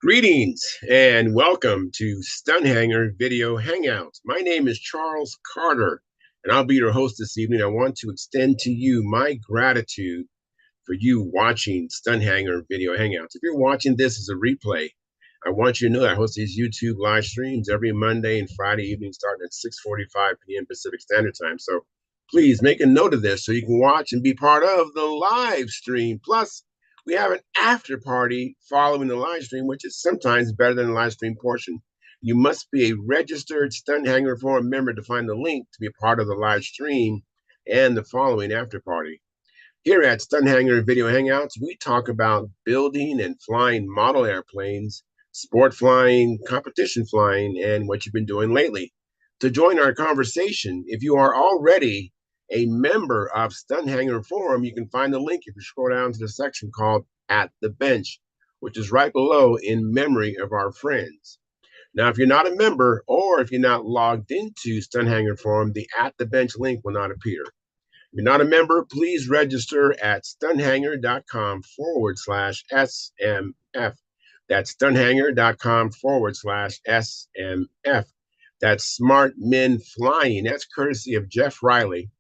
Greetings and welcome to Stunthanger Video Hangouts. My name is Charles Carter, and I'll be your host this evening. I want to extend to you my gratitude for you watching Stunthanger Video Hangouts. If you're watching this as a replay, I want you to know that I host these YouTube live streams every Monday and Friday evening starting at 6:45 p.m. Pacific Standard Time. So please make a note of this so you can watch and be part of the live stream. Plus, we have an after party following the live stream, which is sometimes better than the live stream portion. You must be a registered Stunthanger Forum member to find the link to be a part of the live stream and the following after party. Here at Stunthanger Video Hangouts, we talk about building and flying model airplanes, sport flying, competition flying, and what you've been doing lately. To join our conversation, if you are already a member of Stunthanger Forum, you can find the link if you scroll down to the section called At the Bench, which is right below in memory of our friends. Now, if you're not a member or if you're not logged into Stunthanger Forum, the At the Bench link will not appear. If you're not a member, please register at stunthanger.com/SMF. That's stunthanger.com/SMF. That's Smart Men Flying. That's courtesy of Jeff Riley.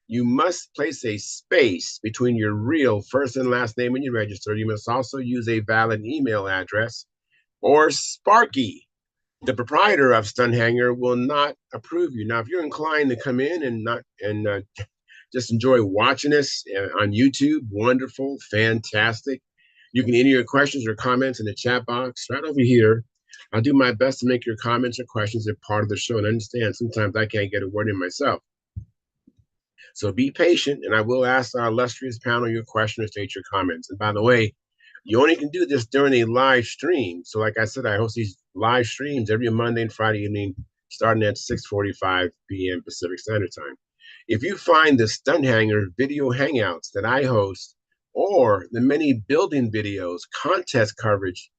You must place a space between your real first and last name when you register. You must also use a valid email address or Sparky. The proprietor of Stunthanger will not approve you. Now, if you're inclined to come in and not just enjoy watching us on YouTube, wonderful, fantastic. You can enter your questions or comments in the chat box right over here. I'll do my best to make your comments or questions a part of the show, and understand sometimes I can't get a word in myself. So be patient, and I will ask our illustrious panel your question or state your comments. And by the way, you only can do this during a live stream. So like I said, I host these live streams every Monday and Friday evening, starting at 6:45 p.m. Pacific Standard Time. If you find the Stunthanger video hangouts that I host, or the many building videos, contest coverage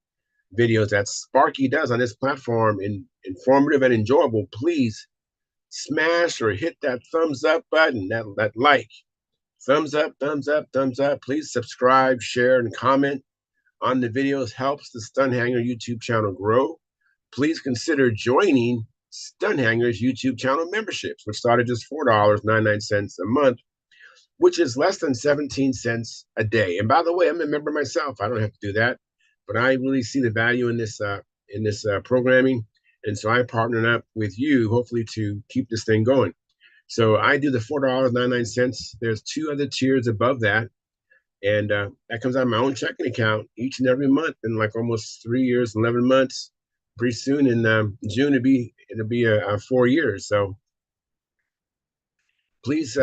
videos that Sparky does on this platform, informative and enjoyable, please smash or hit that thumbs up button, that like. Thumbs up, thumbs up, thumbs up. Please subscribe, share, and comment on the videos. Helps the Stunthanger YouTube channel grow. Please consider joining Stunthanger's YouTube channel memberships, which start at just $4.99 a month, which is less than 17 cents a day. And by the way, I'm a member myself. I don't have to do that, but I really see the value in this programming, and so I partnered up with you, hopefully, to keep this thing going. So I do the $4.99. There's two other tiers above that, and that comes out of my own checking account each and every month. In like almost 3 years, 11 months. Pretty soon in June, it'll be 4 years. So please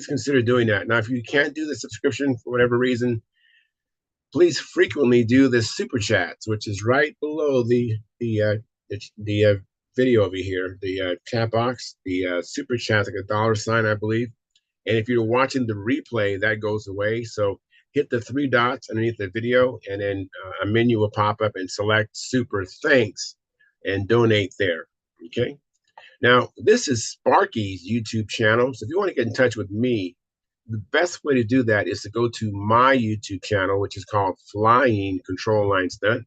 consider doing that. Now, if you can't do the subscription for whatever reason, please frequently do the super chats, which is right below the video over here, the chat box. The super chat, like a dollar sign, I believe. And if you're watching the replay, that goes away. So hit the three dots underneath the video, and then a menu will pop up and select super thanks and donate there. Okay. Now, this is Sparky's YouTube channel. So if you want to get in touch with me, the best way to do that is to go to my YouTube channel, which is called Flying Control Line Stunt.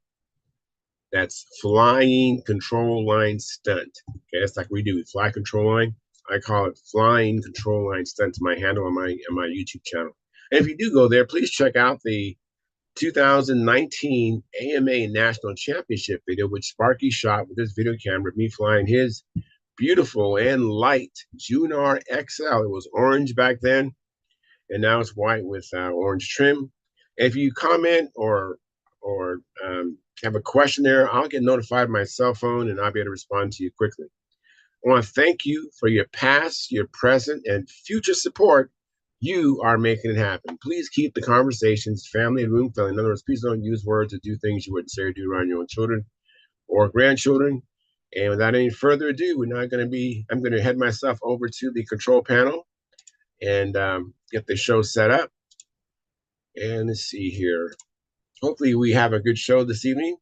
That's Flying Control Line Stunt. Okay, that's like we do. We fly control line. I call it Flying Control Line Stunt. My handle on my YouTube channel. And if you do go there, please check out the 2019 AMA National Championship video, which Sparky shot with his video camera, me flying his beautiful and light Junar XL. It was orange back then, and now it's white with orange trim. And if you comment or have a question there, I'll get notified on my cell phone, and I'll be able to respond to you quickly. I want to thank you for your past, your present, and future support. You are making it happen. Please keep the conversations family and room friendly. In other words, please don't use words or do things you wouldn't say or do around your own children or grandchildren. And without any further ado, I'm going to head myself over to the control panel and get the show set up. And let's see here. Hopefully we have a good show this evening.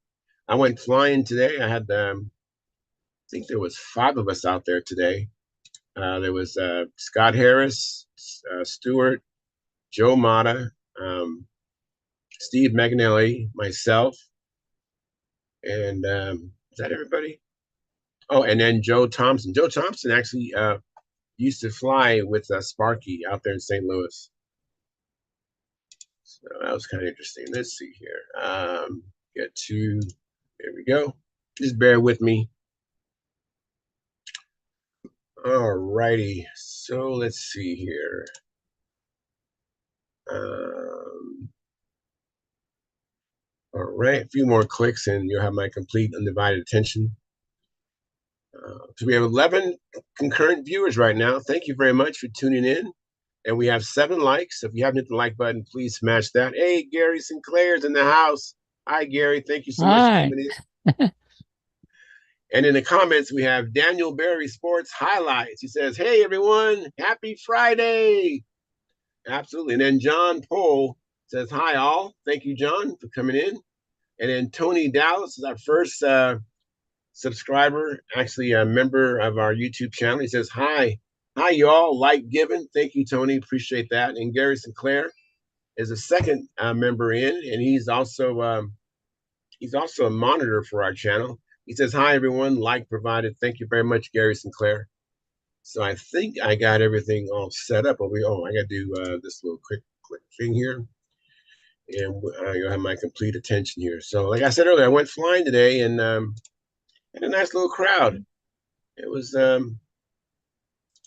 I went flying today. I had, I think there was 5 of us out there today. There was Scott Harris, Stewart, Joe Mata, Steve Magnelli, myself, And is that everybody? Oh, and then Joe Thompson. Joe Thompson actually used to fly with Sparky out there in St. Louis. So that was kind of interesting. Let's see here. Get to, there we go. Just bear with me. All righty. So let's see here. Um, all right. A few more clicks and you'll have my complete undivided attention. So we have 11 concurrent viewers right now. Thank you very much for tuning in. And we have 7 likes. If you haven't hit the like button, please smash that. Hey, Gary Sinclair's in the house. Hi, Gary. Thank you so much for Hi. coming in. And in the comments, we have Daniel Berry Sports Highlights. He says, hey, everyone, happy Friday. Absolutely. And then John Pohl says, hi, all. Thank you, John, for coming in. And then Tony Dallas is our first subscriber, actually a member of our YouTube channel. He says, hi. Hi, y'all. Like given. Thank you, Tony. Appreciate that. And Gary Sinclair is a second member in, and he's also a monitor for our channel. He says, hi, everyone. Like provided. Thank you very much, Gary Sinclair. So I think I got everything all set up. I got to do this little quick thing here. And you'll have my complete attention here. So, like I said earlier, I went flying today and had a nice little crowd. It was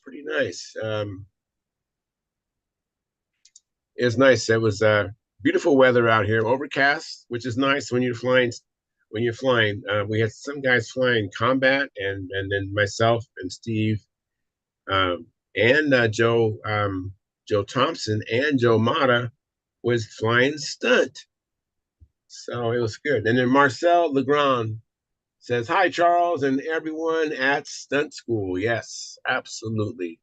pretty nice. It was nice. It was beautiful weather out here, overcast, which is nice when you're flying. When you're flying, we had some guys flying combat, and then myself and Steve, and Joe Thompson and Joe Mata was flying stunt. So it was good. And then Marcel Legrand says, hi, Charles, and everyone at Stunt School. Yes, absolutely.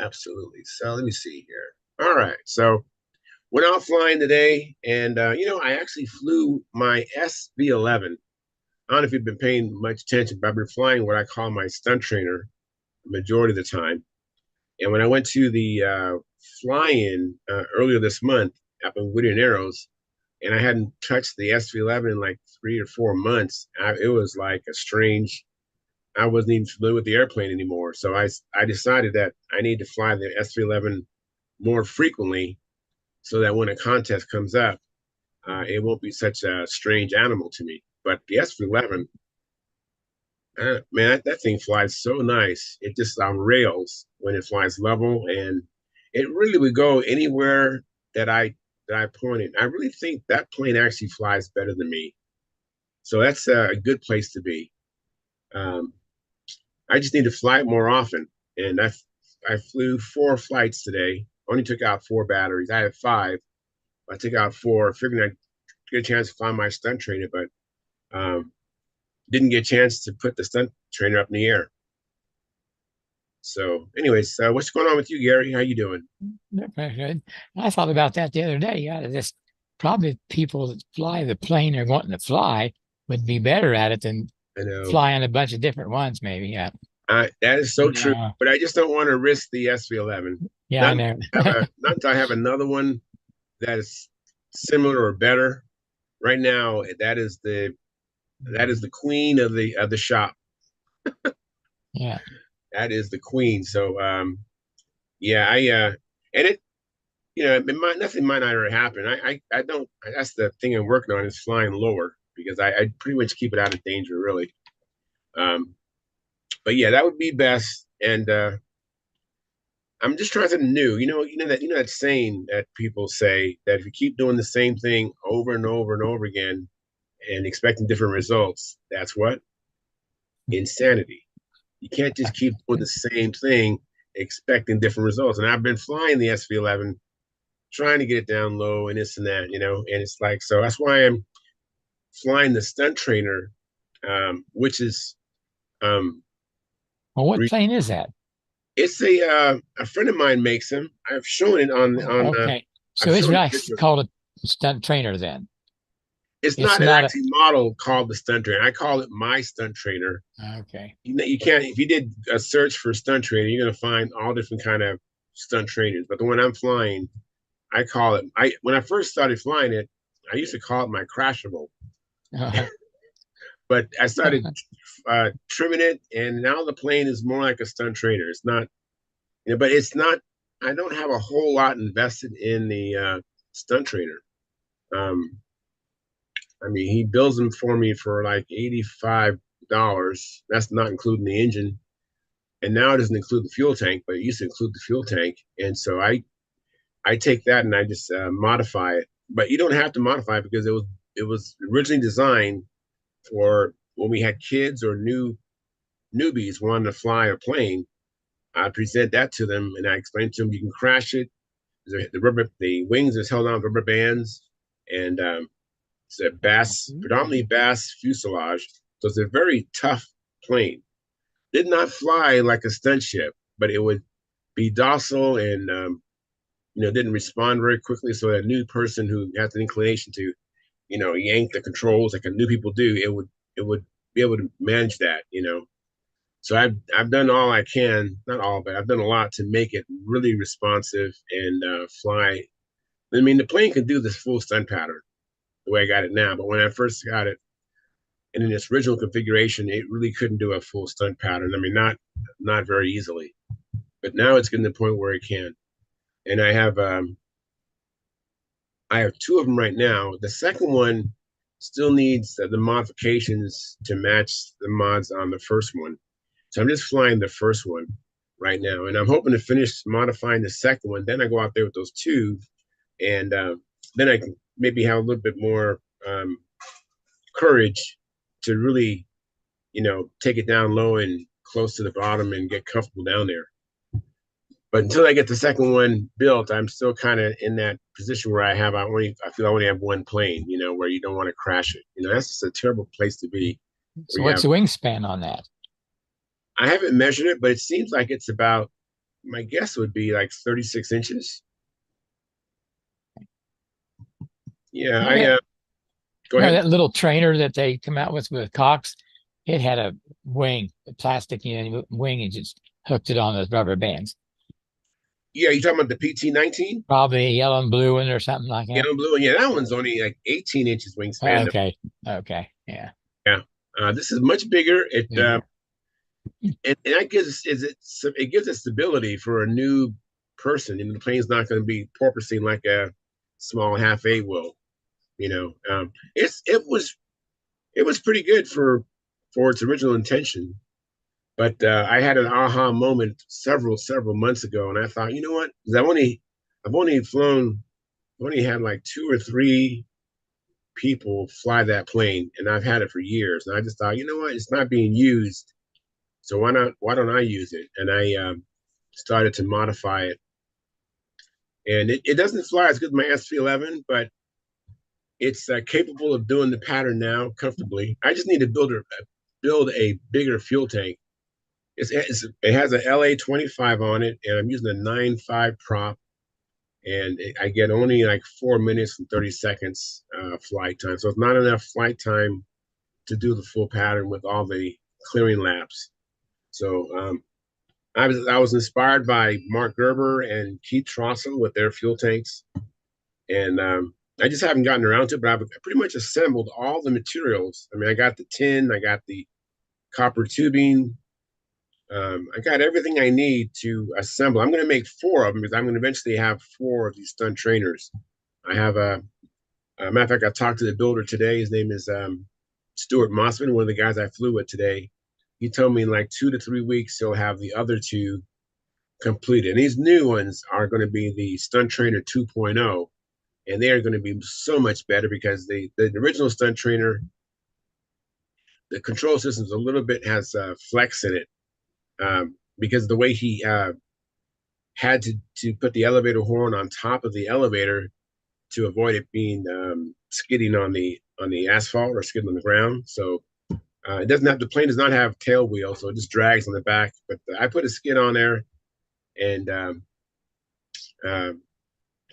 Absolutely. So let me see here. All right. So went out flying today, and I actually flew my SV11. I don't know if you've been paying much attention, but I've been flying what I call my stunt trainer the majority of the time. And when I went to the fly-in earlier this month up in Whittier Narrows, and I hadn't touched the SV11 in like 3 or 4 months, it was like a strange. I wasn't even familiar with the airplane anymore, so I decided that I need to fly the SV11 more frequently so that when a contest comes up, it won't be such a strange animal to me. But the SV11, man, that thing flies so nice. It just on rails when it flies level, and it really would go anywhere that I point it. I really think that plane actually flies better than me. So that's a good place to be. Um, I just need to fly it more often, and I flew 4 flights today. Only took out 4 batteries. I had 5. I took out 4, figuring I'd get a chance to fly my stunt trainer, but didn't get a chance to put the stunt trainer up in the air. So, anyways, what's going on with you, Gary? How you doing? Very good. I thought about that the other day. Yeah, this probably people that fly the plane or wanting to fly would be better at it than I know flying a bunch of different ones, maybe. Yeah. that is so true, No. but I just don't want to risk the SV11. Yeah, I Not know. not until I have another one that is similar or better. Right now, that is the queen of the shop. Yeah. That is the queen. So, yeah, and it might nothing might not ever happen. I don't. That's the thing I'm working on is flying lower because I pretty much keep it out of danger, really. Um, but yeah, that would be best. And I'm just trying something new. That saying that people say that if you keep doing the same thing over and over and over again and expecting different results, that's what insanity. You can't just keep doing the same thing expecting different results. And I've been flying the SV11, trying to get it down low and this and that, and it's like so. That's why I'm flying the stunt trainer, which is um, Well, what plane is that? it's a friend of mine makes them. I've shown it on Okay. I've So it's shown a really picture of it. called a stunt trainer then. It's It's not an not a, actual model called the stunt trainer. I call it my stunt trainer. okay. You can't if you did a search for stunt trainer, you're gonna find all different kind of stunt trainers. But the one I'm flying, I call it. I when I first started flying it, I used to call it my crashable. But I started trimming it, and now the plane is more like a stunt trainer. It's not, but it's not. I don't have a whole lot invested in the stunt trainer. Um, I mean, he builds them for me for like $85. That's not including the engine, and now it doesn't include the fuel tank, but it used to include the fuel tank. And so I take that and I just modify it. But you don't have to modify it because it was originally designed for when we had kids or newbies wanting to fly a plane. I present that to them and I explain to them you can crash it. The wings is held on with rubber bands, and it's a predominantly bass fuselage. So it's a very tough plane. Did not fly like a stunt ship, but it would be docile and didn't respond very quickly. So a new person who has an inclination to yank the controls like a new people do, it would be able to manage that. So I've done all I can, not all, but I've done a lot to make it really responsive and fly. I mean, the plane can do this full stunt pattern the way I got it now, but when I first got it and in its original configuration, it really couldn't do a full stunt pattern. I mean, not very easily. But now it's getting to the point where it can. And I have two of them right now. The second one still needs the modifications to match the mods on the first one. So I'm just flying the first one right now, and I'm hoping to finish modifying the second one. Then I go out there with those two, and then I can maybe have a little bit more courage to really, take it down low and close to the bottom and get comfortable down there. But until I get the second one built, I'm still kind of in that position where I feel I only have one plane, where you don't want to crash it. That's just a terrible place to be So where you what's have, the wingspan on that? I haven't measured it, but it seems like it's about, my guess would be like 36 inches. Yeah, Yeah, go ahead. that little trainer that they come out with Cox, it had a wing, a plastic wing, and just hooked it on those rubber bands. Yeah, you talking about the PT-19? Probably a yellow and blue one or something like that. Yellow and blue. Yeah, that one's only like 18 inches wingspan. Okay. Okay. Yeah. Yeah. This is much bigger. It Bigger. and that gives it stability for a new person. The plane's not going to be porpoising like a small half A will. It was pretty good for its original intention. But I had an aha moment several months ago, and I thought, you know what? 'Cause I've only had like two or three people fly that plane, and I've had it for years. And I just thought, you know what? It's not being used, so why not? Why don't I use it? And I started to modify it, and it doesn't fly as good as my SV11, but it's capable of doing the pattern now comfortably. I just need to build a bigger fuel tank. It has a LA 25 on it, and I'm using a 9.5 prop, and I get only like 4 minutes and 30 seconds flight time. So it's not enough flight time to do the full pattern with all the clearing laps. So I was inspired by Mark Gerber and Keith Trossel with their fuel tanks, and I just haven't gotten around to it. But I've pretty much assembled all the materials. I mean, I got the tin, I got the copper tubing. I got everything I need to assemble. I'm going to make four of them because I'm going to eventually have four of these stunt trainers. I have a matter of fact, I talked to the builder today. His name is Stuart Mossman, one of the guys I flew with today. He told me in like 2 to 3 weeks he'll have the other two completed. And these new ones are going to be the Stunt Trainer 2.0, and they are going to be so much better because the original Stunt Trainer, the control system's a little bit has flex in it because the way he had to put the elevator horn on top of the elevator to avoid it being skidding on the asphalt or skidding on the ground. So it doesn't have the plane does not have tail wheel, so it just drags on the back. But I put a skid on there, and uh,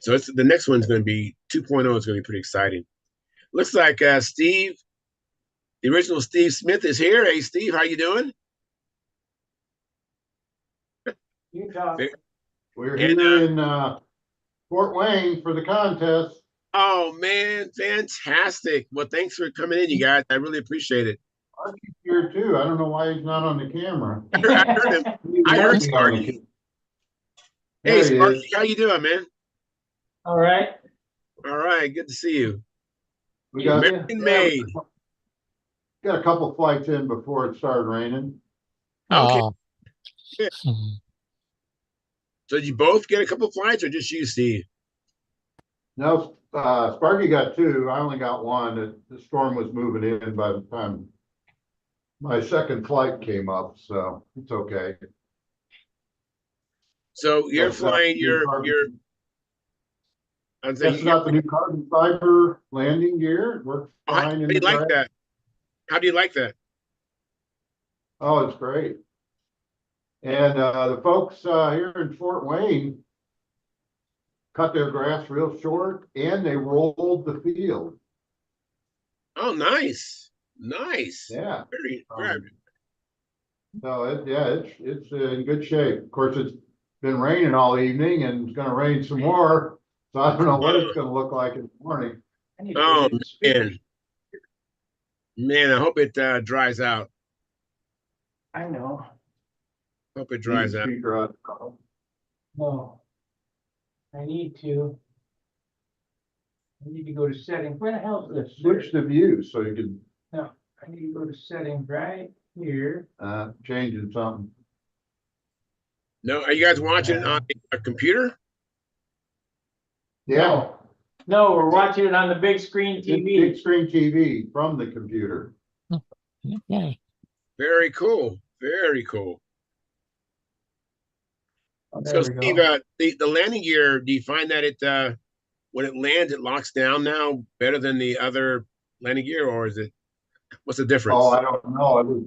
so the next one's going to be 2.0 is going to be pretty exciting. Looks like Steve, the original Steve Smith, is here. Hey, Steve, how you doing? Utah. We're And here in Fort Wayne for the contest. oh man, fantastic! Well, thanks for coming in, you guys. I really appreciate it. Sparky's here too. I don't know why he's not on the camera. I heard him. He I must heard be on the Sparky. Hey, There he Sparky, is. how you doing, man? All right. All right, good to see you. We got, American yeah, made. got a couple flights in before it started raining. Okay. Oh. Good. So did you both get a couple flights or just you, Steve? No, Sparky got two. I only got one. The storm was moving in by the time my second flight came up, so it's okay. So you're Tested out flying the new I'd say tested out the new carbon fiber landing gear. It works how fine do in you the like crash. that? How do you like that? Oh, it's great. And the folks here in Fort Wayne cut their grass real short and they rolled the field. Oh, nice. Nice. Yeah. Very, very. So it's in good shape. Of course, it's been raining all evening and it's gonna rain some more. So I don't know what it's gonna look like in the morning. Oh, man. Man, I hope it dries out. I know. Hope it dries out. Speaker on. No. I need to go to settings. Where the hell is this? Switch the view so you can No, I need to go to settings right here. changing something. No, are you guys watching it on a computer? Yeah, No, we're watching it on the big screen big TV. screen TV from the computer. Yeah. Very cool. Very cool. Oh, So there we Steve, go. the landing gear, do you find that it when it lands, it locks down now better than the other landing gear, or is it what's the difference? Oh, I don't know. It was,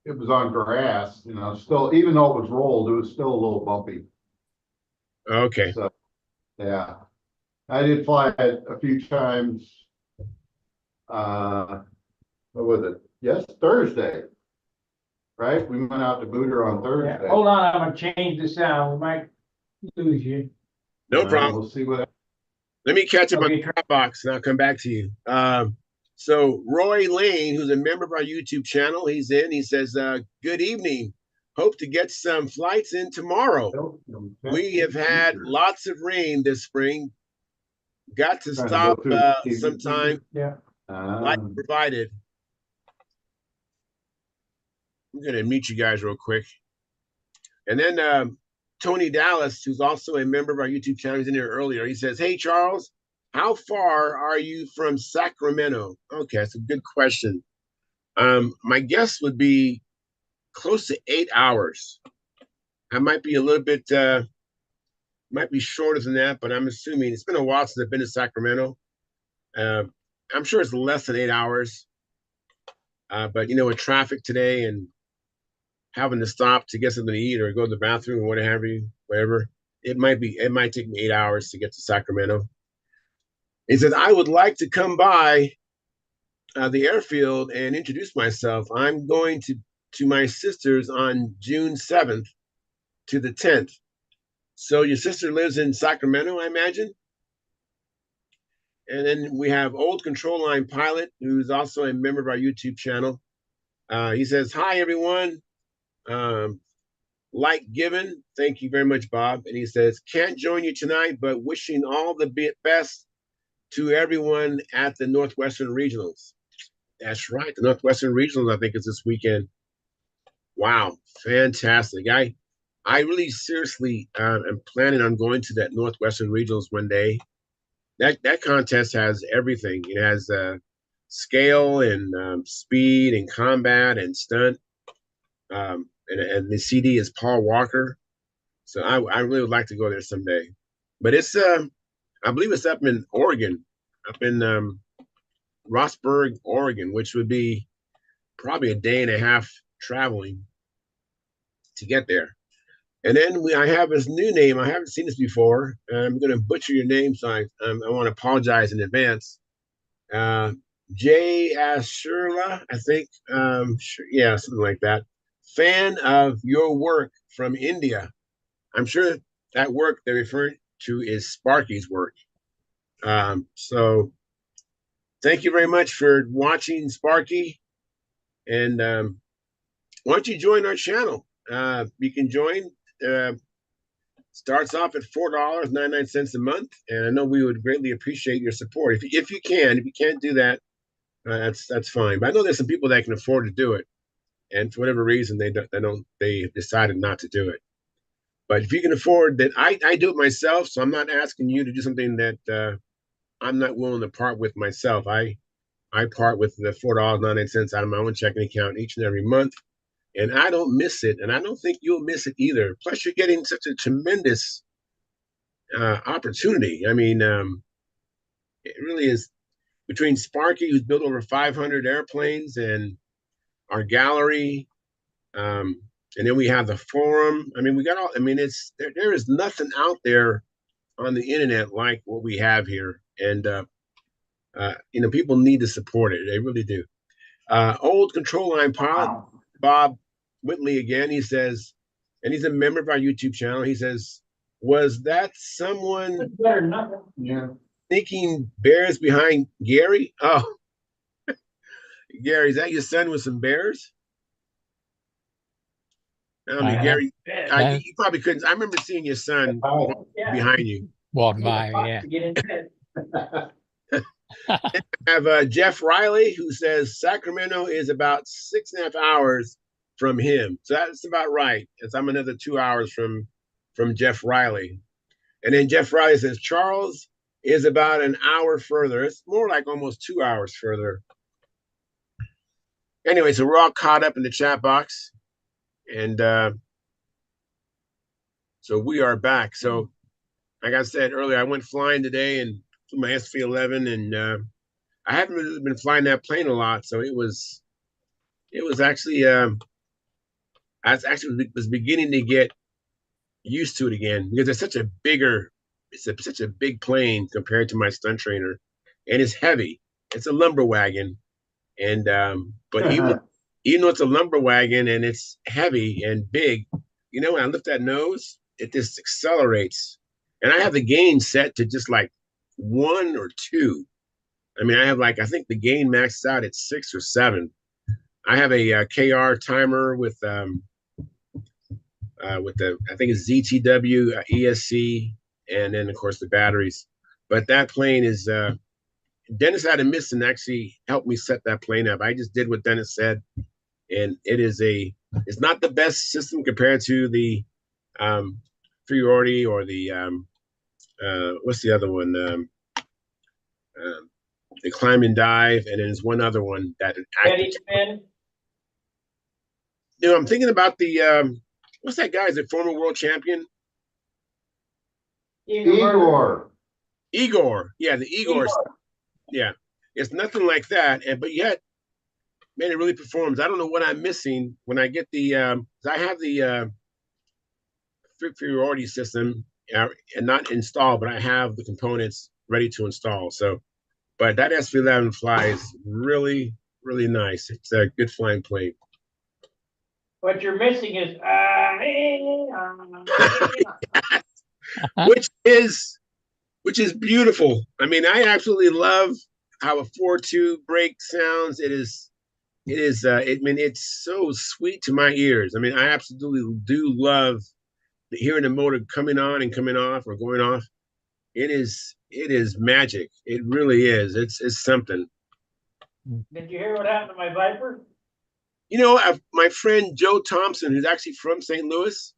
it was on grass, still, even though it was rolled, it was still a little bumpy. Okay. So, yeah, I did fly it a few times. What was it? Yes, Thursday. Right? We went out to Booter on Thursday. Yeah. Hold on, I'm gonna change the sound. We might lose you. No problem. We'll see what. Let me catch up on Okay, the Dropbox and I'll come back to you. So Roy Lane, who's a member of our YouTube channel, he's in. He says, good evening. Hope to get some flights in tomorrow. We have had lots of rain this spring. Got to stop sometime. Yeah. Like provided. I'm going to meet you guys real quick. And then Tony Dallas, who's also a member of our YouTube channel, he's in here earlier. He says, hey, Charles, how far are you from Sacramento? Okay, that's a good question. My guess would be close to 8 hours. I might be a little bit, might be shorter than that, but I'm assuming it's been a while since I've been to Sacramento. I'm sure it's less than 8 hours. But with traffic today and having to stop to get something to eat or go to the bathroom or whatever, it might take me 8 hours to get to Sacramento. He says, I would like to come by the airfield and introduce myself. I'm going to my sister's on June 7th to the 10th. So your sister lives in Sacramento, I imagine? And then we have Old Control Line Pilot, who's also a member of our YouTube channel. He says, hi, everyone. Like given, thank you very much, Bob. And he says, can't join you tonight, but wishing all the best to everyone at the Northwestern Regionals. That's right. The Northwestern Regionals, I think, is this weekend. Wow. Fantastic. I really seriously am planning on going to that Northwestern Regionals one day. That contest has everything. It has scale and speed and combat and stunt. And the CD is Paul Walker. So I really would like to go there someday. But it's I believe it's up in Oregon, up in Rossburg, Oregon, which would be probably a day and a half traveling to get there. And then I have this new name. I haven't seen this before. I'm going to butcher your name, so I want to apologize in advance. Jay Ashurla, I think. Yeah, something like that. Fan of your work from India. I'm sure that work they're referring to is Sparky's work. So thank you very much for watching, Sparky. And why don't you join our channel? You can join. Uh, Starts off at $4.99 a month, and I know we would greatly appreciate your support. If you can, if you can't do that, that's fine. But I know there's some people that can afford to do it, and for whatever reason they decided not to do it. But if you can afford that, I do it myself, so I'm not asking you to do something that I'm not willing to part with myself. I part with the $4.99 out of my own checking account each and every month, and I don't miss it, and I don't think you'll miss it either. Plus, you're getting such a tremendous opportunity. I mean, it really is between Sparky, who's built over 500 airplanes, and our gallery, and then we have the forum. I mean, we got all. I mean, it's there is nothing out there on the internet like what we have here, and people need to support it. They really do. Old control line pilot Wow. Bob Whitley again. He says, and he's a member of our YouTube channel. He says, "Was that someone It's better than nothing. Yeah. sneaking bears behind Gary?" Oh, Gary, is that your son with some bears? I mean, Uh, Gary, that you probably couldn't. I remember seeing your son Oh, Yeah. behind you. walked Need a by, fox yeah. to get in bed. I have Jeff Riley, who says Sacramento is about 6.5 hours from him. So that's about right. As I'm another 2 hours from Jeff Riley. And then Jeff Riley says Charles is about an hour further. It's more like almost 2 hours further. Anyway, so we're all caught up in the chat box. And so we are back. So, like I said earlier, I went flying today and flew my SV-11, and I haven't really been flying that plane a lot. So it was actually I was beginning to get used to it again because it's such a big plane compared to my stunt trainer, and it's heavy. It's a lumber wagon, and but even though it's a lumber wagon and it's heavy and big, when I lift that nose, it just accelerates, and I have the gain set to just like 1 or 2. I mean, I think the gain maxed out at 6 or 7. I have a KR timer with the I think it's ZTW, ESC, and then of course the batteries. But that plane is Dennis had a miss and actually helped me set that plane up. I just did what Dennis said, and it's not the best system compared to the Priority or the what's the other one? Uh, the Climb and Dive, and then there's one other one that Ready, spin? I'm thinking about the what's that guy? Is a former world champion? Igor. Igor. Yeah, the Igor. Igor. Yeah, it's nothing like that, and but yet, man, it really performs. I don't know what I'm missing when I get the. I have the Priority system and not installed, but I have the components ready to install. So, but that SV-11 flies really, really nice. It's a good flying plane. What you're missing is which is beautiful. I mean, I absolutely love how a 4.2 brake sounds. I mean, it's so sweet to my ears. I mean, I absolutely do love hearing the motor coming on and coming off or going off. It is magic. It really is. It's something. Did you hear what happened to my Viper? My friend Joe Thompson, who's actually from St. Louis,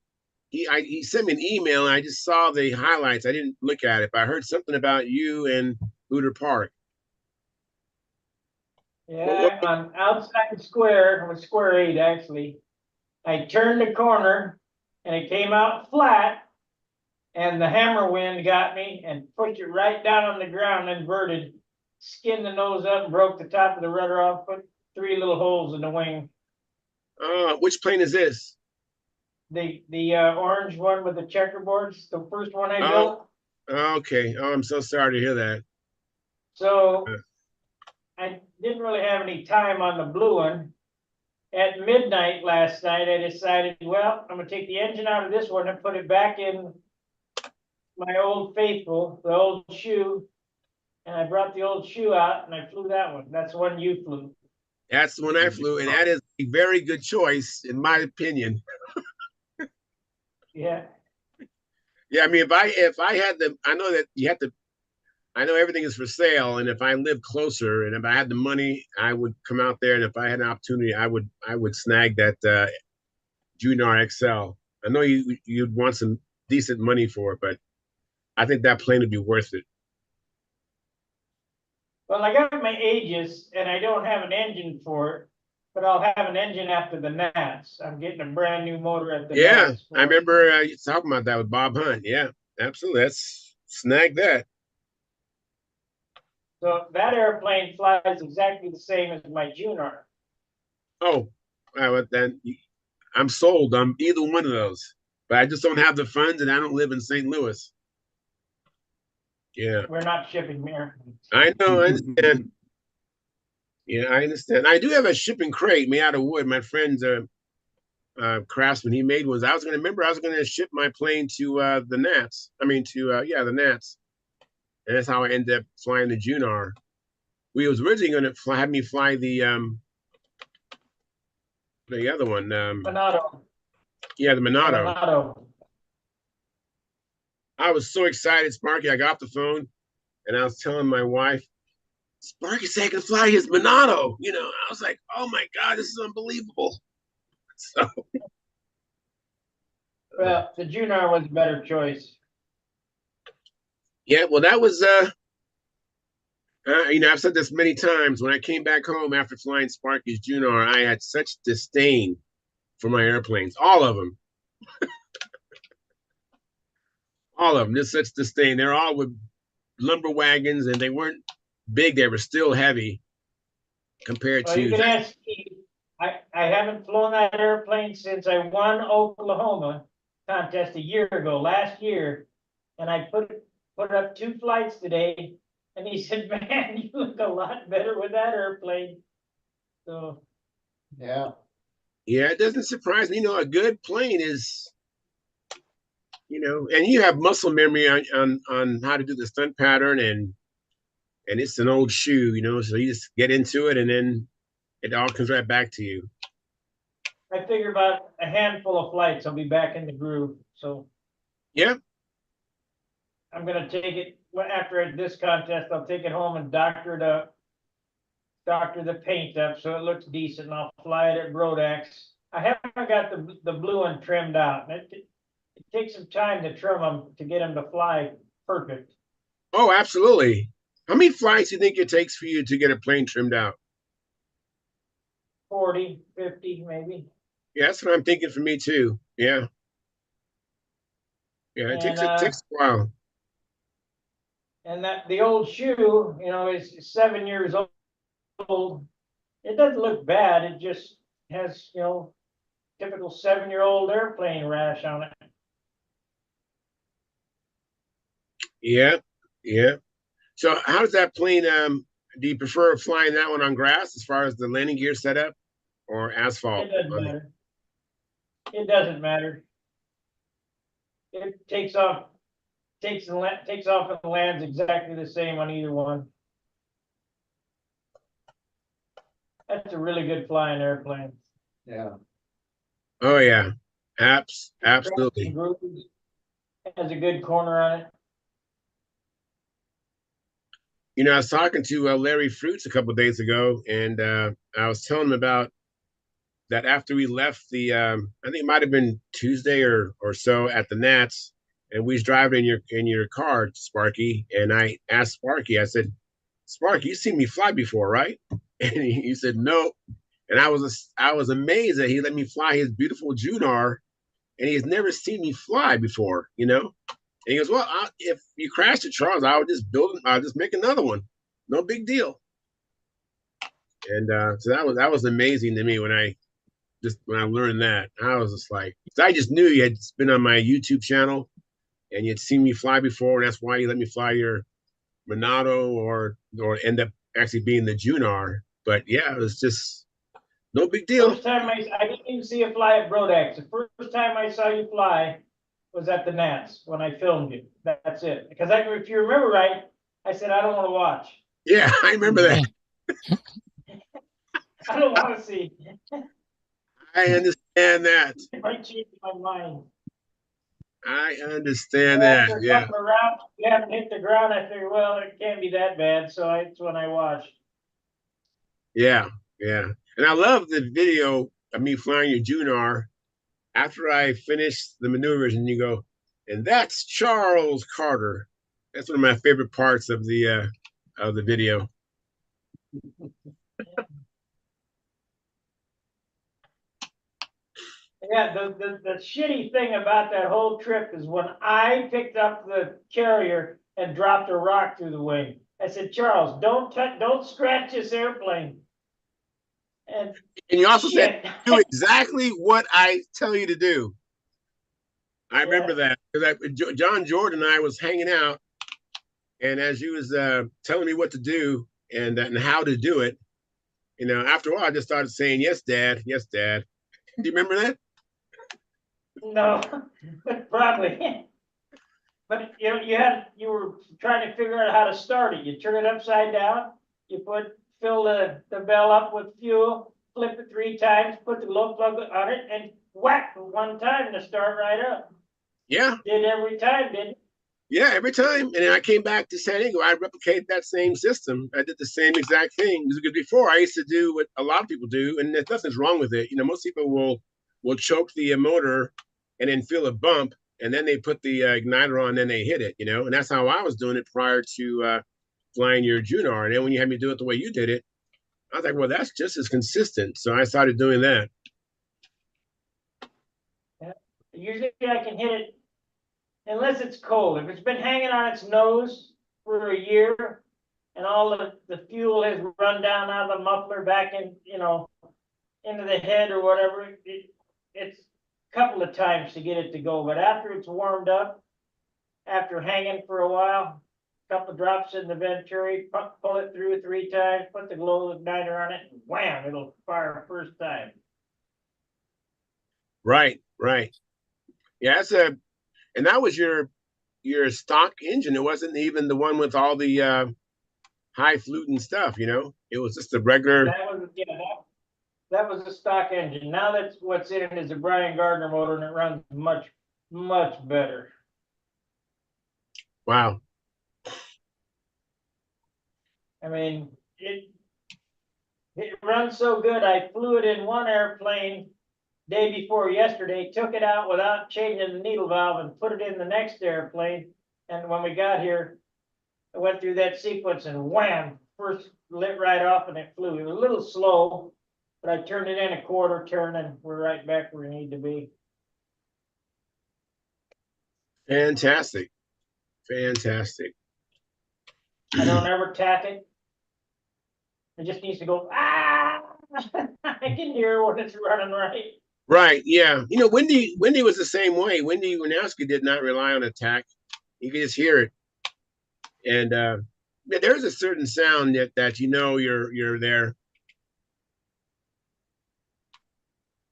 he sent me an email, and I just saw the highlights. I didn't look at it, but I heard something about you and Hooter Park. Yeah, on outside square, it was square 8 actually. I turned the corner and it came out flat, and the hammer wind got me and pushed it right down on the ground, inverted, skinned the nose up, and broke the top of the rudder off, put 3 little holes in the wing. Which plane is this? The orange one with the checkerboards, the first one I Oh, built. okay. Oh, I'm so sorry to hear that. So I didn't really have any time on the blue one. At midnight last night, I decided, well, I'm gonna take the engine out of this one and put it back in my old faithful, the old shoe. And I brought the old shoe out and I flew that one. That's the one you flew. That's the one I flew, and that is a very good choice, in my opinion. Yeah. Yeah, I mean, if I had the, I know that you have to. I know everything is for sale, and if I lived closer, and if I had the money, I would come out there, and if I had an opportunity, I would snag that Junior XL. I know you'd want some decent money for it, but I think that plane would be worth it. Well, I got my Aegis and I don't have an engine for it, but I'll have an engine after the Nats. I'm getting a brand new motor at the Yeah, Nats I for it. remember you talking about that with Bob Hunt. Yeah, absolutely. Let's snag that. So that airplane flies exactly the same as my Junar. Oh, well, then I'm sold on either one of those, but I just don't have the funds, and I don't live in St. Louis. Yeah, We're not shipping here. I know. I understand. Yeah, I understand. I do have a shipping crate made out of wood. My friend's a craftsman. He made ones. I was going to ship my plane to the Nats. I mean, to the Nats, and that's how I ended up flying the Junar. We was originally going to have me fly the other one. Monado. Yeah, the The Monado. Monado. I was so excited, Sparky. I got off the phone and I was telling my wife, Sparky said I can fly his Monado. I was like, oh my God, this is unbelievable. So, Well, the Junar was a better choice. yeah, well, that was, I've said this many times. When I came back home after flying Sparky's Junar, I had such disdain for my airplanes, all of them, just such disdain. They're all with lumber wagons, and they weren't big; they were still heavy compared Well, you to. can ask Steve. I haven't flown that airplane since I won Oklahoma contest a year ago, last year, and I put up 2 flights today, and he said, "Man, you look a lot better with that airplane." So Yeah. Yeah, it doesn't surprise me. A good plane is, and you have muscle memory on how to do the stunt pattern, and it's an old shoe, so you just get into it, and then it all comes right back to you. I figure about a handful of flights, I'll be back in the groove. So Yeah. I'm gonna take it after this contest. I'll take it home and doctor the paint up so it looks decent, and I'll fly it at Brodax. I haven't got the blue one trimmed out. It takes some time to trim them to get them to fly perfect. Oh, absolutely. How many flights do you think it takes for you to get a plane trimmed out? 40, 50 maybe. Yeah, that's what I'm thinking for me too. Yeah. Yeah, it And takes it takes a while. that the old shoe, is 7 years old. It doesn't look bad. It just has, typical 7-year-old airplane rash on it. Yeah, yeah. So how does that plane do you prefer flying that one on grass as far as the landing gear setup or It asphalt doesn't on the matter. It doesn't matter. It takes off and lands exactly the same on either one. That's a really good flying airplane. Yeah. Oh yeah. Trucks and Absolutely. grooves, has a good corner on it. I was talking to Larry Fruits a couple of days ago, and I was telling him about that after we left I think it might have been Tuesday or so at the Nats, and we was driving in your car, Sparky, and I asked Sparky, I said, Sparky, you seen me fly before, right? And he said no, and I was amazed that he let me fly his beautiful Junar, and he has never seen me fly before. And he goes, well, if you crash it, Charles, I'll just make another one, no big deal. And so that was amazing to me when I learned that. I was just like, I just knew you had been on my YouTube channel and you'd seen me fly before, and that's why you let me fly your Monado or end up actually being the Junar. But yeah, it was just no big deal. First time I didn't even see you fly at Brodax. The first time I saw you fly was at the Nats when I filmed you. That's it. Because if you remember right, I said I don't want to watch. Yeah, I remember that. I don't want to see. I understand that. It might change my mind. I understand that. After a Yeah. couple of rounds, we haven't hit the ground. I figured, well, it can't be that bad. So that's when I watched. Yeah. Yeah. And I love the video of me flying your Junar after I finished the maneuvers, and you go, and that's Charles Carter. That's one of my favorite parts of the video. Yeah, the shitty thing about that whole trip is when I picked up the carrier and dropped a rock through the wing. I said, Charles, don't scratch this airplane. And And you also said, shit. do exactly what I tell you to do. I remember Yeah. that because John Jordan and I was hanging out, and as you was telling me what to do and how to do it, after a while I just started saying, "Yes, Dad. Yes, Dad." Do you remember that? No, probably. But you were trying to figure out how to start it. You turn it upside down, you fill the bell up with fuel, flip it 3 times, put the glow plug on it, and whack one time to start right up. Yeah, Did every time, didn't yeah. Every time, and then I came back to San Diego, I replicated that same system. I did the same exact thing because before I used to do what a lot of people do, and there's nothing's wrong with it. Most people will choke the motor and then feel a bump, and then they put the igniter on, and then they hit it. And that's how I was doing it prior to flying your Junar. And then when you had me do it the way you did it, I was like, well, that's just as consistent. So I started doing that. Yeah. Usually I can hit it unless it's cold. If it's been hanging on its nose for a year and all the fuel has run down out of the muffler back into the head or whatever, it's a couple of times to get it to go. But after it's warmed up, after hanging for a while, a couple of drops in the venturi, pull it through 3 times, put the glow igniter on it, and wham, it'll fire first time. Right, right. Yeah, and that was your stock engine. It wasn't even the one with all the high fluting stuff. It was just a regular. That was a stock engine. Now that's what's in it is a Brian Gardner motor, and it runs much, much better. Wow. I mean, it runs so good. I flew it in one airplane day before yesterday, took it out without changing the needle valve and put it in the next airplane. And when we got here, I went through that sequence and wham, first lit right off and it flew. It was a little slow, but I turned it in a quarter turn and we're right back where we need to be. Fantastic. Fantastic. I don't ever tap it. It just needs to go, ah! I can hear when it's running right. Right. Yeah. Wendy was the same way. Wendy Winowski did not rely on attack. You could just hear it. And there's a certain sound that you're there.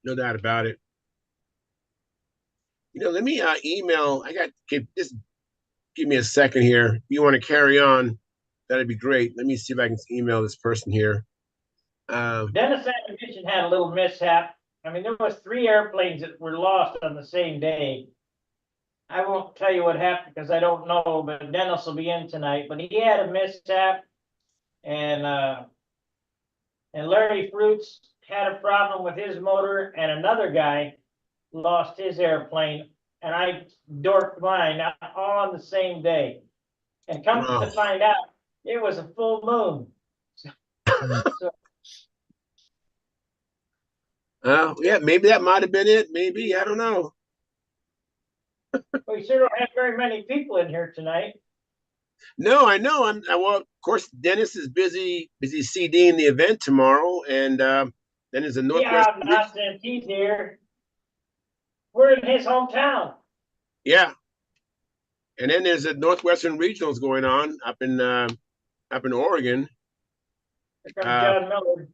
No doubt about it. Let me email. Just give me a second here. If you want to carry on, that'd be great. Let me see if I can email this person here. Dennis Ammunition had a little mishap. I mean, there was 3 airplanes that were lost on the same day. I won't tell you what happened because I don't know, but Dennis will be in tonight. But he had a mishap, and Larry Fruits had a problem with his motor, and another guy lost his airplane, and I dorked mine all on the same day. And come to find out, it was a full moon. Yeah, maybe that might have been it. Maybe, I don't know. We sure don't have very many people in here tonight. No, I know. Well, of course, Dennis is busy CDing the event tomorrow, and then there's a Northwest. Yeah, nonsense. He's here. We're in his hometown. Yeah, and then there's a Northwestern Regionals going on up in Oregon. Here comes John Miller.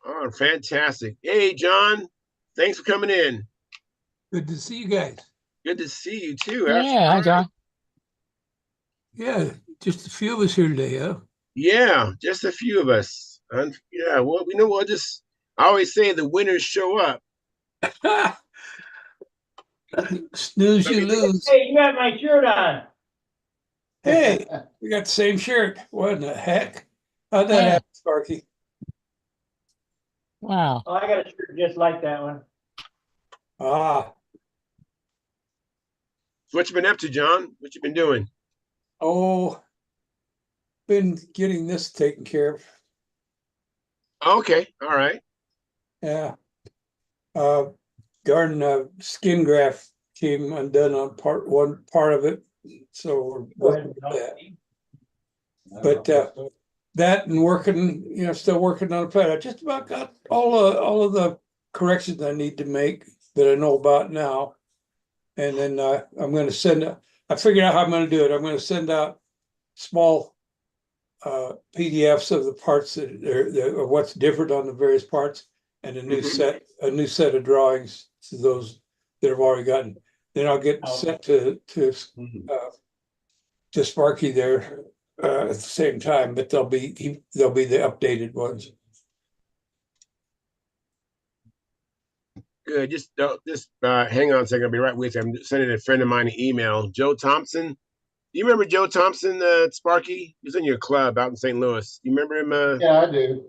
Oh, fantastic! Hey, John, thanks for coming in. Good to see you guys. Good to see you too. Yeah, hi, John. Yeah, just a few of us here today, huh? Yeah, just a few of us. Yeah, well, we know we'll just. I always say the winners show up. Snooze, But you we do. lose. Hey, you got my shirt on. Hey, we got the same shirt. What in the heck? How'd that Yeah. happen, Sparky? Wow. Oh, I got a shirt just like that one. Ah, So what you been up to, John? What you been doing? oh, been getting this taken care of. Okay, all right. Yeah. Uh, garden skin graft came undone on one part of it, so we're Go ahead working and with that. But that and working, still working on a plan. I just about got all of the corrections I need to make that I know about now. And then I'm going to I figured out how I'm going to do it. I'm going to send out small PDFs of the parts of what's different on the various parts, and a new set of drawings to those that have already gotten. Then I'll get sent to Sparky there at the same time, but they'll be the updated ones. Good. Just hang on a second. I'll be right with you. I'm sending a friend of mine an email. Joe Thompson. Do you remember Joe Thompson, Sparky? He was in your club out in St. Louis. You remember him? Yeah, I do.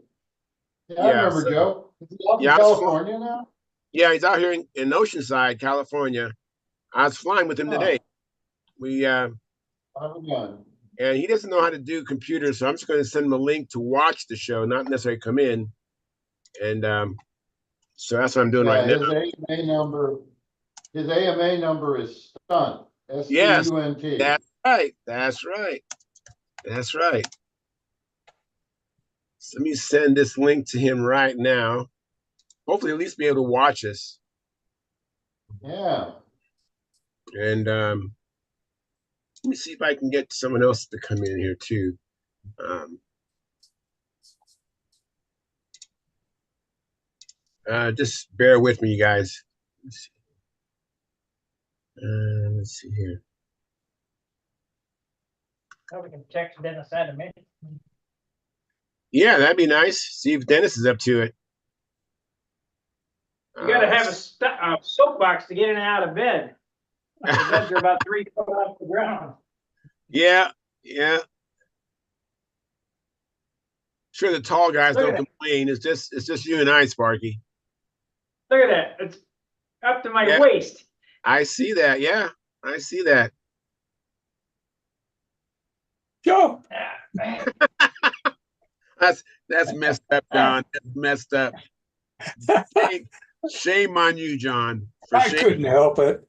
Yeah, I Yeah. remember So, Joe. Is he out in yeah, California now? yeah, he's out here in Oceanside, California. I was flying with him today. Oh, We I was done. and he doesn't know how to do computers, so I'm just going to send him a link to watch the show, not necessarily come in. And so that's what I'm doing right Yeah, now. his AMA number is stunt. Yes, STUNT. that's right. That's right. That's right. So let me send this link to him right now. Hopefully, at least be able to watch us. Yeah. And let me see if I can get someone else to come in here too. Um, just bear with me, you guys. Let's see here. Now we can text Dennis out a minute. Yeah, that'd be nice. See if Dennis is up to it. You got to have a soapbox to get in and out of bed. The beds are about 3 feet off the ground. Yeah, yeah. Sure, the tall guys Look don't at complain. It's just you and I, Sparky. Look at that. It's up to my Yeah. waist. I see that. Yeah, I see that. Joe, Man. That's messed up, John. That's messed up. Shame on you, John, for I couldn't help it.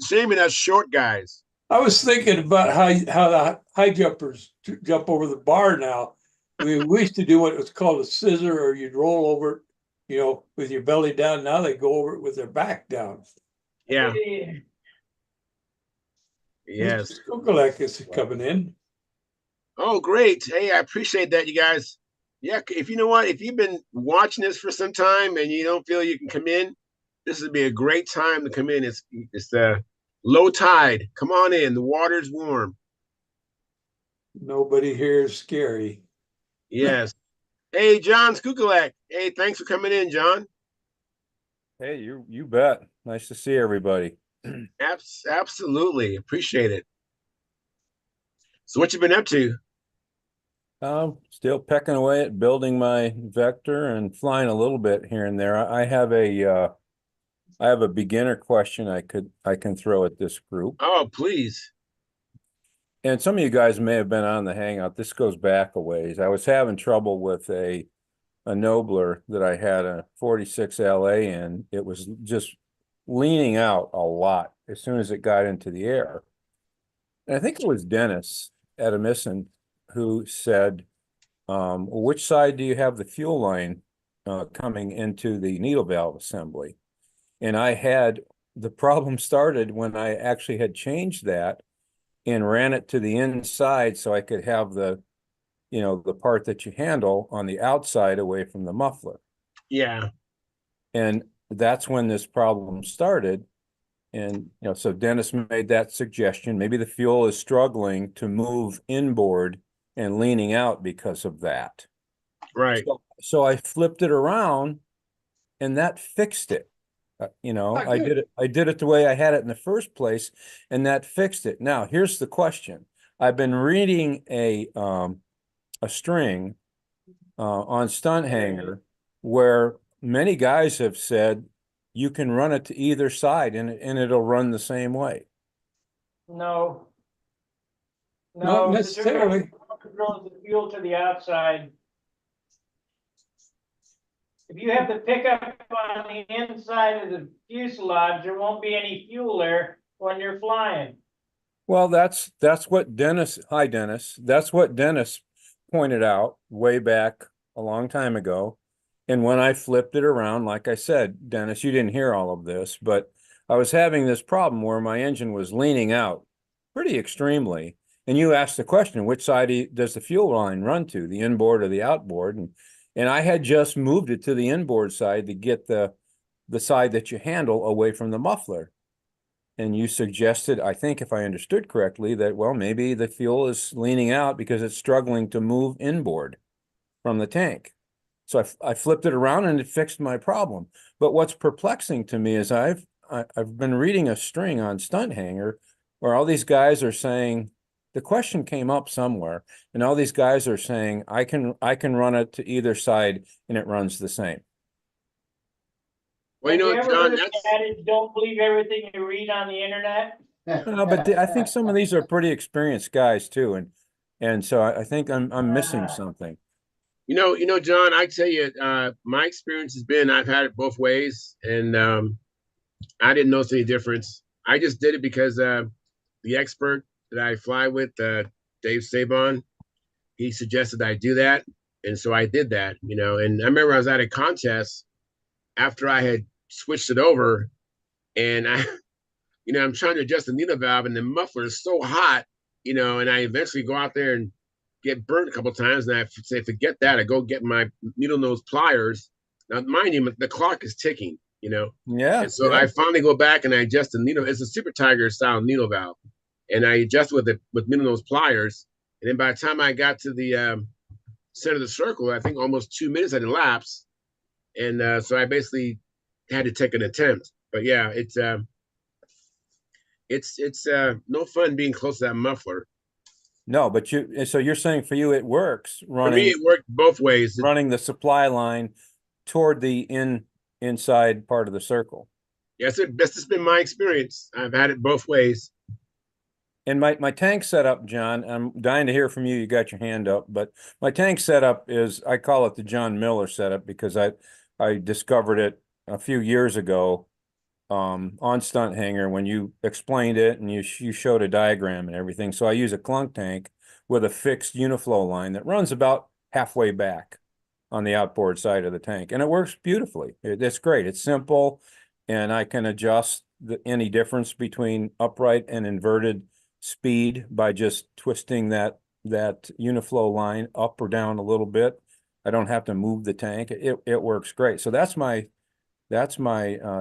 shaming us short guys. I was thinking about how the high jumpers jump over the bar now. We used to do what was called a scissor, or you'd roll over it, with your belly down. Now they go over it with their back down. Yeah. Yes. Mr. Skokulak is coming in. Oh, great. Hey, I appreciate that, you guys. Yeah, if you know what, if you've been watching this for some time and you don't feel you can come in, this would be a great time to come in. It's low tide. Come on in. The water's warm. Nobody here is scary. Yes. Hey, John Skukulak. Hey, thanks for coming in, John. Hey, you bet. Nice to see everybody. Absolutely. Appreciate it. So what you been up to? Still pecking away at building my vector and flying a little bit here and there. I have a beginner question I can throw at this group. Oh, please. And some of you guys may have been on the Hangout. This goes back a ways. I was having trouble with a Nobler that I had a 46 LA in. It was just leaning out a lot as soon as it got into the air. And I think it was Dennis Edemison who said, which side do you have the fuel line coming into the needle valve assembly? And the problem started when I actually had changed that and ran it to the inside so I could have the part that you handle on the outside away from the muffler. Yeah. And that's when this problem started. And, so Dennis made that suggestion. Maybe the fuel is struggling to move inboard and leaning out because of that. Right. So I flipped it around and that fixed it. I did it the way I had it in the first place, and that fixed it. Now, here's the question. I've been reading a string on Stunthanger where many guys have said you can run it to either side and it'll run the same way. No. Not No, the necessarily. turbine controls the fuel to the outside. If you have the pickup on the inside of the fuselage, there won't be any fuel there when you're flying. Well, that's what Dennis, hi Dennis, that's what Dennis pointed out way back a long time ago. And when I flipped it around, like I said, Dennis, you didn't hear all of this, but I was having this problem where my engine was leaning out pretty extremely. And you asked the question, which side does the fuel line run to, the inboard or the outboard? And I had just moved it to the inboard side to get the side that you handle away from the muffler. And you suggested, I think if I understood correctly, that, well, maybe the fuel is leaning out because it's struggling to move inboard from the tank. So I flipped it around and it fixed my problem. But what's perplexing to me is I've been reading a string on Stunthanger where all these guys are saying, the question came up somewhere, and all these guys are saying, I can run it to either side and it runs the same. Well, Have you ever John, heard that's the adage, don't believe everything you read on the internet? No, but I think some of these are pretty experienced guys too, and so I think I'm missing something. John, I tell you, my experience has been I've had it both ways, and I didn't notice any difference. I just did it because the expert that I fly with, Dave Sabon, he suggested I do that, and so I did that. And I remember I was at a contest after I had switched it over, and I'm trying to adjust the needle valve, and the muffler is so hot, and I eventually go out there and get burnt a couple of times, and I say, forget that. I go get my needle nose pliers. Now, mind you, the clock is ticking, Yeah. And so I finally go back and I adjust the needle. It's a Super Tiger style needle valve, and I adjust with needle nose pliers. And then by the time I got to the center of the circle, I think almost 2 minutes had elapsed, and so I basically had to take an attempt. But yeah, it's no fun being close to that muffler. No, but so you're saying for you it works For me, it worked both ways. running the supply line toward the inside part of the circle. Yes, that's just been my experience. I've had it both ways. And my tank setup, John, I'm dying to hear from you. You got your hand up, but my tank setup is, I call it the John Miller setup because I discovered it a few years ago on Stunthanger when you explained it and you showed a diagram and everything. So I use a clunk tank with a fixed uniflow line that runs about halfway back on the outboard side of the tank, and it works beautifully. It's great. It's simple, and I can adjust any difference between upright and inverted speed by just twisting that uniflow line up or down a little bit. I don't have to move the tank. It works great. So that's my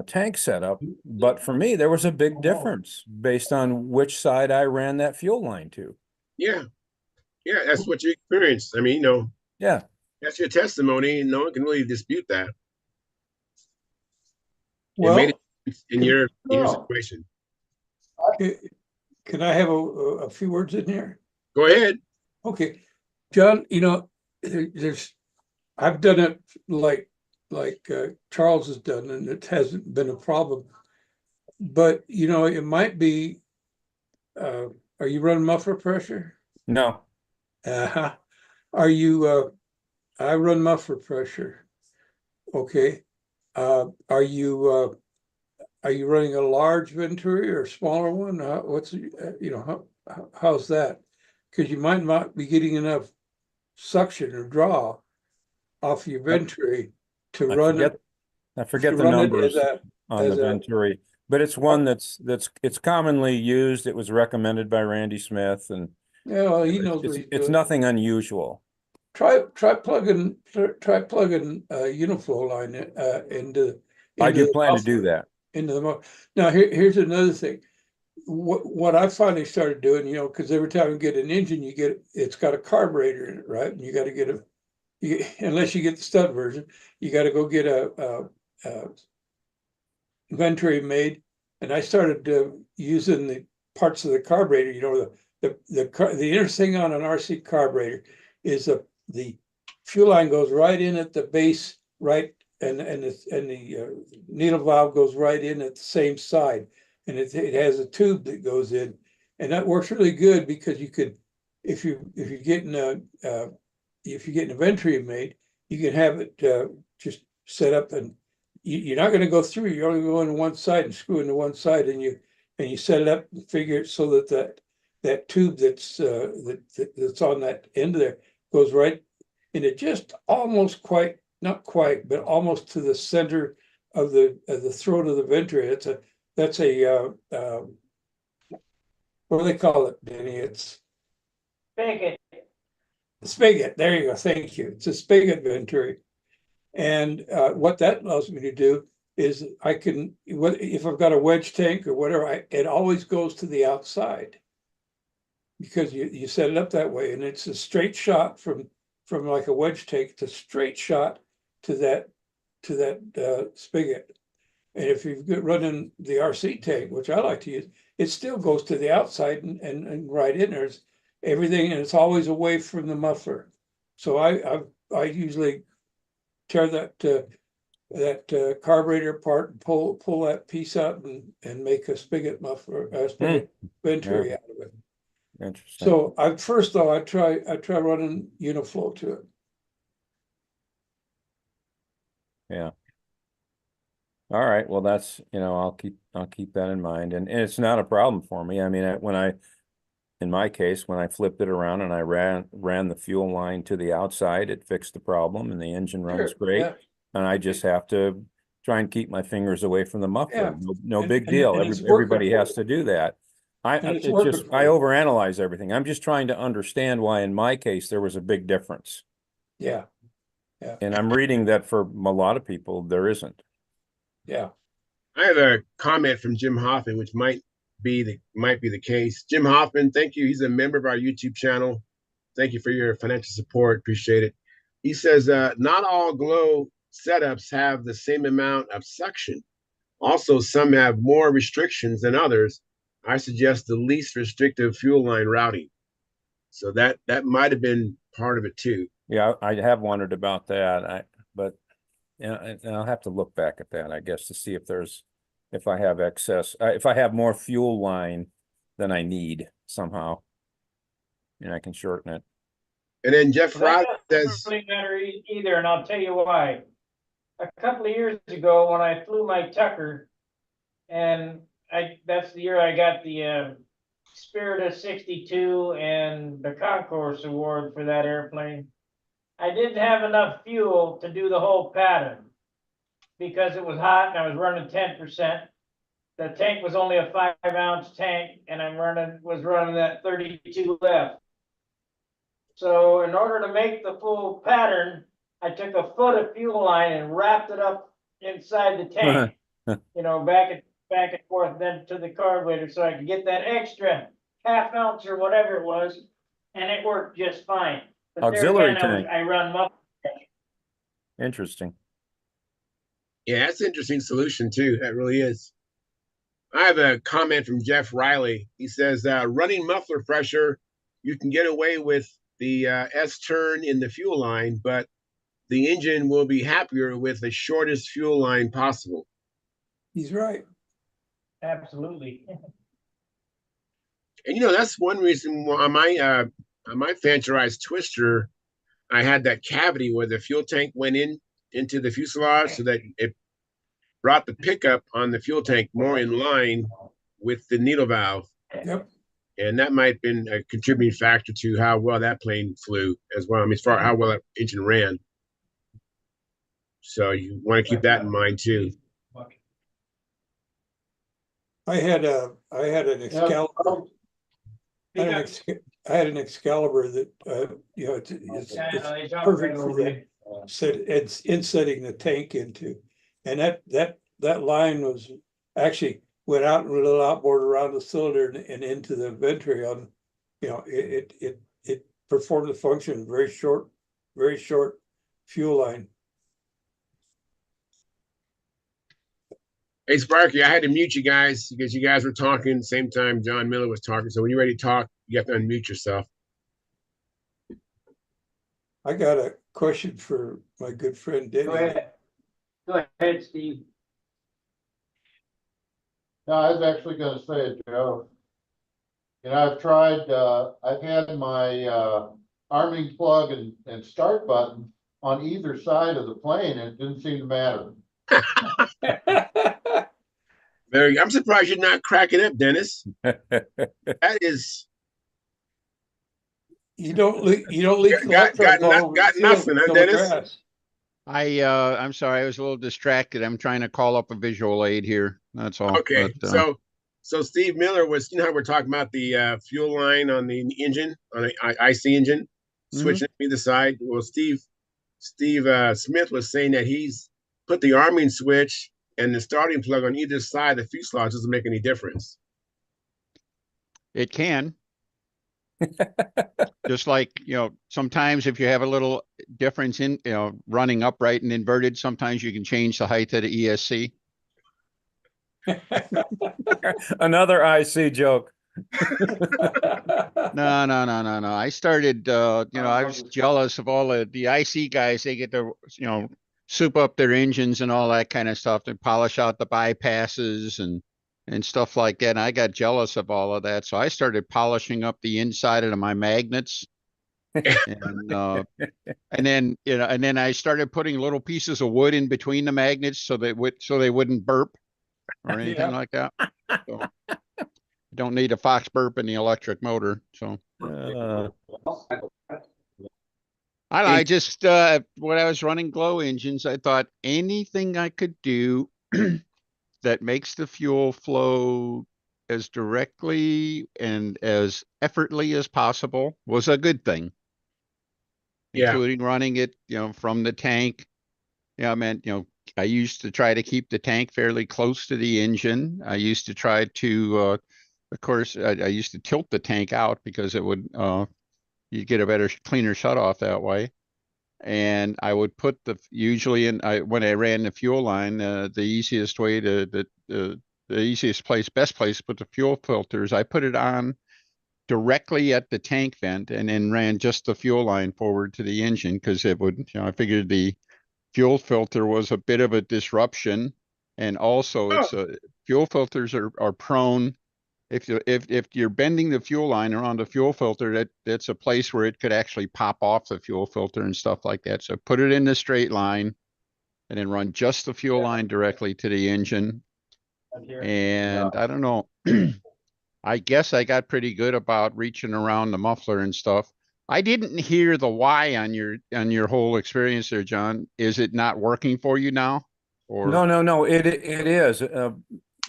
tank setup. But for me, there was a big difference based on which side I ran that fuel line to. Yeah, that's what you experienced. I mean, Yeah, that's your testimony, and no one can really dispute that. Well, it made it in your well, situation. can I have a few words in here? Go ahead. Okay, John, I've done it like Charles has done, and it hasn't been a problem. But it might be. Are you running muffler pressure? no. Are you? I run muffler pressure. Okay. Are you running a large venturi or a smaller one? How's that? Because you might not be getting enough suction or draw off your venturi to run it. I forget the numbers on the venturi, but it's one that's commonly used. It was recommended by Randy Smith, and well, he knows what he's doing. It's nothing unusual. Try plugging Uniflow line into I do plan to do that. into the motor. Now here's another thing. what I finally started doing, because every time you get an engine, it's got a carburetor in it, right? And you got to get unless you get the stud version, you got to go get a Venturi made. And I started using the parts of the carburetor. The interesting on an RC carburetor is the fuel line goes right in at the base, right, and the needle valve goes right in at the same side, and it has a tube that goes in, and that works really good because you could, if you're getting a Venturi made, you can have it just set up, and you're not going to go through. You're only going to one side and screw into one side, and you set it up and figure it so that tube that's on that end there goes right, and it just almost not quite, but almost to the center of the throat of the Venturi. That's a what do they call it, Danny? It's Spigot. spigot. There you go. Thank you. It's a spigot Venturi. And what that allows me to do is I can, if I've got a wedge tank or whatever, it always goes to the outside because you set it up that way, and it's a straight shot from like a wedge tank. It's a straight shot to that spigot. And if you've got running the RC tank, which I like to use, it still goes to the outside and right in there's everything, and it's always away from the muffler. So I usually tear that carburetor apart and pull that piece out and make a spigot muffler, a spigot Venturi out of it. Interesting. So I try running Uniflow to it. Yeah. All right. Well, that's, I'll keep that in mind, and it's not a problem for me. I mean, in my case, when I flipped it around and I ran the fuel line to the outside, it fixed the problem, and the engine runs great. Yeah. And I just have to try and keep my fingers away from the muffler. Yeah. No big deal. Everybody has to do that. I overanalyze everything. I'm just trying to understand why, in my case, there was a big difference. Yeah. Yeah. And I'm reading that for a lot of people, there isn't. Yeah. I have a comment from Jim Hoffman, which might be the case. Jim Hoffman, thank you. He's a member of our YouTube channel. Thank you for your financial support. Appreciate it. He says, not all glow setups have the same amount of suction. Also, some have more restrictions than others. I suggest the least restrictive fuel line routing. So that might have been part of it too. Yeah, I have wondered about that. But I'll have to look back at that, I guess, to see if I have excess, if I have more fuel line than I need somehow, and I can shorten it. And then Jeff Riley says, doesn't really matter either, and I'll tell you why. A couple of years ago, when I flew my Tucker, and that's the year I got the Spirit of 62 and the Concourse Award for that airplane. I didn't have enough fuel to do the whole pattern because it was hot and I was running 10%. The tank was only a 5-ounce tank, and I was running that 32 left. So in order to make the full pattern, I took a foot of fuel line and wrapped it up inside the tank, back and forth, then to the carburetor, so I could get that extra half-ounce or whatever it was, and it worked just fine. But auxiliary there again, tank. I run muffler. Interesting. yeah, that's an interesting solution too. That really is. I have a comment from Jeff Riley. He says, running muffler pressure, you can get away with the S-turn in the fuel line, but the engine will be happier with the shortest fuel line possible. He's right. Absolutely. And that's one reason why on my Fantarized Twister, I had that cavity where the fuel tank went into the fuselage, so that it brought the pickup on the fuel tank more in line with the needle valve. Yep. And that might have been a contributing factor to how well that plane flew as well. I mean, as far as how well that engine ran. So you want to keep that in mind too. I had an Excalibur. I had an Excalibur that it's perfect for insetting the tank into, and that line was actually went out and run an outboard around the cylinder and into the ventrion, it performed the function very short fuel line. Hey, Sparky, I had to mute you guys because you guys were talking at the same time John Miller was talking. So when you're ready to talk, you have to unmute yourself. I got a question for my good friend Denny. Go ahead, Steve. No, I was actually gonna say it, Joe. I've had my arming plug and start button on either side of the plane, and it didn't seem to matter. I'm surprised you're not cracking up, Dennis. That is You don't leak got electrons all over the field nothing, huh, until the Dennis? grass. I'm sorry, I was a little distracted. I'm trying to call up a visual aid here. That's all. Okay, so Steve Miller was, how we're talking about the fuel line on the engine, on the IC engine, switching to either side. Well, Steve Smith was saying that he's put the arming switch and the starting plug on either side of the fuselage. Doesn't make any difference. It can. Just like, sometimes if you have a little difference in, running upright and inverted, sometimes you can change the height of the ESC. Another IC joke. No. I started, I was jealous of all the IC guys. They get to, soup up their engines and all that kind of stuff. They polish out the bypasses and stuff like that. And I got jealous of all of that. So I started polishing up the inside of my magnets. And then I started putting little pieces of wood in between the magnets so they wouldn't burp or anything like that. So don't need a Fox burp in the electric motor. So I just when I was running glow engines, I thought anything I could do that makes the fuel flow as directly and as effortlessly as possible was a good thing. Yeah. Including running it, from the tank. I meant, I used to try to keep the tank fairly close to the engine. I used to try to, of course, I used to tilt the tank out because it would, you get a better, cleaner shut off that way. And I would put usually when I ran the fuel line, the easiest way the easiest place, best place to put the fuel filters, I put it on directly at the tank vent and then ran just the fuel line forward to the engine because it would, I figured the fuel filter was a bit of a disruption. And also fuel filters are prone. If you're bending the fuel line around the fuel filter, that's a place where it could actually pop off the fuel filter and stuff like that. So put it in the straight line and then run just the fuel line directly to the engine. And I don't know. I guess I got pretty good about reaching around the muffler and stuff. I didn't hear the why on your whole experience there, John. Is it not working for you now? Or No. It is.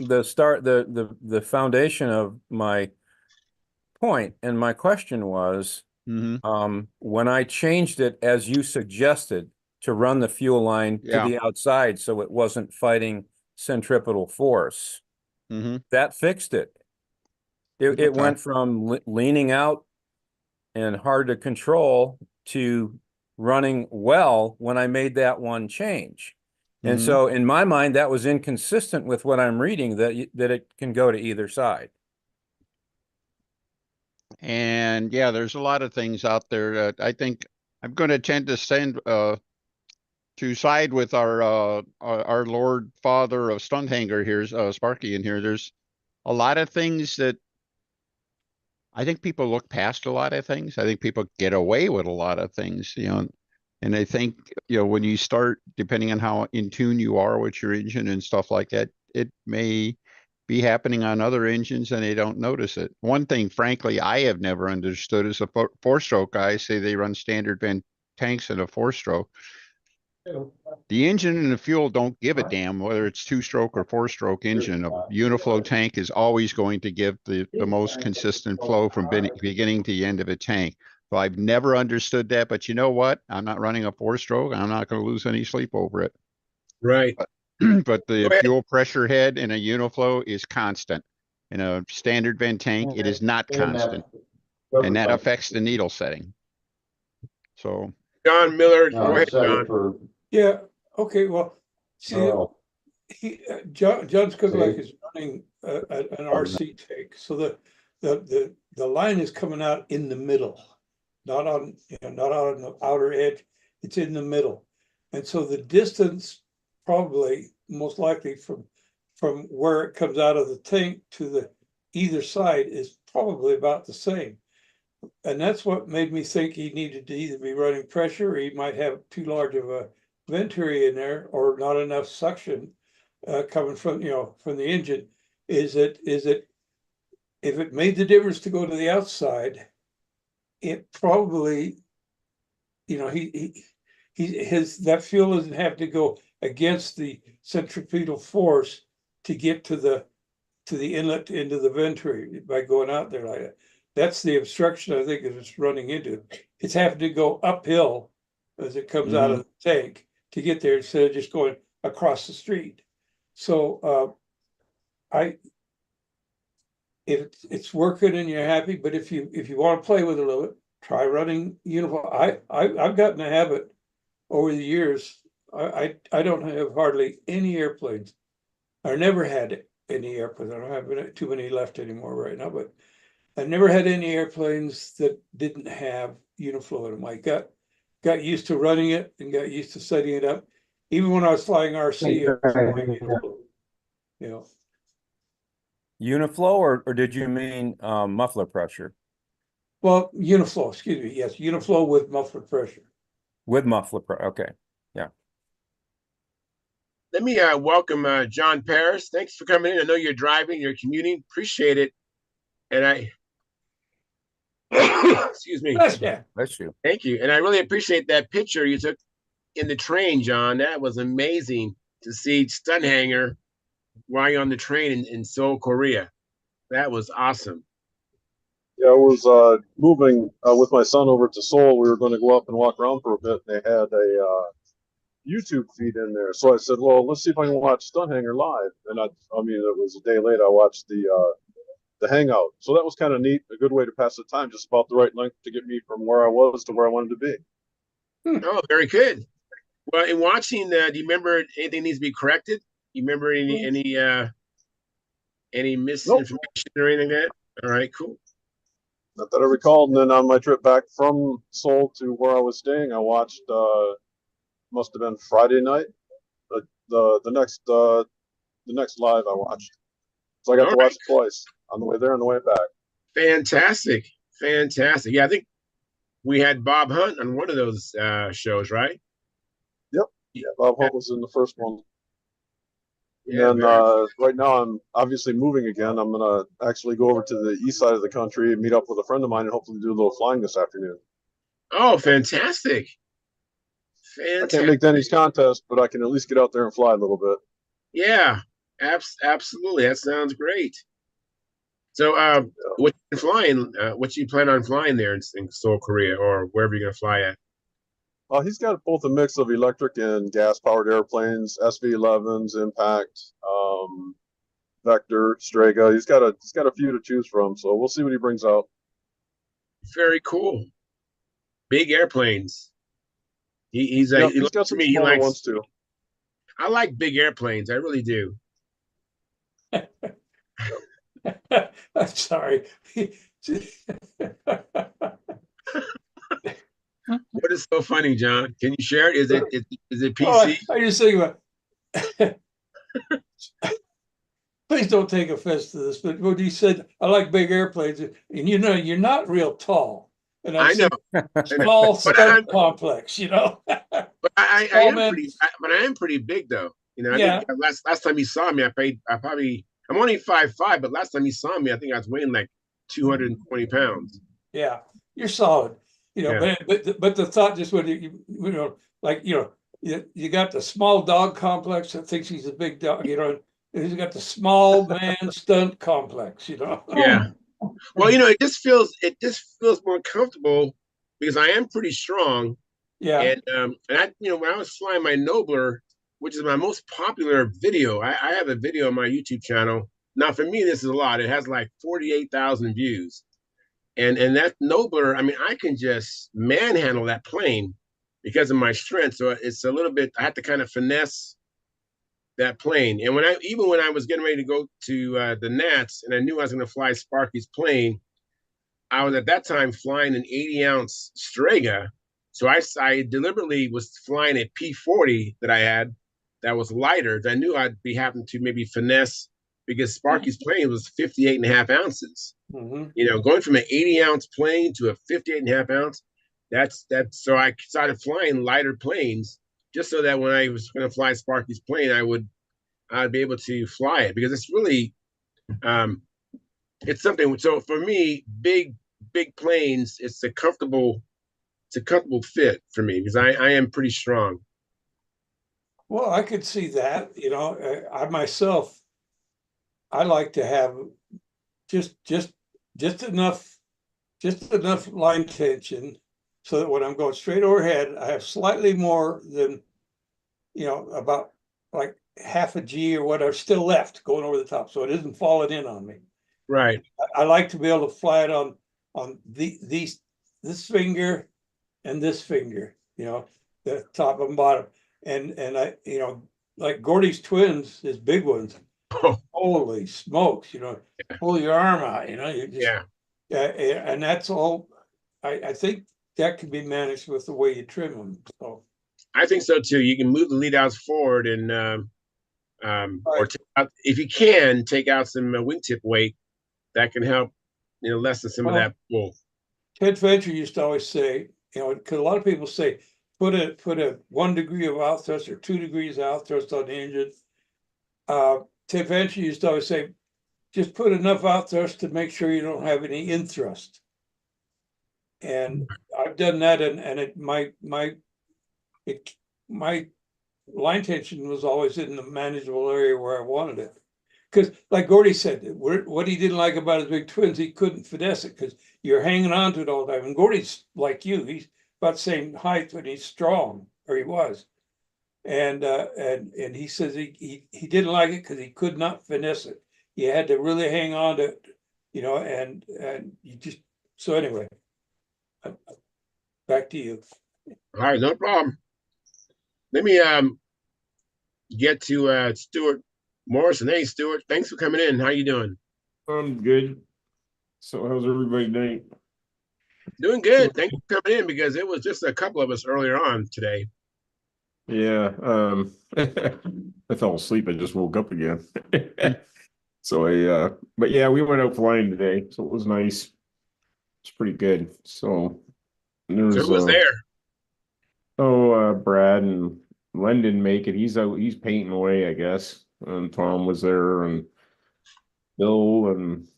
The foundation of my point and my question was, when I changed it as you suggested to run the fuel line to the outside so it wasn't fighting centripetal force, that fixed it. It went from leaning out and hard to control to running well when I made that one change. And so in my mind, that was inconsistent with what I'm reading, that it can go to either side. And yeah, there's a lot of things out there that I think I'm going to tend to to side with our Lord Father of Stunthangar here, Sparky in here. There's a lot of things that I think people look past a lot of things. I think people get away with a lot of things, and I think, when you start, depending on how in tune you are with your engine and stuff like that, it may be happening on other engines and they don't notice it. One thing, frankly, I have never understood is the four-stroke guys say they run standard vent tanks in a four-stroke. The engine and the fuel don't give a damn whether it's two-stroke or four-stroke engine. A uniflow tank is always going to give the most consistent flow from beginning to the end of a tank. So I've never understood that, but you know what? I'm not running a four-stroke. I'm not going to lose any sleep over it. Right. but Go the ahead. fuel pressure head in a uniflow is constant. In a standard vent tank, it is not And constant, that's and that perfect. affects the needle setting. So, John Miller, No, go I ahead, set John. it for, Yeah, okay, well, see, John's Cook See? is running an RC tank, so the line is coming out in the middle, not on, not out on the outer edge, it's in the middle. And so the distance probably most likely from where it comes out of the tank to the either side is probably about the same. And that's what made me think he needed to either be running pressure, or he might have too large of a vent area in there, or not enough suction coming from, from the engine. Is it if it made the difference to go to the outside, it probably, his that fuel doesn't have to go against the centripetal force to get to the inlet into the vent area by going out there like that. That's the obstruction I think it's running into. It's having to go uphill as it comes out of the tank to get there instead of just going across the street. So if it's working and you're happy, but if you want to play with it a little bit, try running uniform. I've gotten a habit over the years. I don't have hardly any airplanes. I never had any airplanes. I don't have too many left anymore right now, but I never had any airplanes that didn't have Uniflow in them. I got used to running it and got used to setting it up. Even when I was flying RC, I was flying Uniflow. You know, Uniflow, or did you mean muffler pressure? well, Uniflow, excuse me. Yes, Uniflow with muffler pressure. With muffler pressure, okay. Yeah. Let me welcome John Paris. Thanks for coming in. I know you're driving, you're commuting. Appreciate it. And I, excuse me. Yeah. Bless you. Thank you. And I really appreciate that picture you took in the train, John. That was amazing to see Stunthangar while you're on the train in Seoul, Korea. That was awesome. Yeah, I was moving with my son over to Seoul. We were going to go up and walk around for a bit. They had a YouTube feed in there, so I said, "Well, let's see if I can watch Stunthanger live." And I mean, it was a day late. I watched the Hangout, so that was kind of neat. A good way to pass the time, just about the right length to get me from where I was to where I wanted to be. Oh, very good. Well, in watching, do you remember anything needs to be corrected? You remember any Nope, misinformation or anything like that? All right, cool. not that I recalled. And then on my trip back from Seoul to where I was staying, I watched. Must have been Friday night. The next live I watched. So I got All to right, watch it twice on the way there and the way back. fantastic, fantastic. Yeah, I think we had Bob Hunt on one of those shows, right? Yep. Yeah, Bob Hunt was in the first one. And Yeah, then right now I'm obviously moving again. I'm gonna actually go over to the east side of the country and meet up with a friend of mine and hopefully do a little flying this afternoon. oh, fantastic, I can't fantastic. make Denny's contest, but I can at least get out there and fly a little bit. Yeah, absolutely. That sounds great. So, what you flying? What you plan on flying there in Seoul, Korea, or wherever you're gonna fly at? He's got both a mix of electric and gas-powered airplanes, SV-11s, Impact, Vector, Strega. He's got a few to choose from, so we'll see what he brings out. Very cool. Big airplanes. He's Yeah, he he's looks got to some me. He smaller likes. ones too. I like big airplanes. I really do. I'm sorry. What is so funny, John? Can you share it? Is it Oh, PC? I just think about. Please don't take offense to this, but when you said I like big airplanes, and you're not real tall, and I I've know, seen small but I'm stunt complex, but I small am men. but I am pretty big though. I think Yeah, last time you saw me, I'm only 5'5", but last time you saw me, I think I was weighing like 220 pounds. yeah, you're solid. Yeah, But the thought just when like you got the small dog complex that thinks he's a big dog, and he's got the small man stunt complex. yeah. Well, it just feels more comfortable because I am pretty strong, Yeah. and I when I was flying my Nobler, which is my most popular video. I have a video on my YouTube channel. Now, for me, this is a lot. It has like 48,000 views. And that Nobler, I mean, I can just manhandle that plane because of my strength. So it's a little bit, I have to kind of finesse that plane. And even when I was getting ready to go to the Nats and I knew I was going to fly Sparky's plane, I was at that time flying an 80-ounce Strega. So I deliberately was flying a P40 that I had that was lighter. I knew I'd be having to maybe finesse because Sparky's plane was 58 and a half ounces. Mhm. You know, going from an 80-ounce plane to a 58 and a half ounce, that's so I started flying lighter planes just so that when I was going to fly Sparky's plane, I'd be able to fly it because it's really um, it's something. So for me, big planes, it's a comfortable fit for me because I am pretty strong. Well, I could see that, I myself, I like to have just enough line tension so that when I'm going straight overhead, I have slightly more than, about like half a G or whatever still left going over the top. So it isn't falling in on me. Right. I like to be able to fly it on this finger and this finger, the top and bottom. And I, like Gordy's twins, his big ones, Oh, holy smokes, pull your arm out, you just, yeah. And that's all. I think that can be managed with the way you trim them. So I think so too. You can move the lead outs forward and or right. take out, if you can take out some wingtip weight that can help lessen some of Well, that pull. Ted Venture used to always say, because a lot of people say put a 1 degree of out thrust or 2 degrees out thrust on the engine. Ted Venture used to always say, just put enough out thrust to make sure you don't have any in thrust. And I've done that, and my line tension was always in the manageable area where I wanted it. Because like Gordy said, what he didn't like about his big twins, he couldn't finesse it because you're hanging on to it all the time. And Gordy's like you, he's about the same height, but he's strong, or he was. And he says he didn't like it because he could not finesse it. You had to really hang on to it, and you just, so anyway, back to you. All right, no problem. Let me get to Stuart Morrison. Hey, Stuart, thanks for coming in. How you doing? I'm good. So how's everybody doing? Doing good. Thanks for coming in because it was just a couple of us earlier on today. Yeah, I fell asleep. I just woke up again. So but yeah, we went out flying today, so it was nice. It's pretty good. So So there's who was there? Brad and Len didn't make it. He's out, he's painting away, I guess. And Tom was there and Bill, and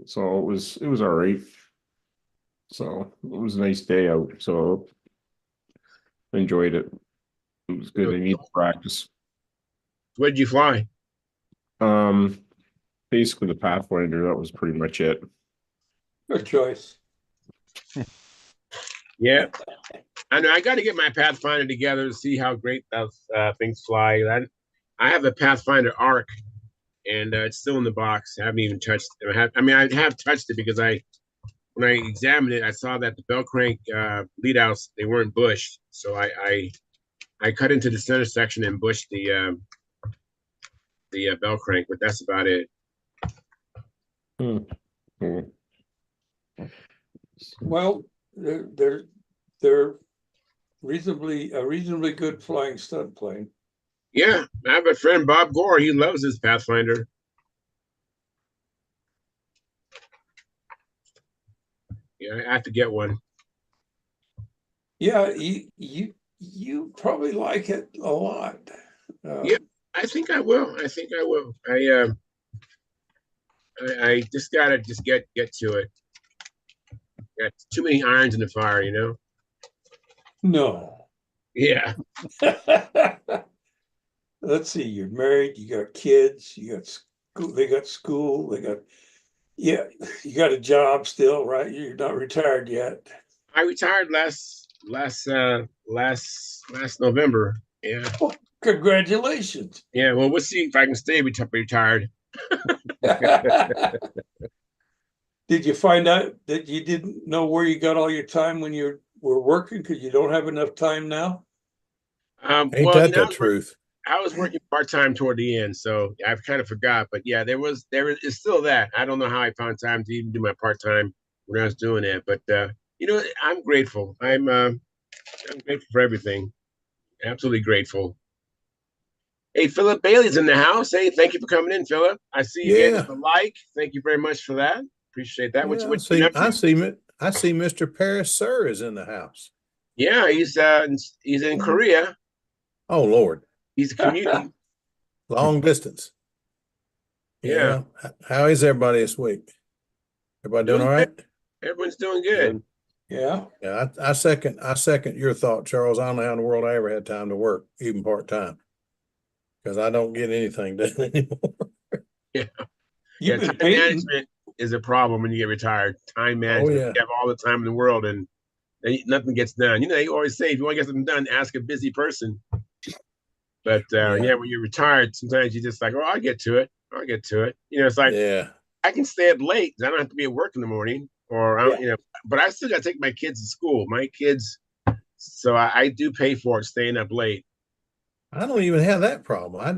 so it was all right. So it was a nice day out. So I enjoyed it. It was good. I need to practice. Where did you fly? Um, Basically the Pathfinder. That was pretty much it. Good choice. Yeah, I know. I got to get my Pathfinder together to see how great those things fly. I have a Pathfinder Arc, and it's still in the box. I haven't even touched it. I have touched it because when I examined it, I saw that the bell crank lead outs, they weren't bushed. So I cut into the center section and bushed the bell crank, but that's about it. Hmm. Hmm. Well, they're reasonably good flying stunt plane. Yeah, I have a friend, Bob Gore. He loves his Pathfinder. Yeah, I have to get one. Yeah, you probably like it a lot. Yeah, I think I will. I just gotta get to it. Got too many irons in the fire, No. Yeah. Let's see, you're married, you got kids, you got school, they got school, yeah, you got a job still, right? You're not retired yet. I retired last November. Yeah. Congratulations. Yeah, well, we'll see if I can stay retired. Did you find out that you didn't know where you got all your time when you were working because you don't have enough time now? Ain't Well, that the truth? I was working part time toward the end, so I've kind of forgot. But yeah, there is still that. I don't know how I found time to even do my part time when I was doing it. But I'm grateful. I'm grateful for everything. Absolutely grateful. Hey, Philip Bailey's in the house. Hey, thank you for coming in, Philip. I see you gave us Yeah, a like. Thank you very much for that. Appreciate that. yeah. What you been up to? I see Mr. Paris Sir is in the house. Yeah, he's in Korea. Oh Lord, He's commuting. long distance. Yeah, Yeah. How is everybody this week? Everybody doing doing all good. right? Everyone's doing good. Yeah. Yeah, I second your thought, Charles. I don't know how in the world I ever had time to work, even part time, because I don't get anything done anymore. Yeah, You've yeah. been Time painting. management is a problem when you get retired. Time Oh management. yeah, You have all the time in the world, and nothing gets done. They always say if you want to get something done, ask a busy person. But yeah, yeah, when you're retired, sometimes you just like, oh, I'll get to it. I'll get to it. It's like yeah. I can stay up late. I don't have to be at work in the morning, or I Yeah. don't, but I still got to take my kids to school. My kids, so I do pay for it staying up late. I don't even have that problem. I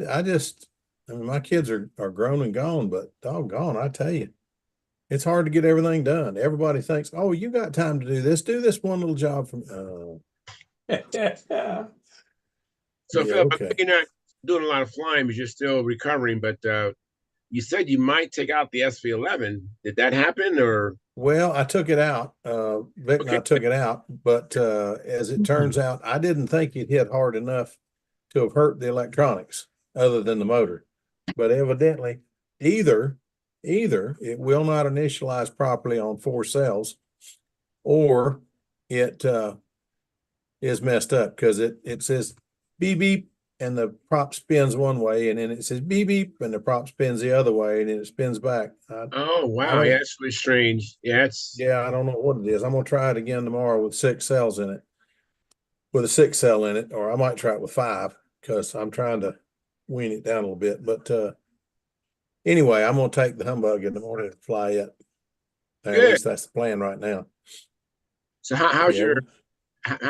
mean, my kids are grown and gone, but doggone, I tell you, it's hard to get everything done. Everybody thinks, oh, you got time to do this. Do this one little job from. So Yeah, Philip, I know okay. you're not doing a lot of flying because you're still recovering, but you said you might take out the SV11. Did that happen or? Well, I took it out. Vic and Okay. I took it out, but as it turns out, I didn't think it hit hard enough to have hurt the electronics other than the motor. But evidently, either either it will not initialize properly on 4 cells, or it is messed up because it says beep beep and the prop spins one way, and then it says beep beep and the prop spins the other way, and then it spins back. Oh I wow, yeah, don't. it's really strange. Yeah, it's Yeah, I don't know what it is. I'm gonna try it again tomorrow with 6 cells in it, with a 6 cell in it, or I might try it with 5 because I'm trying to wean it down a little bit. But anyway, I'm gonna take the humbug in the morning and fly it. Or at good. least that's the plan right now. So how's Yeah,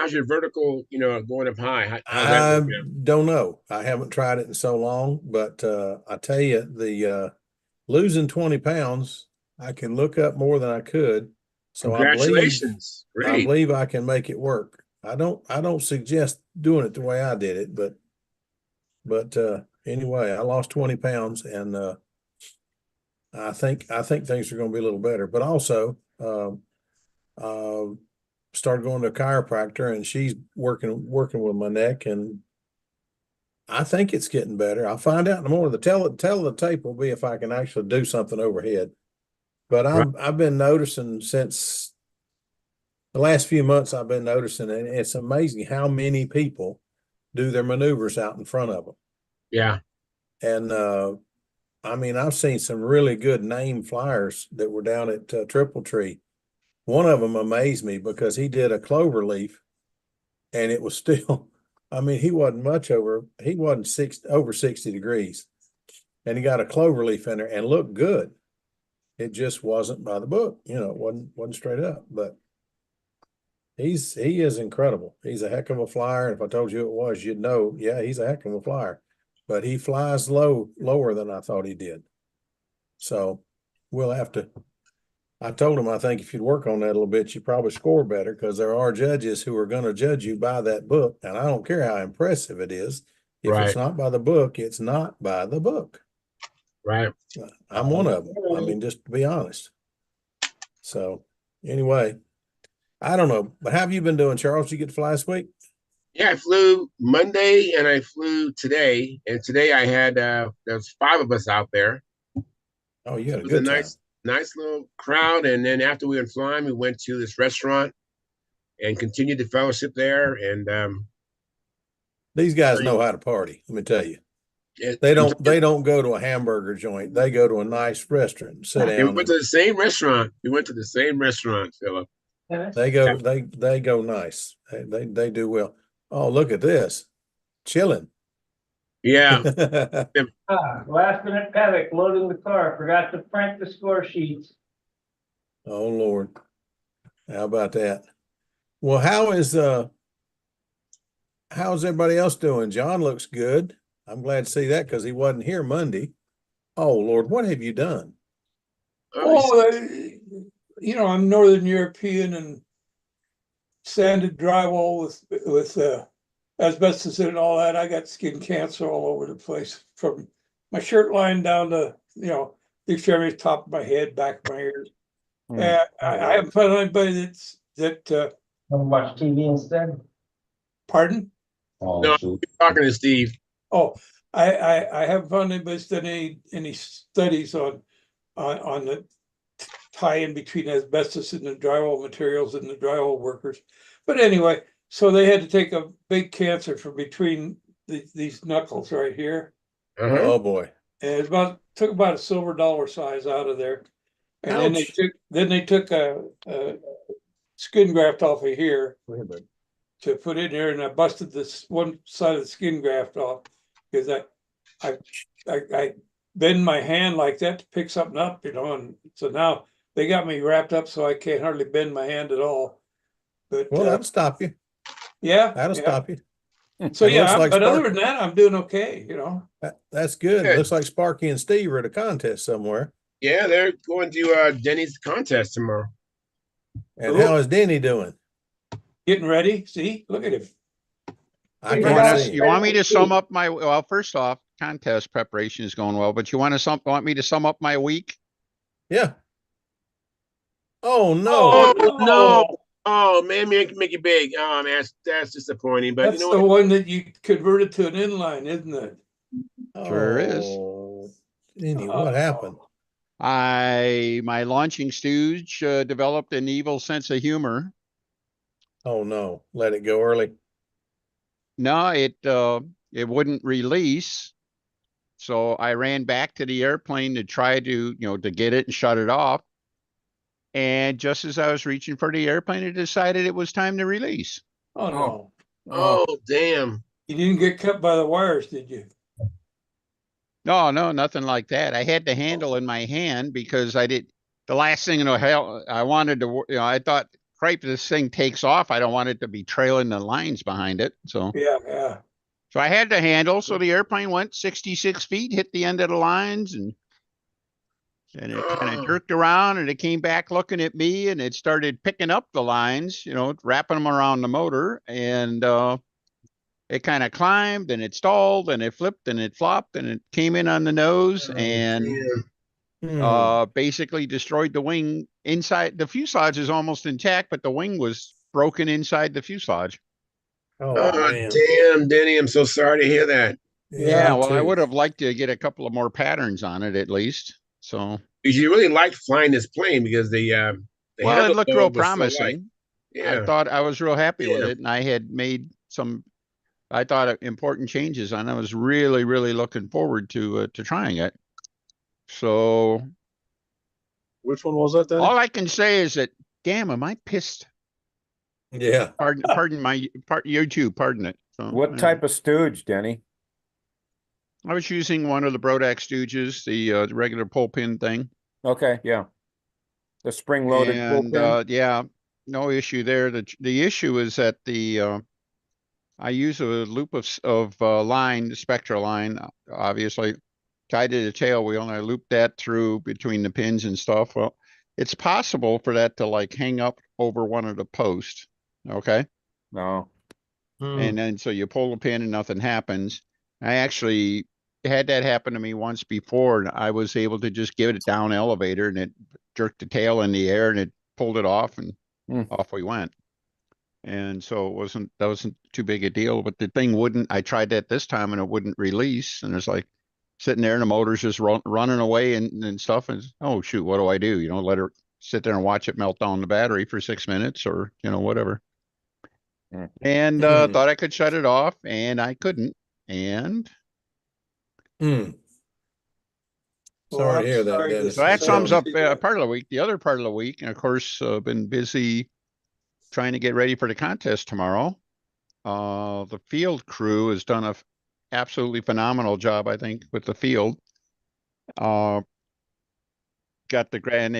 your vertical? Going up high. How's that I working out? don't know. I haven't tried it in so long, but I tell you, the losing 20 pounds, I can look up more than I could. So Congratulations, I great. believe I can make it work. I don't suggest doing it the way I did it, but anyway, I lost 20 pounds, and I think things are going to be a little better. But also, uh, started going to a chiropractor, and she's working with my neck, and I think it's getting better. I'll find out in the morning. The tell of the tape will be if I can actually do something overhead. But Right. I've been noticing since the last few months. I've been noticing, and it's amazing how many people do their maneuvers out in front of them. Yeah. And I mean, I've seen some really good name flyers that were down at Triple Tree. One of them amazed me because he did a clover leaf, and it was still. I mean, he wasn't much over. He wasn't over 60 degrees, and he got a clover leaf in there and looked good. It just wasn't by the book, it wasn't straight up. But he is incredible. He's a heck of a flyer. If I told you it was, you'd know. Yeah, he's a heck of a flyer. But he flies lower than I thought he did. So we'll have to. I told him I think if you'd work on that a little bit, you probably score better, because there are judges who are going to judge you by that book, and I don't care how impressive it is. If it's Right. not by the book, it's not by the book. Right. I'm one of them. I mean, just to be honest. So anyway, I don't know. But how have you been doing, Charles? Did you get to fly this week? Yeah, I flew Monday and I flew today. And today I had there's 5 of us out there. Oh, you So had it a was a good time. nice little crowd. And then after we were flying, we went to this restaurant and continued the fellowship there. And These guys know how to party. Let me tell you. They I'm don't go to a hamburger joint. They go to a nice restaurant and sit we down, went to and the same restaurant. We went to the same restaurant, Philip. they go nice. They do well. Oh, look at this. Chilling. Yeah. Last minute panic, loading the car, forgot to print the score sheets. Oh, Lord. How about that? Well, how's everybody else doing? John looks good. I'm glad to see that because he wasn't here Monday. Oh, Lord, what have you done? Oh, I'm Northern European and sanded drywall with asbestos in it and all that. I got skin cancer all over the place from my shirt line down to, the extremity, top of my head, back of my ears. I haven't found anybody that Watch TV instead. pardon? No, you're talking to Steve. Oh, I haven't found anybody that's done any studies on the tie-in between asbestos and the drywall materials and the drywall workers. But anyway, so they had to take a big cancer from between these knuckles right here. Uh-huh. Oh, boy. And it took about a silver dollar size out of there. And Ouch. then they took a skin graft off of here to put in there, and I busted this one side of the skin graft off because I bend my hand like that to pick something up, and so now they got me wrapped up so I can't hardly bend my hand at all. But Well, that'll stop you. yeah, That'll stop you. So It looks yeah, like but other Sparky. than that, I'm doing okay. That's good. Good. Looks like Sparky and Steve are at a contest somewhere. Yeah, they're going to Denny's contest tomorrow. And Cool. how is Denny doing? Getting ready. See, look at him. I You can't want see you him. want me to sum up well, first off, contest preparation is going well, but you want me to sum up my week? Yeah. Oh, no. Oh, no. Oh, man, make it big. Oh, man, that's disappointing. But That's you know the what? one that you converted to an inline, isn't it? Sure is. Oh, Denny, what happened? My launching stooge developed an evil sense of humor. Oh, no. Let it go early. No, it wouldn't release. So I ran back to the airplane to try to, to get it and shut it off. And just as I was reaching for the airplane, it decided it was time to release. Oh no. Oh, damn. You didn't get cut by the wires, did you? No, nothing like that. I had the handle in my hand because the last thing I wanted to, I thought, cripe, this thing takes off. I don't want it to be trailing the lines behind it. So Yeah. So I had the handle. So the airplane went 66 feet, hit the end of the lines, and it kind of jerked around, and it came back looking at me, and it started picking up the lines, wrapping them around the motor, and it kind of climbed, and it stalled, and it flipped, and it flopped, and it came in on the nose, and basically destroyed the wing inside. The fuselage is almost intact, but the wing was broken inside the fuselage. Oh, man. Damn, Denny, I'm so sorry to hear that. Yeah, well, I would have liked to get a couple of more patterns on it at least. So You really liked flying this plane because the well, it looked real was so light. promising. Yeah. I thought I was real happy with it, and I had made some, I thought, important changes on it. I was really, really looking forward to trying it. So Which one was that, Denny? all I can say is that, damn, am I pissed? Yeah. Pardon my YouTube, pardon it. So, What type of stooge, Denny? I was using one of the Brodak stooges, the regular pull pin thing. Okay, yeah. The spring-loaded pull pin? Yeah, no issue there. The issue is that I use a loop of line, the Spectra line, obviously tied to the tail wheel, and I loop that through between the pins and stuff. Well, it's possible for that to like hang up over one of the posts. Okay. No. And then so you pull the pin and nothing happens. I actually had that happen to me once before, and I was able to just give it down elevator, and it jerked the tail in the air, and it pulled it off, and off we went. And so that wasn't too big a deal, but the thing wouldn't. I tried that this time, and it wouldn't release, and it's like sitting there, and the motor's just running away and stuff. And oh shoot, what do I do? Let her sit there and watch it melt down the battery for 6 minutes, or whatever. And thought I could shut it off, and I couldn't. And Sorry to hear that, Dennis. so that sums up part of the week. The other part of the week, and of course, been busy trying to get ready for the contest tomorrow. The field crew has done an absolutely phenomenal job, I think, with the field. Got the and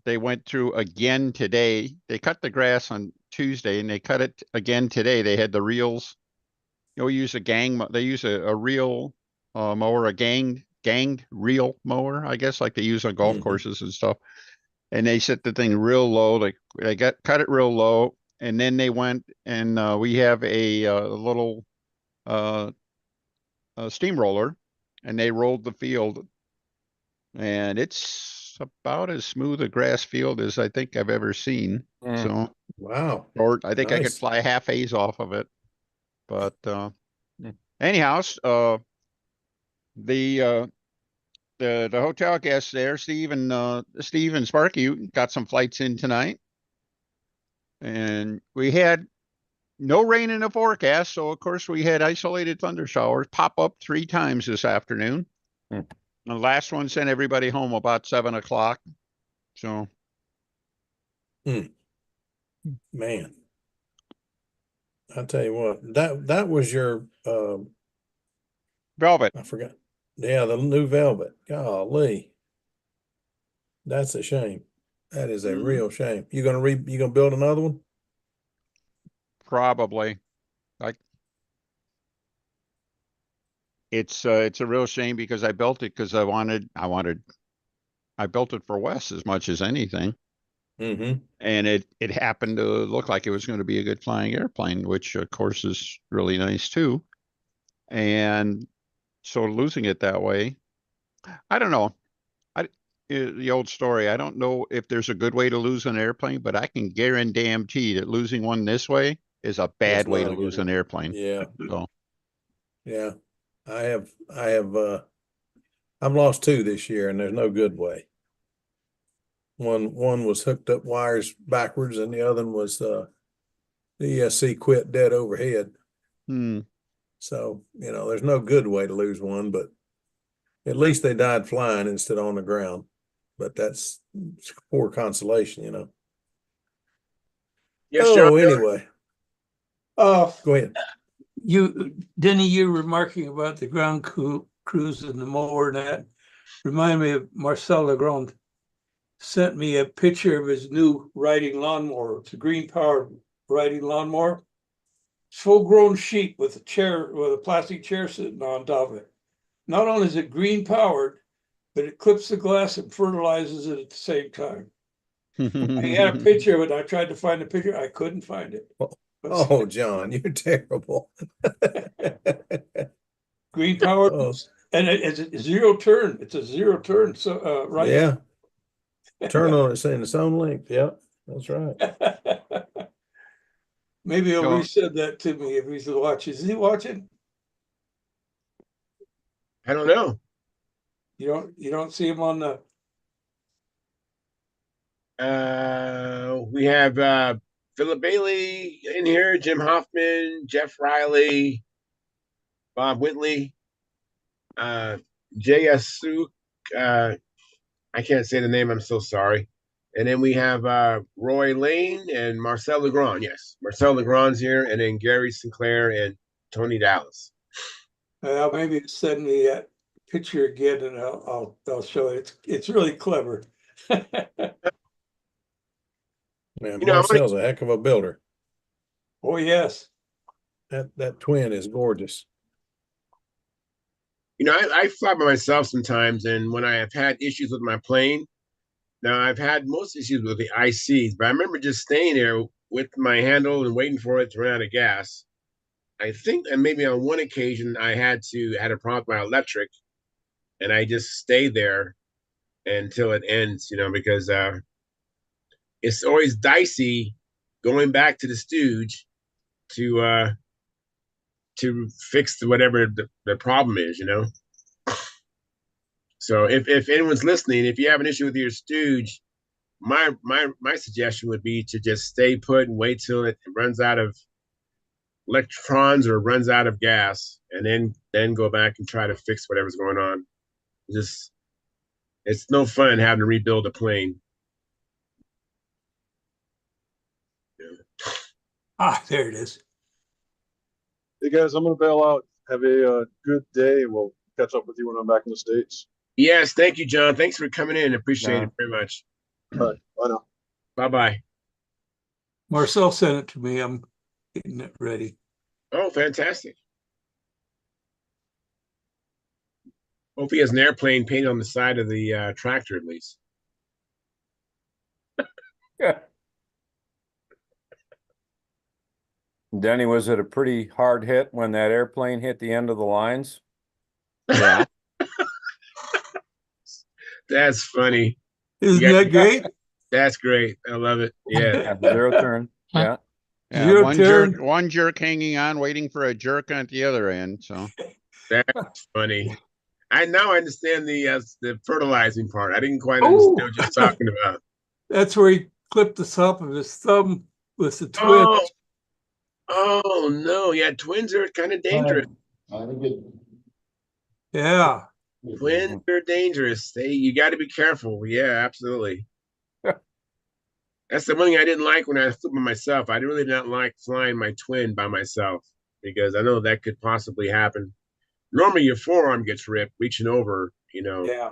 they went through again today. They cut the grass on Tuesday and they cut it again today. They had the reels. Use a they use a reel mower, a ganged reel mower, I guess, like they use on golf courses and stuff. And they set the thing real low. They cut it real low, and then they went and we have a little steamroller, and they rolled the field, and it's about as smooth a grass field as I think I've ever seen. So wow, or I think I could nice. fly half A's off of it. But anyhow, the hotel guests there, Steve and Sparky got some flights in tonight, and we had no rain in the forecast. So of course we had isolated thunder showers pop up 3 times this afternoon. The last one sent everybody home about 7 o'clock. So, man, I'll tell you what, that was your Velvet. I forgot. Yeah, the new Velvet. Golly, that's a shame. That is a real shame. You gonna build another one? Probably. It's a real shame because I built it because I built it for Wes as much as anything. And it happened to look like it was going to be a good flying airplane, which of course is really nice too. And so losing it that way, I don't know. The old story. I don't know if there's a good way to lose an airplane, but I can guarantee that losing one this way is a bad way to lose an airplane. Yeah. So yeah, I've lost 2 this year, and there's no good way. One was hooked up wires backwards, and the other one was the ESC quit dead overhead. So there's no good way to lose one, but at least they died flying instead of on the ground. But that's poor consolation. Yes, John. Anyway. Go ahead. Denny, you were remarking about the ground cruise and the mower and that. Remind me of Marcel Legrand sent me a picture of his new riding lawnmower. It's a green powered riding lawnmower. It's full grown sheep with a plastic chair sitting on top of it. Not only is it green powered, but it clips the glass and fertilizes it at the same time. I had a picture of it. I tried to find a picture. I couldn't find it. Oh, John, you're terrible. Green powered, and it's a zero turn. It's a zero turn. So right. Yeah. Turn on it saying its own length. Yep, that's right. Maybe he'll resend that to me if he's watching. Is he watching? I don't know. You don't see him on the. We have Philip Bailey in here, Jim Hoffman, Jeff Riley, Bob Whitley, J.S. Suk. I can't say the name. I'm so sorry. And then we have Roy Lane and Marcel Legrand. Yes, Marcel Legrand's here, and then Gary Sinclair and Tony Dallas. Maybe send me that picture again, and I'll show it. It's really clever. Man, Marcel's a heck of a builder. Oh yes, that twin is gorgeous. I fly by myself sometimes, and when I have had issues with my plane, now I've had most issues with the ICs, but I remember just staying there with my handle and waiting for it to run out of gas. I think that maybe on one occasion I had a problem with my electric, and I just stayed there until it ends, because it's always dicey going back to the stooge to fix whatever the problem is. So if anyone's listening, if you have an issue with your stooge, my suggestion would be to just stay put and wait till it runs out of electrons or runs out of gas, and then go back and try to fix whatever's going on. It's no fun having to rebuild a plane. There it is. Hey guys, I'm gonna bail out. have a good day. We'll catch up with you when I'm back in the States. Yes, thank you, John. Thanks for coming in. Appreciate it very much. All right, bye now. Bye-bye. Marcel sent it to me. I'm getting it ready. Oh, fantastic. Hope he has an airplane painted on the side of the tractor at least. Yeah. Denny, was it a pretty hard hit when that airplane hit the end of the lines? Yeah. That's funny. Isn't that great? That's great. I love it. Yeah. Yeah, zero turn. Yeah. Yeah, Zero one turn. jerk hanging on, waiting for a jerk at the other end. So That's funny. I now understand the fertilizing part. I didn't quite understand Oh, what you're talking about. that's where he clipped the top of his thumb with the twin. Oh no. Yeah, twins are kind of dangerous. I think it. Yeah. Twins are dangerous. You got to be careful. Yeah, absolutely. That's the one thing I didn't like when I flew by myself. I really did not like flying my twin by myself because I know that could possibly happen. Normally, your forearm gets ripped reaching over, Yeah.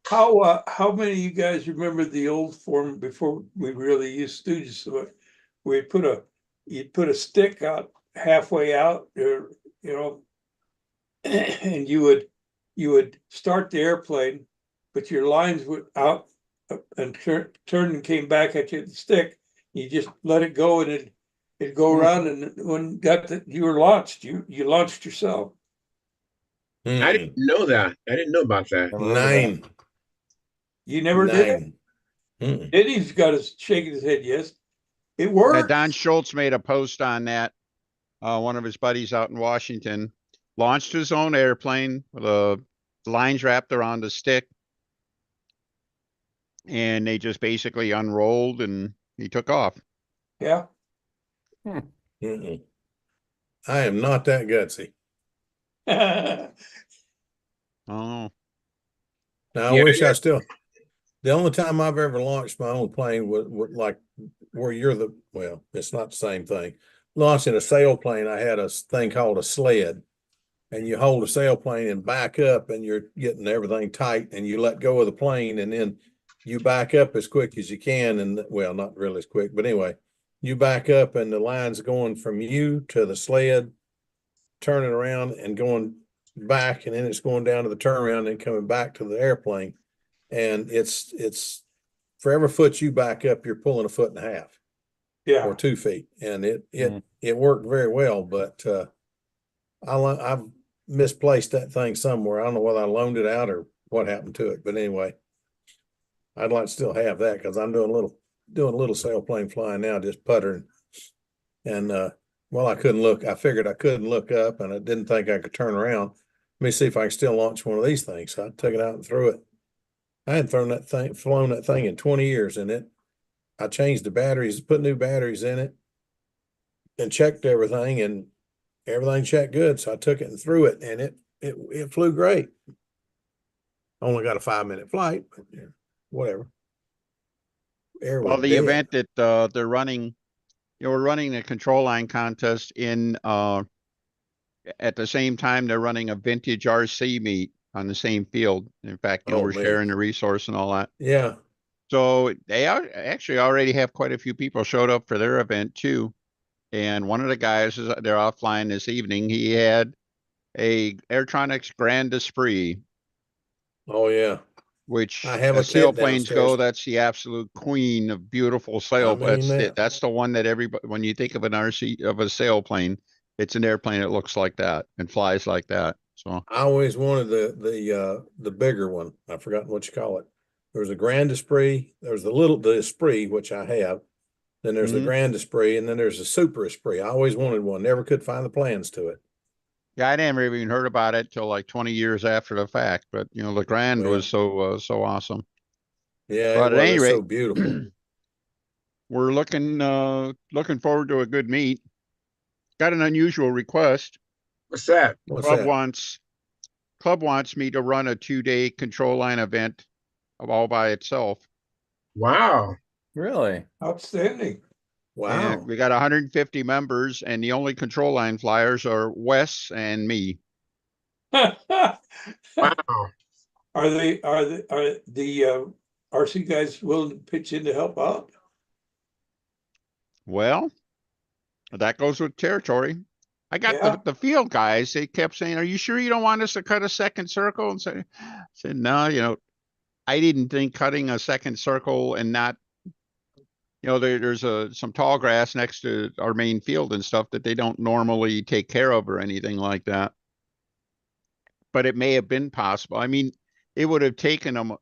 How many of you guys remember the old form before we really used Stooges? So we you'd put a stick out halfway out, or and you would start the airplane, but your lines would out and turn and came back at you with the stick. You just let it go and it'd go around, and when you were launched, you launched yourself. I didn't know that. I didn't know about that. Nine. You never did it? Eddie's got his shaking his head. Yes, it worked. Don Schultz made a post on that. One of his buddies out in Washington launched his own airplane with the lines wrapped around a stick, and they just basically unrolled and he took off. Yeah. I am not that gutsy. Oh. Now, I wish I still. The only time I've ever launched my own plane was like where well, it's not the same thing. Launching a sailplane, I had a thing called a sled, and you hold a sailplane and back up, and you're getting everything tight, and you let go of the plane, and then you back up as quick as you can, and well, not really as quick, but anyway, you back up, and the line's going from you to the sled, turning around and going back, and then it's going down to the turnaround and coming back to the airplane. And it's for every foot you back up, you're pulling a foot and a half, or 2 feet, and it worked very well. But I've misplaced that thing somewhere. I don't know whether I loaned it out or what happened to it, but anyway, I'd like to still have that because I'm doing a little sailplane flying now, just puttering. And well, I figured I couldn't look up, and I didn't think I could turn around. Let me see if I can still launch one of these things. So I took it out and threw it. I hadn't flown that thing in 20 years, and I changed the batteries, put new batteries in it, and checked everything, and everything checked good. So I took it and threw it, and it flew great. Only got a 5-minute flight, but yeah, whatever. Well, the event that they're running, we're running a control line contest in at the same time they're running a vintage RC meet on the same field. In fact, we're sharing the resource and all that. Yeah. So they actually already have quite a few people showed up for their event too. And one of the guys they're off flying this evening. He had a Airtronics Grand Esprit. Oh yeah. Which I have a kit sailplanes downstairs. go, that's the absolute queen of beautiful sail. That's the one that everybody, when you think of an RC of a sailplane, it's an airplane that looks like that and flies like that. So I always wanted the bigger one. I've forgotten what you call it. There was a Grand Esprit. There's the Esprit, which I have. Then there's the Grand Esprit, and then there's the Super Esprit. I always wanted one. Never could find the plans to it. yeah, I never even heard about it till like 20 years after the fact. But the Grand was so awesome. Yeah, but it at any was rate, so beautiful. We're looking forward to a good meet. Got an unusual request. What's that? Club wants me to run a 2-day control line event all by itself. Wow. Really? Outstanding. And Wow. we got 150 members, and the only control line flyers are Wes and me. Are Wow. are the RC guys willing to pitch in to help out? Well, that goes with territory. I got Yeah. the field guys. They kept saying, "Are you sure you don't want us to cut a second circle?" And said, "No, I didn't think cutting a second circle and not, there's some tall grass next to our main field and stuff that they don't normally take care of or anything like that. But it may have been possible. I mean, it would have taken them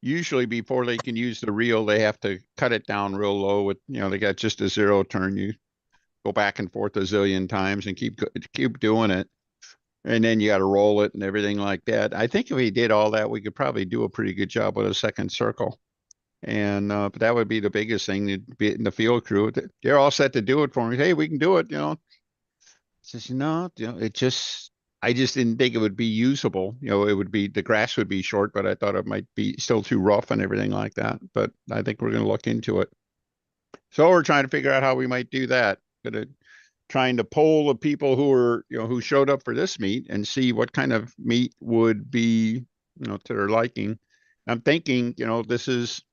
usually before they can use the reel. They have to cut it down real low with, they got just a zero turn. You go back and forth a zillion times and keep doing it. And then you got to roll it and everything like that. I think if we did all that, we could probably do a pretty good job with a second circle. And but that would be the biggest thing to be in the field crew. They're all set to do it for me. Hey, we can do it. Says no, I just didn't think it would be usable. It would be the grass would be short, but I thought it might be still too rough and everything like that. But I think we're going to look into it. So we're trying to figure out how we might do that. Trying to poll the people who showed up for this meet and see what kind of meet would be, to their liking. I'm thinking, this is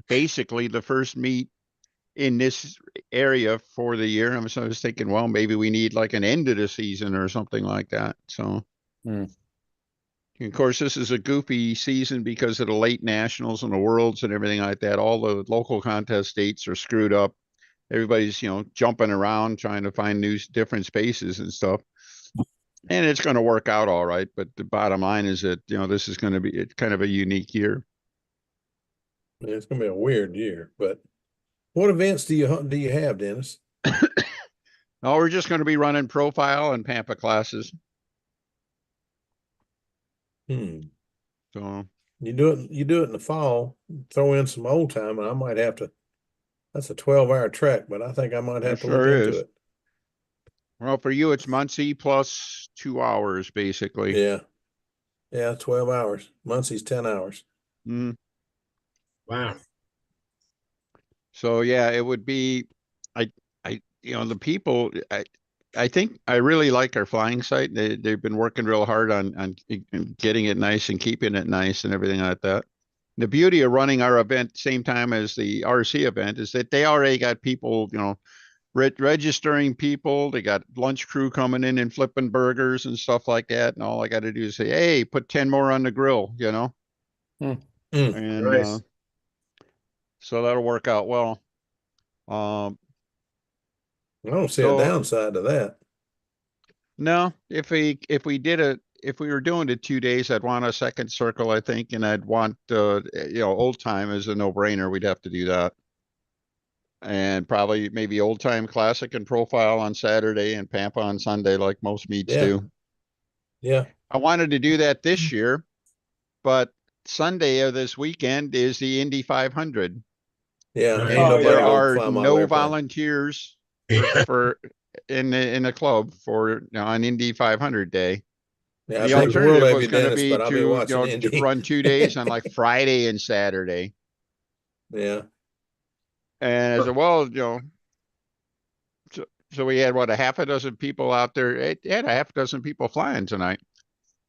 basically the first meet in this area for the year. I was thinking, well, maybe we need like an end of the season or something like that. So, of course, this is a goofy season because of the late nationals and the worlds and everything like that. All the local contest dates are screwed up. Everybody's, jumping around trying to find different spaces and stuff. And it's going to work out all right. But the bottom line is that, this is going to be kind of a unique year. It's gonna be a weird year, but what events do you have, Dennis? No, we're just going to be running profile and Pampa classes. So you do it in the fall, throw in some old time, and I might have to. That's a 12-hour trek, but I think I might have to look into it. Well, for you, it's Muncie plus 2 hours, basically. Yeah, 12 hours. Muncie's 10 hours. Wow. So yeah, it would be, the people, I think I really like our flying site. They've been working real hard on getting it nice and keeping it nice and everything like that. The beauty of running our event same time as the RC event is that they already got people, registering people. They got lunch crew coming in and flipping burgers and stuff like that. And all I got to do is say, hey, put 10 more on the grill, And Nice. so that'll work out well. I don't see a downside to that. No, if we were doing it 2 days, I'd want a second circle, I think, and I'd want old time is a no-brainer. We'd have to do that. And probably maybe old time classic and profile on Saturday and Pampa on Sunday, like most meets do. Yeah. I wanted to do that this year, but Sunday of this weekend is the Indy 500. Yeah. And there are no volunteers for in the club for on Indy 500 day. Yeah, the alternative was going to be to run 2 days on like Friday and Saturday. Yeah. And I said, well, so we had a half a dozen people out there. It had a half a dozen people flying tonight.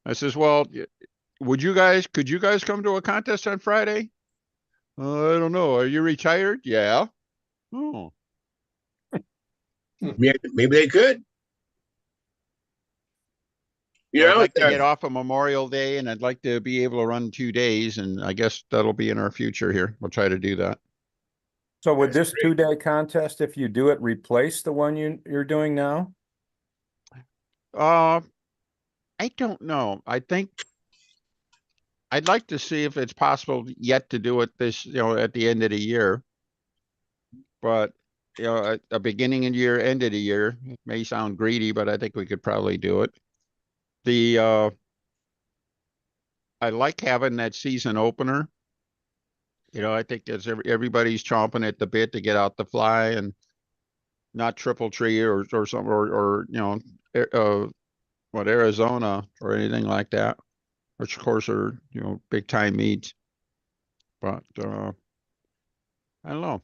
I says, well, could you guys come to a contest on Friday? I don't know. Are you retired? Yeah. Oh. Maybe they could. I'd like to get off of Memorial Day, and I'd like to be able to run 2 days, and I guess that'll be in our future here. We'll try to do that. So would this 2-day contest, if you do it, replace the one you're doing now? I don't know. I think I'd like to see if it's possible yet to do it this, at the end of the year. But, at a beginning of the year, end of the year, it may sound greedy, but I think we could probably do it. I like having that season opener. I think as everybody's chomping at the bit to get out the fly and not triple tree or something or Arizona or anything like that, which of course are big time meets. But I don't know.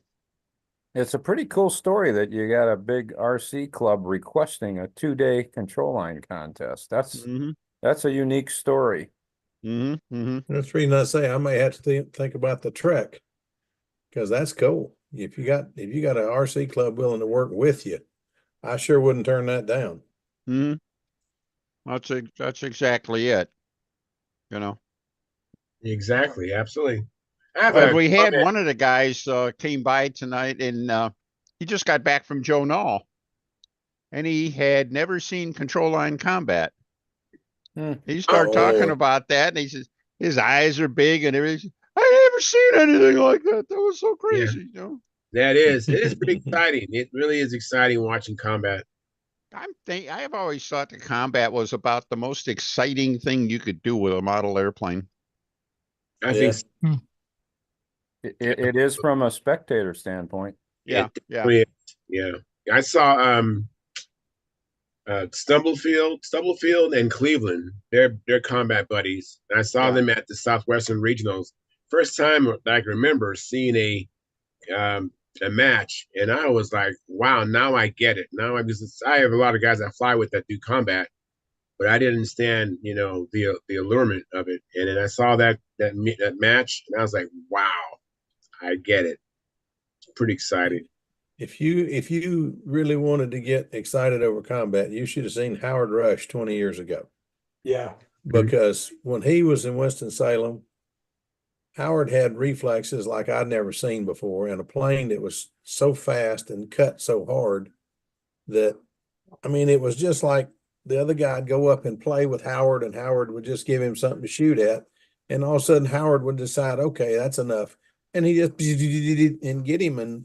It's a pretty cool story that you got a big RC club requesting a 2-day control line contest. Mm-hmm. That's a unique story. Mm-hmm. Mm-hmm. That's the reason I say I may have to think about the trek, because that's cool. If you got an RC club willing to work with you, I sure wouldn't turn that down. Mm-hmm. That's exactly it. You know. Exactly. Absolutely. I have Well, a we had comment. one of the guys came by tonight, and he just got back from Joe Knoll, and he had never seen control line combat. He started talking Oh, about that, and he says his eyes are big and everything. I never seen anything like that. That was so Yeah, crazy, you know. that is. It is pretty exciting. It really is exciting watching combat. I have always thought the combat was about the most exciting thing you could do with a model airplane. I yeah. think It is from a spectator standpoint. Yeah, it yeah, definitely is. Yeah. I saw Stumblefield and Cleveland. They're combat buddies. I saw yeah. them at the Southwestern Regionals. First time that I can remember seeing um, a match, and I was like, "Wow!" Now I get it. Now I have a lot of guys I fly with that do combat, but I didn't understand, the allurement of it. And then I saw that match, and I was like, "Wow, I get it." Pretty exciting. If you really wanted to get excited over combat, you should have seen Howard Rush 20 years ago. Yeah. Because when he was in Winston-Salem, Howard had reflexes like I'd never seen before, and a plane that was so fast and cut so hard that, I mean, it was just like the other guy'd go up and play with Howard, and Howard would just give him something to shoot at. And all of a sudden, Howard would decide, okay, that's enough. And he just and get him, and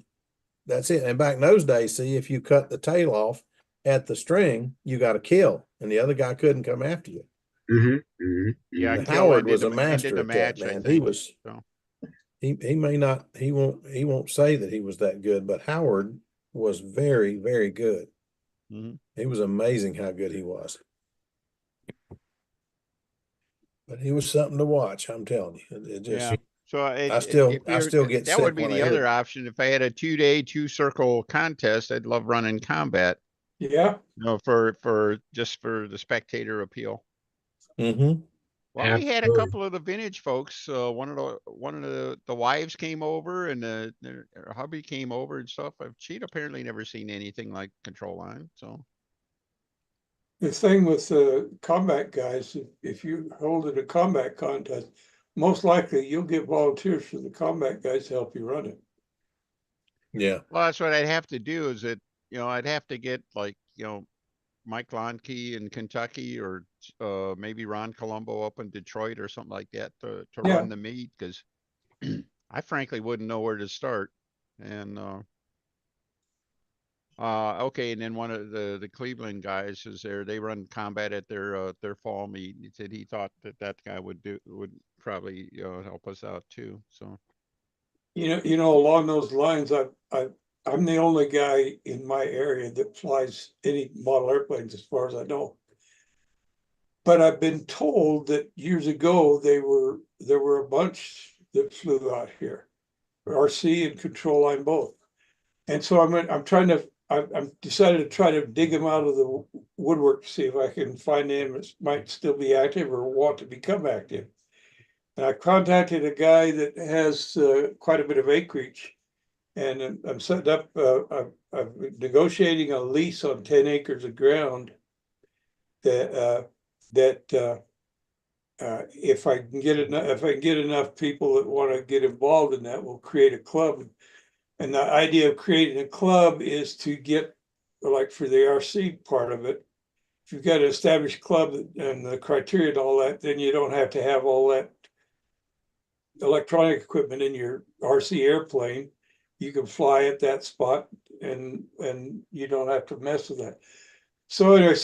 that's it. And back in those days, see, if you cut the tail off at the string, you got a kill, and the other guy couldn't come after you. Mm-hmm, mm-hmm, Yeah, mm-hmm. And Kill Howard was a ended master the at that, match, I man. think. So He may not, he won't say that he was that good, but Howard was very, very good. mhm. It was amazing how good he was. But he was something to watch, I'm telling you. It just, Yeah. So I still get that would sick be when I the hear other it. option. If I had a 2-day, 2-circle contest, I'd love running combat. Yeah. For just for the spectator appeal. Mm-hmm. Well, we had a Absolutely. couple of the vintage folks. One of the wives came over, and their hubby came over and stuff. She'd apparently never seen anything like control line. So The thing with the combat guys, if you hold it a combat contest, most likely you'll get volunteers for the combat guys to help you run it. Yeah. well, that's what I'd have to do. Is that I'd have to get like Mike Lonke in Kentucky, or maybe Ron Colombo up in Detroit or something like that to Yeah. run the meet, because I frankly wouldn't know where to start. And okay, and then one of the Cleveland guys is there. They run combat at their fall meet. He said he thought that guy would probably help us out too. So Along those lines, I'm the only guy in my area that flies any model airplanes, as far as I know. But I've been told that years ago there were a bunch that flew out here, RC and control line both. And so I'm decided to try to dig them out of the woodwork to see if I can find them that might still be active or want to become active. And I contacted a guy that has quite a bit of acreage, and I'm setting up. I'm negotiating a lease on 10 acres of ground that if I can get enough people that want to get involved in that, we'll create a club. And the idea of creating a club is to get, like for the RC part of it, if you've got an established club and the criteria and all that, then you don't have to have all that electronic equipment in your RC airplane. You can fly at that spot, and you don't have to mess with that. So anyway,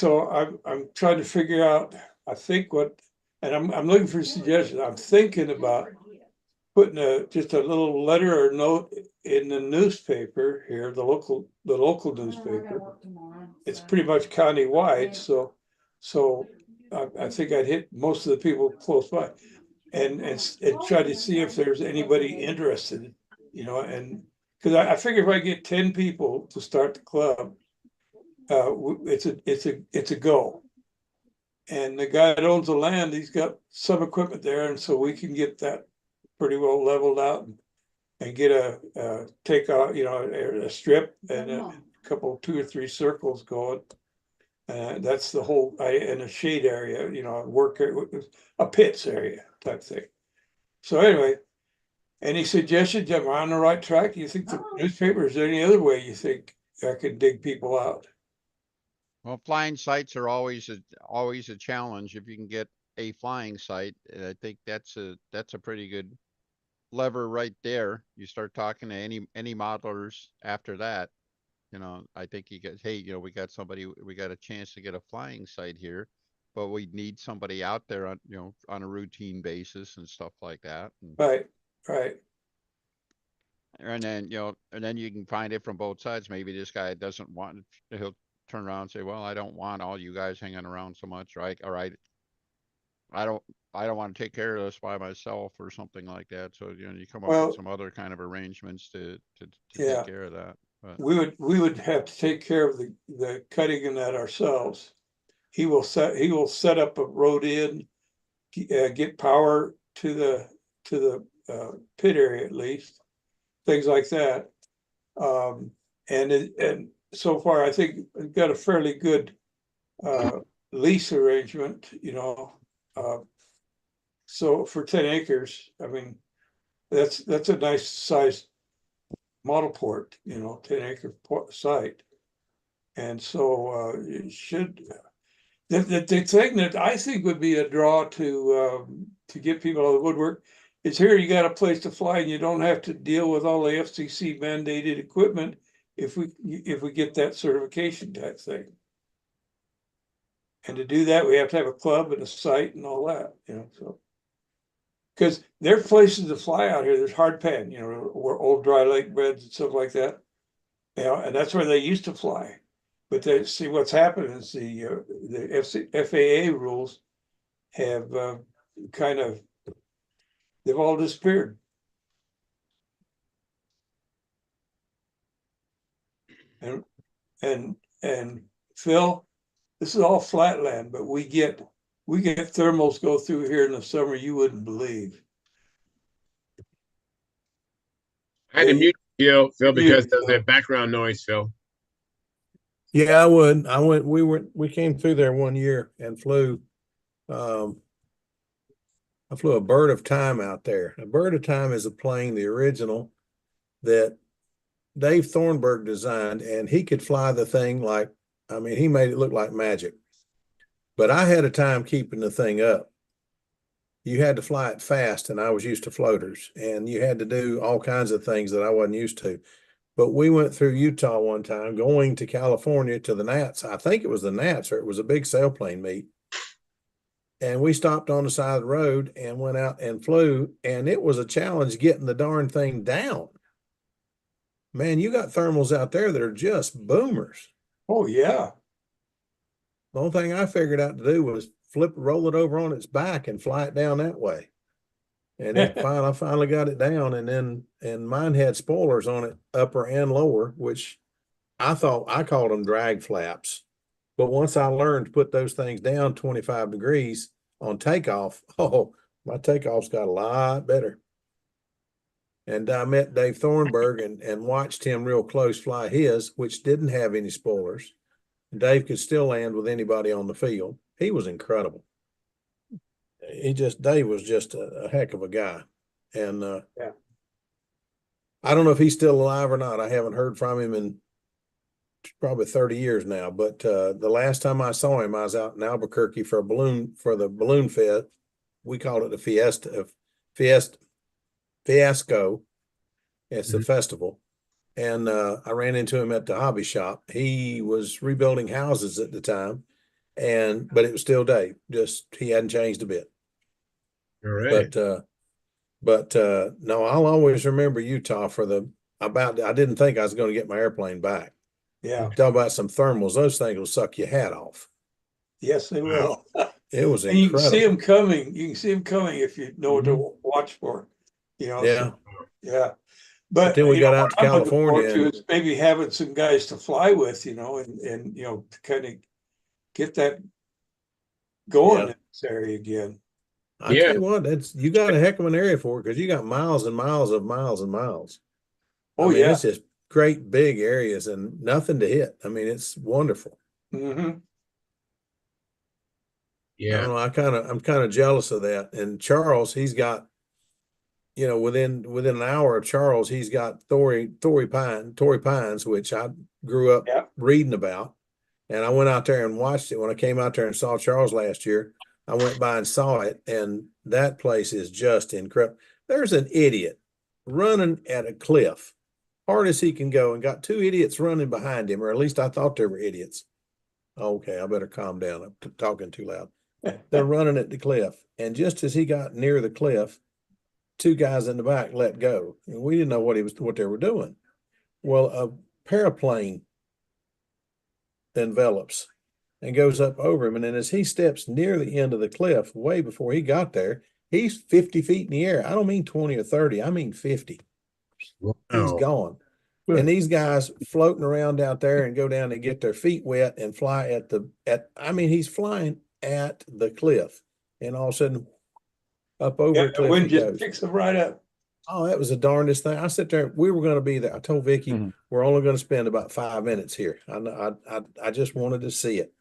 I'm trying to figure out, I think and I'm looking for suggestions. I'm thinking about putting just a little letter or note in the newspaper here, the local newspaper. It's pretty much county-wide, so I think I'd hit most of the people close by, and try to see if there's anybody interested, and because I figure if I get 10 people to start the club, it's a go. And the guy that owns the land, he's got some equipment there, and so we can get that pretty well leveled out and get a take out, a strip and a couple, 2 or 3 circles going. That's the whole, and a shade area, a pits area type thing. So anyway, any suggestions? Am I on the right track? Do you think the newspaper, is there any other way you think I could dig people out? Well, flying sites are always a challenge if you can get a flying site. And I think that's a pretty good lever right there. You start talking to any modelers after that. I think you get, hey, we got a chance to get a flying site here, but we need somebody out there on a routine basis and stuff like that. Right. And then you can find it from both sides. Maybe this guy doesn't want, he'll turn around and say, well, I don't want all you guys hanging around so much, right? All right. I don't want to take care of this by myself or something like that. So, you come up with some other kind of arrangements to take care of that. But we would have to take care of the cutting in that ourselves. He will set up a road in, get power to the pit area at least, things like that. And so far, I think we've got a fairly good lease arrangement, so for 10 acres, I mean, that's a nice size model port, 10-acre site. And so it should, the thing that I think would be a draw to get people out of the woodwork is here you got a place to fly and you don't have to deal with all the FCC mandated equipment if we get that certification type thing. And to do that, we have to have a club and a site and all that, so. Because there are places to fly out here. There's hard pan, where old dry lake beds and stuff like that. And that's where they used to fly. But see what's happened is the FAA rules have they've all disappeared. And Phil, this is all flatland, but we get thermals go through here in the summer you wouldn't believe. I had to mute you, Phil, because of the background noise, Phil. Yeah, I would. We came through there one year and flew. I flew a Bird of Time out there. A Bird of Time is a plane, the original, that Dave Thornburg designed, and he could fly the thing he made it look like magic. But I had a time keeping the thing up. You had to fly it fast, and I was used to floaters, and you had to do all kinds of things that I wasn't used to. But we went through Utah one time, going to California to the Nats. I think it was the Nats, or it was a big sailplane meet. And we stopped on the side of the road and went out and flew, and it was a challenge getting the darn thing down. Man, you got thermals out there that are just boomers. Oh, yeah. The only thing I figured out to do was roll it over on its back and fly it down that way. And I finally got it down, and mine had spoilers on it, upper and lower, which I called them drag flaps. But once I learned to put those things down 25 degrees on takeoff, my takeoffs got a lot better. And I met Dave Thornburg and watched him real close fly his, which didn't have any spoilers. Dave could still land with anybody on the field. He was incredible. Dave was just a heck of a guy. And I don't know if he's still alive or not. I haven't heard from him in probably 30 years now. But the last time I saw him, I was out in Albuquerque for the balloon fest. We called it the Fiasco. It's a festival. And I ran into him at the hobby shop. He was rebuilding houses at the time, but it was still Dave. Just he hadn't changed a bit. All right. But no, I'll always remember Utah I didn't think I was going to get my airplane back. Yeah. Talk about some thermals. Those things will suck your hat off. Yes, they will. It was and incredible. You can see them coming. You can see them coming if you know what to watch for. Yeah. So, yeah. But then we you got know, out to what I'm looking California forward to and is maybe having some guys to fly with, you know, and you know, to kind of get that going Yeah. in this area again. I Yeah. tell you what, you got a heck of an area for it because you got miles and miles of miles and miles. Oh I mean, yeah. it's just great big areas and nothing to hit. I mean, it's wonderful. Mm-hmm. I don't Yeah. know. I'm kind of jealous of that. And Charles, he's got, you know, within an hour of Charles, he's got Torrey Pines, which I grew up Yeah. reading about. And I went out there and watched it when I came out there and saw Charles last year. I went by and saw it, and that place is just incredible. There's an idiot running at a cliff, hard as he can go, and got two idiots running behind him, or at least I thought they were idiots. Okay, I better calm down. I'm talking too loud. They're running at the cliff, and just as he got near the cliff, two guys in the back let go, and we didn't know what they were doing. Well, a paraplane envelops and goes up over him, and then as he steps near the end of the cliff, way before he got there, he's 50 feet in the air. I don't mean 20 or 30, I mean 50. He's Wow. gone. And these guys floating around out there and go down and get their feet wet and fly I mean, he's flying at the cliff, and all of a sudden up over Yeah, the the cliff he wind just goes. picks him right up. Oh, that was the darndest thing. I sit there. We were going to be there. I told Vicky Mhm. we're only going to spend about 5 minutes here. I just wanted to see it,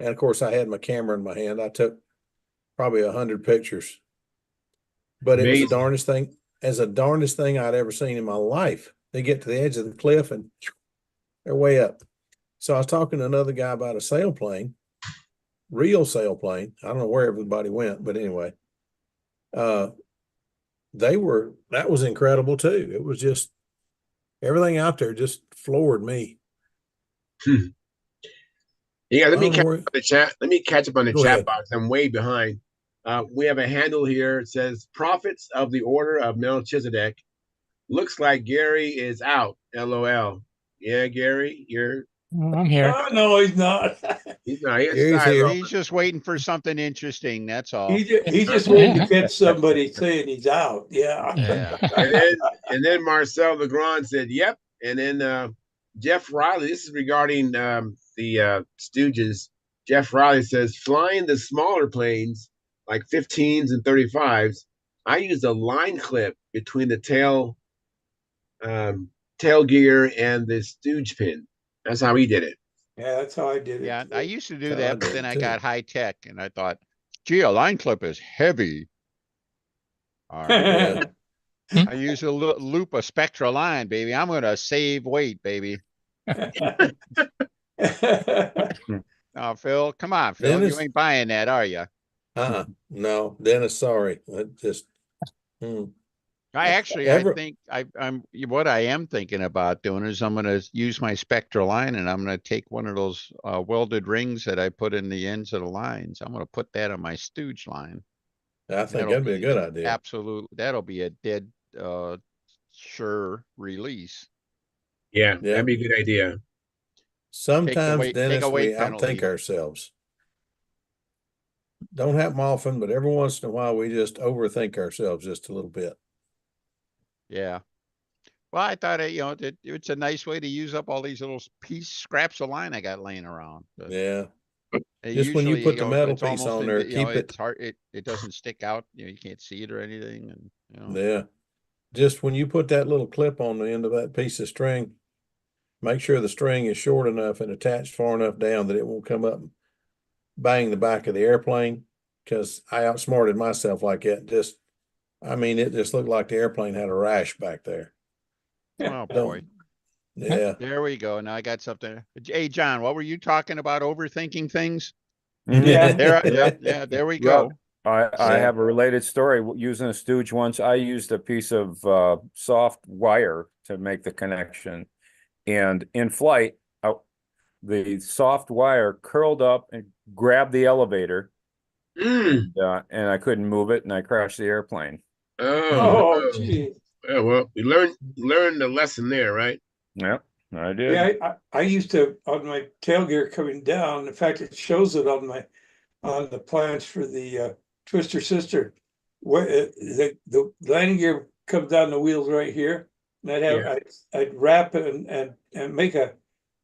and of course I had my camera in my hand. I took probably 100 pictures, but it was the Amazing. darndest thing, I'd ever seen in my life. They get to the edge of the cliff and they're way up. So I was talking to another guy about a sailplane, real sailplane. I don't know where everybody went, but anyway, that was incredible too. It was just everything out there just floored me. Yeah, let I me don't know catch where. up on the chat. Let me catch up on the Go chat ahead. box. I'm way behind. We have a handle here. It says Prophets of the Order of Melchizedek. Looks like Gary is out. LOL. Yeah, Gary, I'm here. Oh no, he's not. he's not. He has his Gary's eyes here. He's open. just waiting for something interesting. That's all. He's just waiting to catch somebody saying he's out. Yeah. Yeah. And then Marcel Legrand said, "Yep." And then Jeff Riley. This is regarding the Stooges. Jeff Riley says, "Flying the smaller planes like 15s and 35s, I used a line clip between the tail gear and the stooge pin. That's how he did it." Yeah, that's how I did it. Yeah. I used to do That's how I that, but did then it I too. got high tech and I thought, gee, a line clip is heavy. All right. Yeah. I use a loop of Spectra line, baby. I'm gonna save weight, baby. Oh, Phil, come on, Phil. You Dennis, ain't buying that, are you? no, Dennis, sorry. I Ever, think I'm what I am thinking about doing is I'm gonna use my Spectra line and I'm gonna take one of those welded rings that I put in the ends of the lines. I'm gonna put that on my stooge line. I think That'll that'd be a be good an idea. absolute. That'll be a dead sure release. Yeah, Yeah. that'd be a good idea. Take Sometimes, take a Dennis, we weight outthink penalty. ourselves. Don't happen often, but every once in a while we just overthink ourselves just a little bit. Yeah. Well, I thought it's a nice way to use up all these little scraps of line I got laying around. But Yeah. Just when you usually, put the metal it's piece almost on there, keep it's it. hard. It doesn't stick out. You can't see it or anything, and Yeah. Just when you put that little clip on the end of that piece of string, make sure the string is short enough and attached far enough down that it won't come up and bang the back of the airplane. Because I outsmarted myself like that. It just looked like the airplane had a rash back there. oh boy. Don't, yeah. There we go. Now I got something. Hey, John, what were you talking about? Overthinking things? Yeah. Yeah. There we go. I Yeah. have a related story using a stooge once. I used a piece of soft wire to make the connection, and in flight, the soft wire curled up and grabbed the elevator, and I couldn't move it, and I crashed the airplane. Oh, Oh, no. gee. Yeah, well, we learned the lesson there, right? Yep, I did. Yeah, I used to on my tail gear coming down. In fact, it shows it on the plans for the Twister Sister. Where the landing gear comes down the wheels right here, And I'd wrap it and make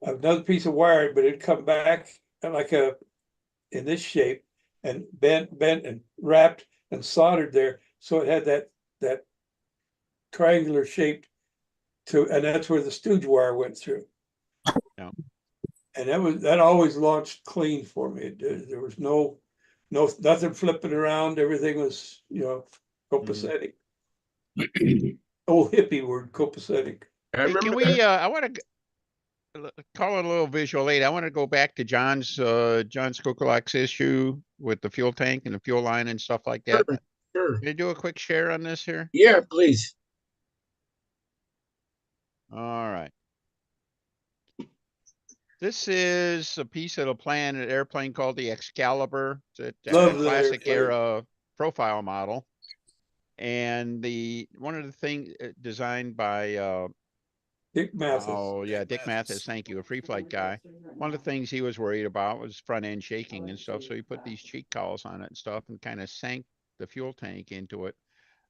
another piece of wire, but it'd come back like in this shape and bent and wrapped and soldered there. So it had that triangular shape and that's where the stooge wire went through. Yeah. And that always launched clean for me. There was nothing flipping around. Everything was, copacetic. Old hippie word, copacetic. I Hey, remember can that. we, I want to call it a little visual aid. I want to go back to John's Kokolak's issue with the fuel tank and the fuel line and stuff like that. Sure, sure. Can I do a quick share on this here? Yeah, please. All right. This is a piece of a plan, an airplane called the Excalibur. It's a Love that classic airplane. era profile model. And one of the things designed by Dick Mathis. oh yeah, Dick Mathis, thank you, a free flight guy. One of the things he was worried about was front end shaking and stuff. So he put these cheek cowls on it and stuff and kind of sank the fuel tank into it.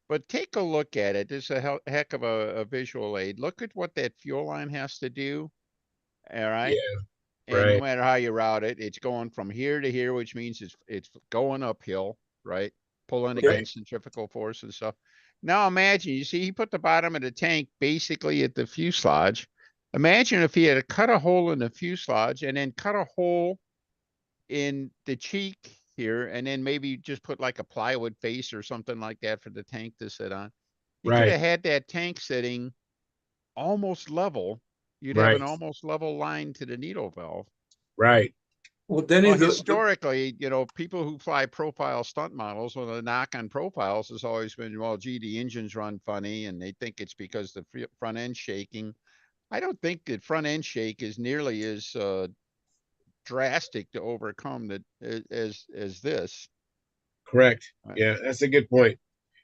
But take a look at it. This is a heck of a visual aid. Look at what that fuel line has to do. All right. Yeah, And no right, matter how you route it, it's going from here to here, which means it's going uphill, right? Pulling right, against centrifugal force and stuff. Now imagine, you see, he put the bottom of the tank basically at the fuselage. Imagine if he had cut a hole in the fuselage and then cut a hole in the cheek here, and then maybe just put like a plywood face or something like that for the tank to sit on. You could right, have had that tank sitting almost level. You'd have an right, almost level line to the needle valve. right. Well, Denny, Well, historically, people who fly profile stunt models, well, the knock on profiles has always been, well, gee, the engines run funny, and they think it's because the front end shaking. I don't think that front end shake is nearly as drastic to overcome that as this. Correct. Right. Yeah, that's a good point.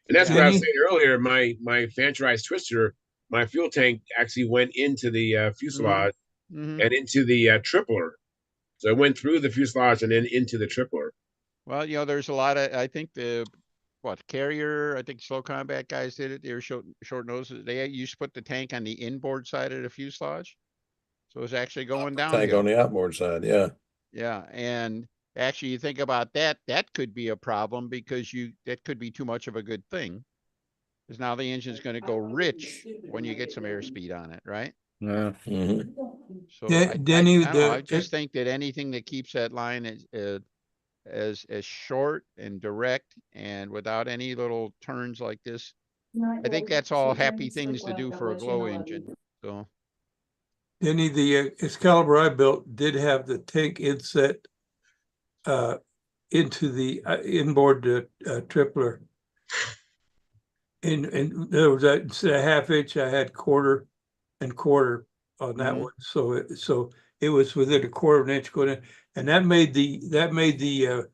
And that's what I was Denny, saying earlier. My fanterized twister, my fuel tank actually went into the fuselage Mm-hmm. and into the tripler. So it went through the fuselage and then into the tripler. Well, there's a lot of, I think Carrier, I think slow combat guys did it. They were short noses. They used to put the tank on the inboard side of the fuselage. So it's actually going Tank downhill. on the outboard side, yeah. Yeah, and actually you think about that, that could be a problem because that could be too much of a good thing. Because now the engine's going to go rich when you get some airspeed on it, right? Yeah. Mhm. So Denny, I don't know. I just think that anything that keeps that line as short and direct and without any little turns like this, I think that's all happy things to do for a glow engine. So Denny, the Excalibur I built did have the tank inset into the inboard tripler. And there was instead of half inch, I had quarter and quarter on that one. So it was within a quarter of an inch going in, and that made the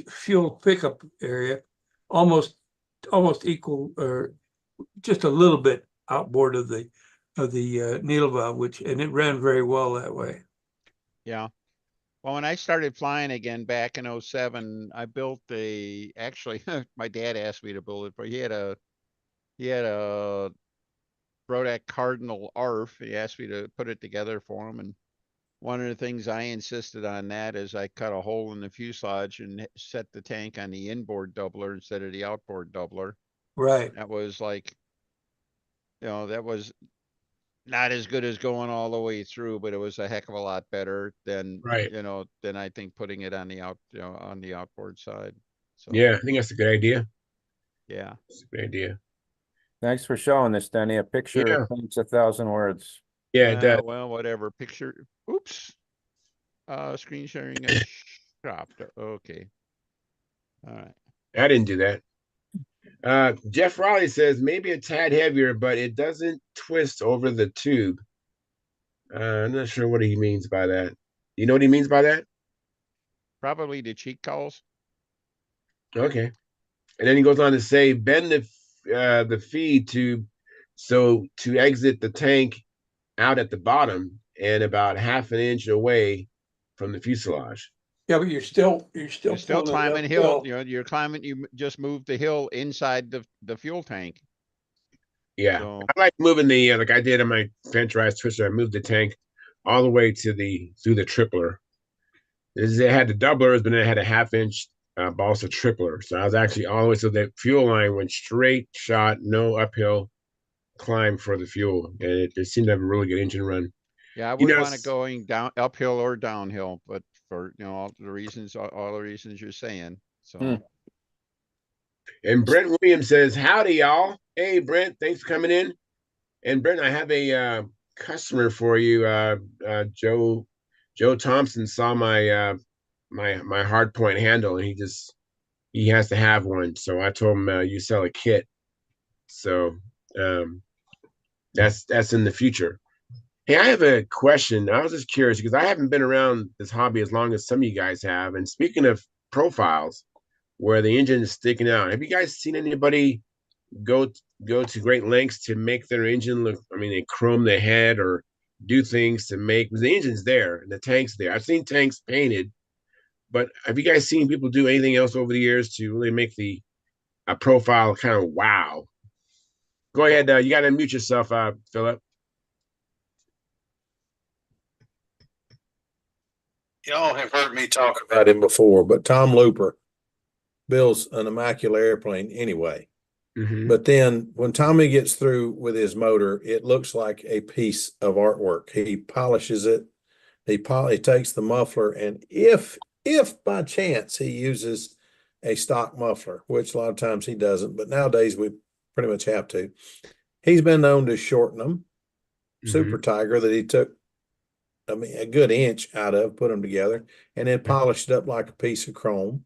fuel pickup area almost equal or just a little bit outboard of the needle valve, and it ran very well that way. yeah. Well, when I started flying again back in 07, I built actually, my dad asked me to build it, but he had a Brodak Cardinal ARF. He asked me to put it together for him. And one of the things I insisted on that is I cut a hole in the fuselage and set the tank on the inboard doubler instead of the outboard doubler. Right. That was like, that was not as good as going all the way through, but it was a heck of a lot better than, Right. than I think putting it on the on the outboard side. So, Yeah, I think that's a good idea. yeah. That's a good idea. Thanks for showing this, Denny. A picture Yeah. paints 1,000 words. Yeah, it does. Well, whatever. Picture. Oops. Screen sharing got stopped. Okay. All right. I didn't do that. Jeff Riley says maybe a tad heavier, but it doesn't twist over the tube. I'm not sure what he means by that. You know what he means by that? Probably the cheek calls. Okay. And then he goes on to say, bend the feed tube so to exit the tank out at the bottom and about half an inch away from the fuselage. Yeah, but you're still You're still pulling it climbing hill, uphill. you're climbing, you just moved the hill inside the fuel tank. Yeah, So, I like moving the like I did on my Venturized Twister. I moved the tank all the way to through the tripler. It had the doublers, but then it had a half-inch balsa tripler. So I was actually all the way, so the fuel line went straight shot, no uphill climb for the fuel, and it seemed to have a really good engine run. yeah, I You wouldn't know, want it going down uphill or downhill, but for, all the reasons you're saying. So, and Brent Williams says, "Howdy, y'all. Hey, Brent, thanks for coming in." And Brent, I have a customer for you. Joe Thompson saw my hard point handle, and he has to have one. So I told him you sell a kit. So um, that's in the future. Hey, I have a question. I was just curious because I haven't been around this hobby as long as some of you guys have. And speaking of profiles, where the engine is sticking out, have you guys seen anybody go go to great lengths to make their engine look? I mean, they chrome the head or do things to make, because the engine's there and the tank's there. I've seen tanks painted, but have you guys seen people do anything else over the years to really make the a profile kind of wow? Go ahead. You got to unmute yourself, Philip. Y'all have heard me talk about him before, but Tom Looper builds an immaculate airplane anyway. Mm-hmm. But then when Tommy gets through with his motor, it looks like a piece of artwork. He polishes it. He takes the muffler, and if by chance he uses a stock muffler, which a lot of times he doesn't, but nowadays we pretty much have to. He's been known to shorten them. Super Tiger that he took, I mean, a good inch out of, put them together, and then polished it up like a piece of chrome.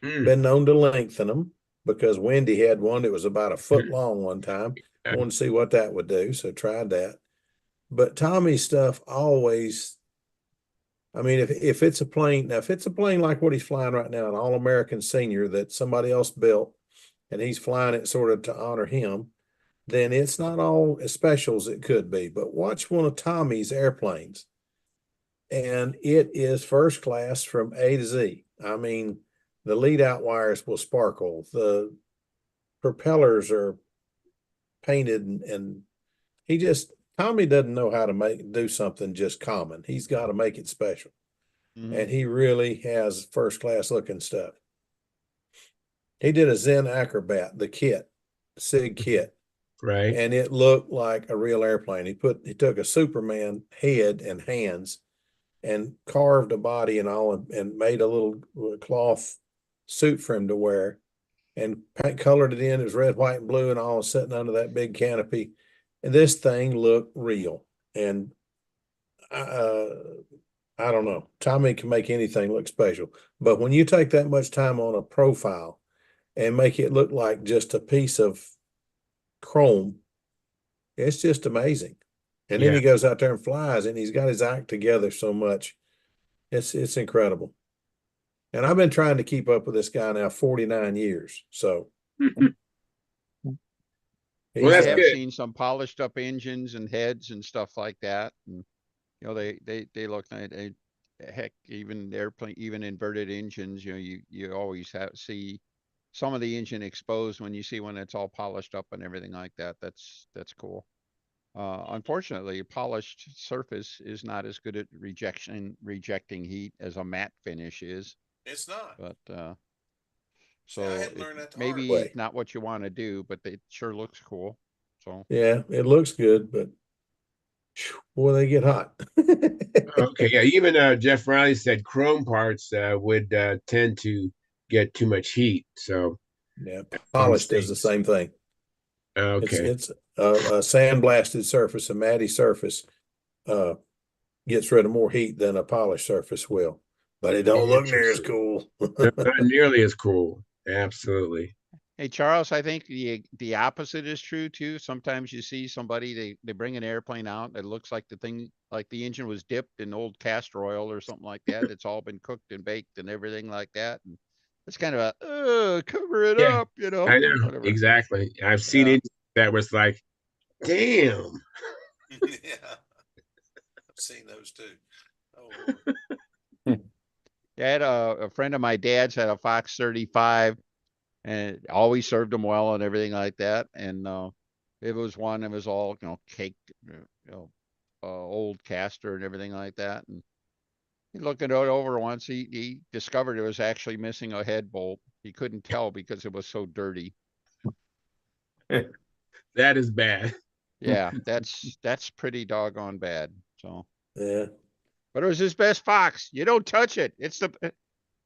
Mm-hmm. Been known to lengthen them because Wendy had one that was about a foot long one time. I wanted to see what that would do, so tried that. But Tommy's stuff always, I mean, if it's a plane, now if it's a plane like what he's flying right now, an All-American Senior that somebody else built, and he's flying it sort of to honor him, then it's not all as special as it could be. But watch one of Tommy's airplanes, and it is first class from A to Z. I mean, the lead out wires will sparkle. The propellers are painted, and Tommy doesn't know how to do something just common. He's got to make it special. And he really has first class looking stuff. He did a Zen Acrobat, the kit, SIG kit. Right. And it looked like a real airplane. He took a Superman head and hands and carved a body and all, and made a little cloth suit for him to wear, and colored it in. It was red, white, and blue, and all sitting under that big canopy. And this thing looked real. And I don't know. Tommy can make anything look special. But when you take that much time on a profile and make it look like just a piece of chrome, it's just amazing. And then he goes out there and flies, and he's got his act together so much. It's incredible. And I've been trying to keep up with this guy now 49 years. So Well, I that's have good. seen some polished up engines and heads and stuff like that. And, they look nice. Heck, even airplane, even inverted engines, you always see some of the engine exposed when you see when it's all polished up and everything like that. That's cool. Unfortunately, a polished surface is not as good at rejecting heat as a matte finish is. it's not. But See, I so had learned that the hard maybe way. not what you want to do, but it sure looks cool. So Yeah, it looks good, but boy, they get hot. Okay. Yeah. Even Jeff Riley said chrome parts would tend to get too much heat. So Yeah, all polished does the things. same thing. Okay. It's a sandblasted surface, a matty surface, gets rid of more heat than a polished surface will, but it don't look near as cool. Not nearly as cool. Absolutely. hey, Charles, I think the opposite is true too. Sometimes you see somebody, they bring an airplane out, it looks like the engine was dipped in old castor oil or something like that. It's all been cooked and baked and everything like that. And it's kind of cover it Yeah, up, I know. whatever. Exactly. I've seen Yeah. it that was like, damn. Yeah, I've seen those too. Oh, I had a friend of my dad's had a Fox 35 and it always served him well and everything like that. And it was one that was all, caked, old caster and everything like that. And he looked it over once. He discovered it was actually missing a head bolt. He couldn't tell because it was so dirty. That is bad. Yeah, that's pretty doggone bad. So, Yeah. but it was his best Fox. You don't touch it. It's the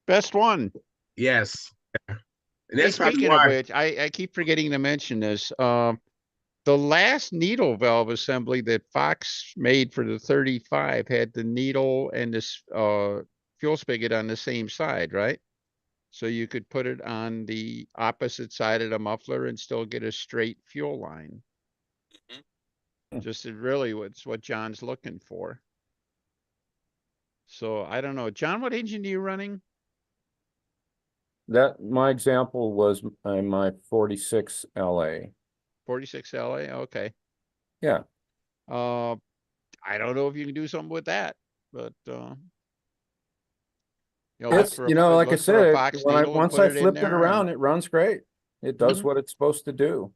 best one. Yes. And Hey, that's probably speaking of why. which, I keep forgetting to mention this. The last needle valve assembly that Fox made for the 35 had the needle and this fuel spigot on the same side, right? So you could put it on the opposite side of the muffler and still get a straight fuel line. Just really what John's looking for. So I don't know. John, what engine are you running? That my example was my 46 LA. 46 LA? Okay. Yeah. I don't know if you can do something with that, but look It's, for like I look for a said, Fox needle and once put I it in flipped it there. around, it runs great. It does what it's supposed to do.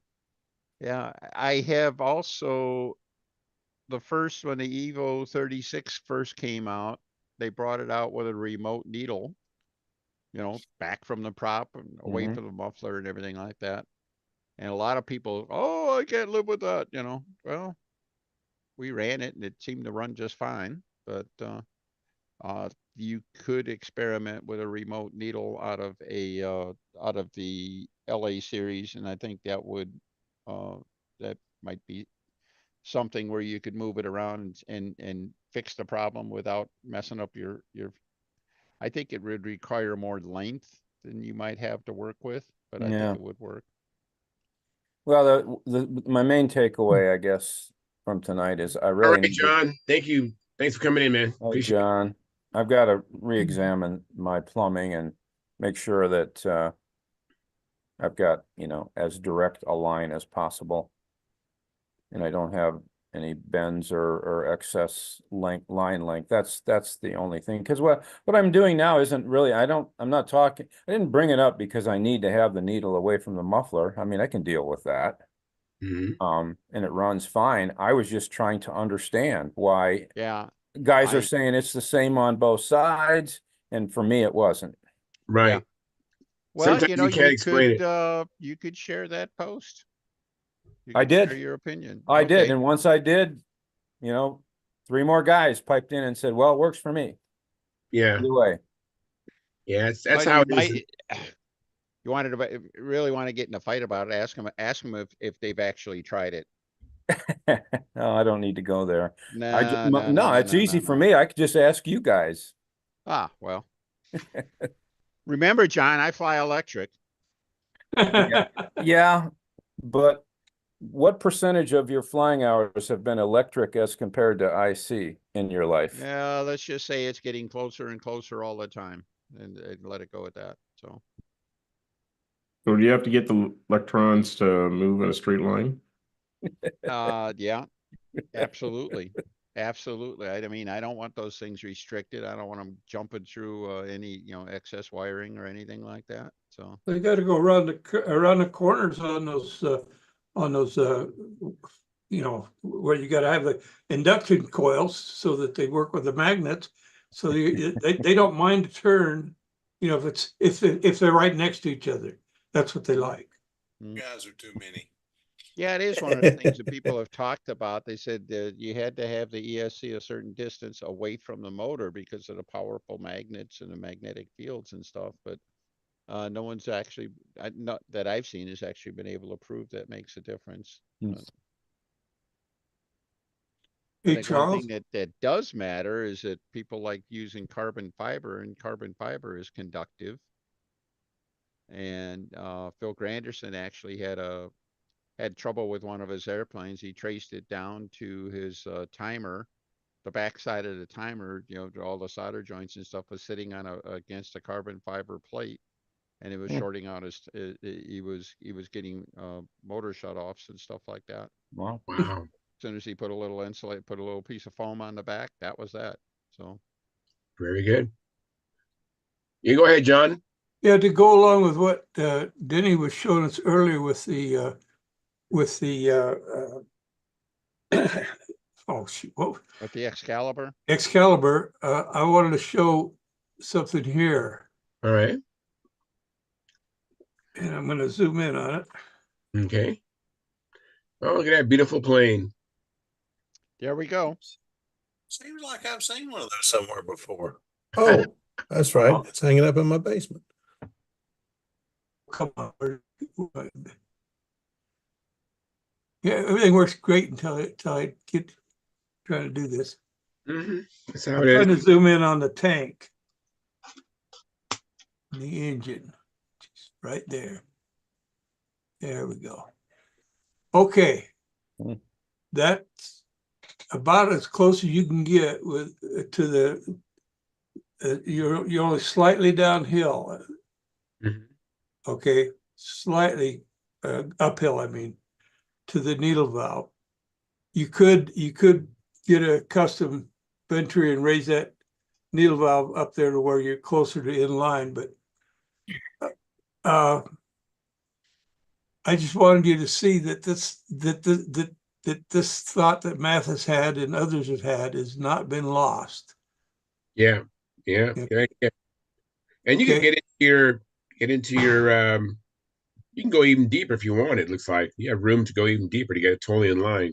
Yeah, I have also the first when the Evo 36 first came out, they brought it out with a remote needle, back from the prop and away from the muffler and everything like that. And a lot of people, oh, I can't live with that, Well, we ran it and it seemed to run just fine, but you could experiment with a remote needle out of the LA series, and I think that might be something where you could move it around and fix the problem without messing up your. I think it would require more length than you might have to work with, but I think Yeah. it would work. Well, my main takeaway, I guess, from tonight is I All really right, need to. John. Thank you. Thanks for coming in, man. Oh, Appreciate it. John, I've got to re-examine my plumbing and make sure that I've got, as direct a line as possible. And I don't have any bends or excess line length. That's the only thing. Because what I'm doing now isn't really, I'm not talking, I didn't bring it up because I need to have the needle away from the muffler. I mean, I can deal with that. And it runs fine. I was just trying to understand why Yeah, guys are saying it's the same on both sides, and for me, it wasn't. yeah. Right. Well, Sometimes you can't explain it. you could share that post. You I could share did. your opinion. I did, Okay. and once I did, 3 more guys piped in and said, "Well, it works for me." Yeah. Either way. Yeah. That's Well, how you it is. wanted to really want to get in a fight about it. Ask them if they've actually tried it. No, I don't need to go there. No, no, no, No, no, it's no, easy no, for no. me. I could just ask you guys. Well. Remember, John, I fly electric. Yeah, but what percentage of your flying hours have been electric as compared to IC in your life? Yeah, let's just say it's getting closer and closer all the time, and let it go at that. So So do you have to get the electrons to move in a straight line? yeah, absolutely. Absolutely. I mean, I don't want those things restricted. I don't want them jumping through any, excess wiring or anything like that. So They got to go around the corners on those where you got to have the induction coils so that they work with the magnets. So they don't mind to turn, if they're right next to each other. That's what they like. Guys are too many. yeah, it is one of the things that people have talked about. They said that you had to have the ESC a certain distance away from the motor because of the powerful magnets and the magnetic fields and stuff. But no one's actually, not that I've seen, has actually been able to prove that makes a difference. Hey, I think one Charles. thing that does matter is that people like using carbon fiber, and carbon fiber is conductive. And Phil Granderson actually had trouble with one of his airplanes. He traced it down to his timer. The backside of the timer, all the solder joints and stuff was sitting on against a carbon fiber plate, and it was shorting out he was getting motor shutoffs and stuff like that. Wow. Wow. As soon as he put a little piece of foam on the back, that was that. So Very good. You go ahead, John. Yeah, to go along with what Denny was showing us earlier with the oh shoot, what With the Excalibur. Excalibur, I wanted to show something here, All right. and I'm going to zoom in on it. Okay. Oh, look at that beautiful plane. There we go. Seems like I've seen one of those somewhere before. Oh, that's right. It's hanging up in my basement. Come on. Yeah, everything works great until I get trying to do this. That's how I'm it is. trying to zoom in on the tank, the engine, just right there. There we go. Okay, that's about as close as you can get with to the. You're only slightly downhill. Okay, slightly uphill. I mean, to the needle valve. You could get a custom Venturi and raise that needle valve up there to where you're closer to inline, but I just wanted you to see that this thought that Mathis had and others have had has not been lost. Yeah. Yeah. Yeah. Yeah. And you can Okay. get into your you can go even deeper if you want, it looks like. You have room to go even deeper to get it totally in line.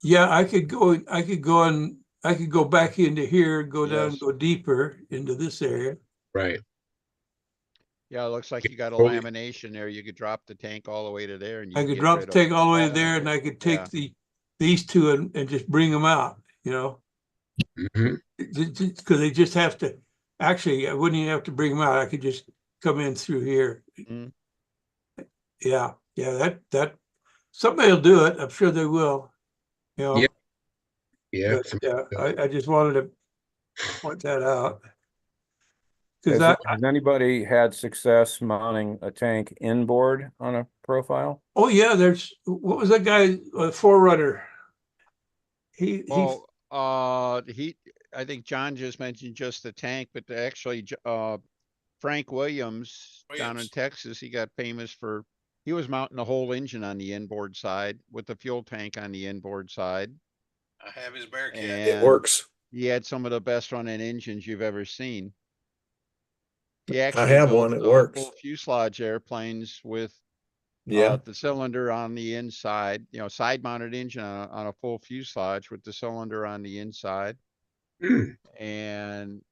Yeah, I could go back into here, go down, Yes. go deeper into this area. Right. Yeah, it looks like you got a Totally. lamination there. You could drop the tank all the way to there and you I can could get drop rid the of. tank all the way there, and I could take Yeah. these two and just bring them out, you know, because they just have to. Actually, I wouldn't even have to bring them out. I could just come in through here. Mm. Yeah, that somebody will do it. I'm sure they will. You know. Yeah. Yeah. But, yeah, I just wanted to point that out. Because Has anybody had success mounting a tank inboard on a profile? oh yeah, there's what was that guy, Forerunner? He I think John just mentioned just the tank, but actually, Frank Williams down in Texas, he got famous for, he was mounting the whole engine on the inboard side with the fuel tank on the inboard side. I have his Bearcat. And It works. he had some of the best running engines you've ever seen. He I actually have built one. It works. full fuselage airplanes with Yeah. the cylinder on the inside, you know, side mounted engine on a full fuselage with the cylinder on the inside. And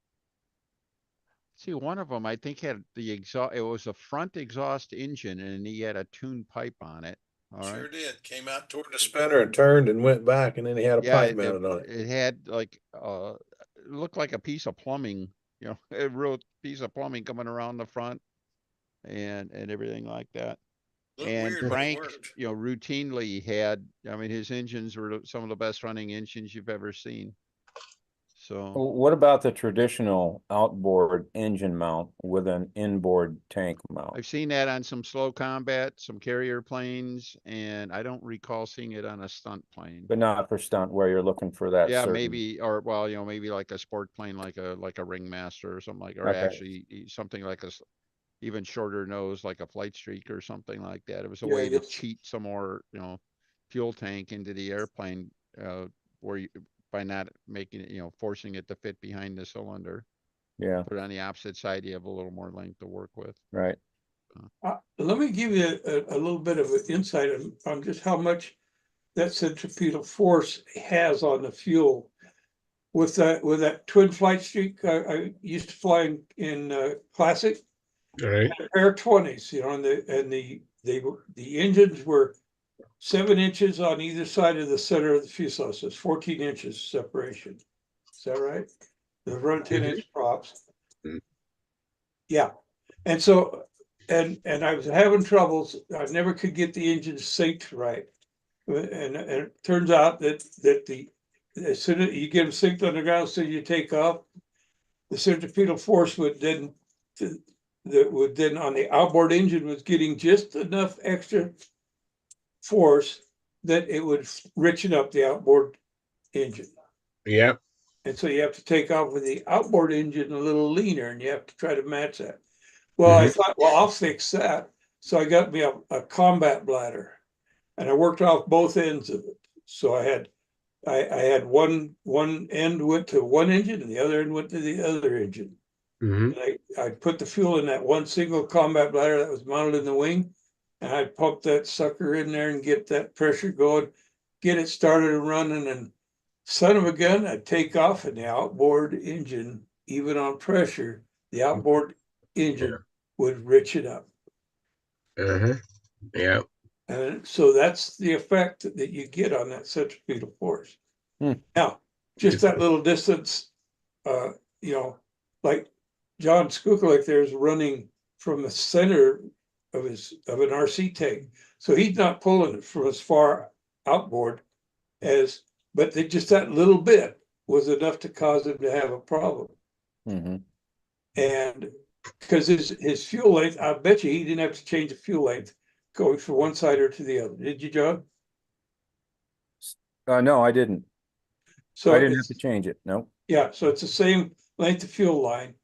see, one of them I think had the exhaust, it was a front exhaust engine and he had a tuned pipe on it. All right. Sure did. Came out toward the spinner and turned and went back, and then he had a Yeah, pipe mounted on it. it had like it looked like a piece of plumbing, you know, a real piece of plumbing coming around the front and everything like that. Looked And weird, but it Frank, worked. you know, routinely had, I mean, his engines were some of the best running engines you've ever seen. So What about the traditional outboard engine mount with an inboard tank mount? I've seen that on some slow combat, some carrier planes, and I don't recall seeing it on a stunt plane. But not for stunt where you're looking for that. Yeah, certain... maybe, or well, you know, maybe like a sport plane, like a Ringmaster or something like, or Okay. actually something like a even shorter nose, like a Flight Streak or something like that. It was a Yeah, way to yes. cheat some more, you know, fuel tank into the airplane, where you, by not making it, you know, forcing it to fit behind the cylinder. Yeah, Put it on the opposite side, you have a little more length to work with. right. Let me give you a little bit of an insight on just how much that centripetal force has on the fuel. With that twin Flight Streak, I used to fly in Classic. All right. Air 20s, you know, and the engines were 7 inches on either side of the center of the fuselage. So it's 14 inches separation. Is that right? The front 10-inch props. Yeah. And so, and I was having troubles. I never could get the engines synced right. And it turns out that as soon as you get them synced on the ground, so you take off, the centripetal force would then on the outboard engine was getting just enough extra force that it would richen up the outboard engine. Yeah. And so you have to take off with the outboard engine a little leaner, and you have to try to match that. Well, I thought, well, I'll fix that. So I got me a combat bladder, and I worked off both ends of it. So I had one end went to one engine and the other end went to the other engine. Mm-hmm. And I put the fuel in that one single combat bladder that was mounted in the wing, and I'd pump that sucker in there and get that pressure going, get it started and running, and son of a gun, I'd take off, and the outboard engine, even on pressure, the outboard engine would rich it up. Uh-huh. Yeah. And so that's the effect that you get on that centripetal force. Now, just that little distance, you know, like John Skukelik there's running from the center of an RC tank. So he's not pulling it from as far outboard as, but just that little bit was enough to cause him to have a problem. And because his fuel length, I bet you he didn't have to change the fuel length going from one side or to the other. Did you, John? No, I didn't. So I didn't have to change it. No. Yeah, so it's the same length of fuel line.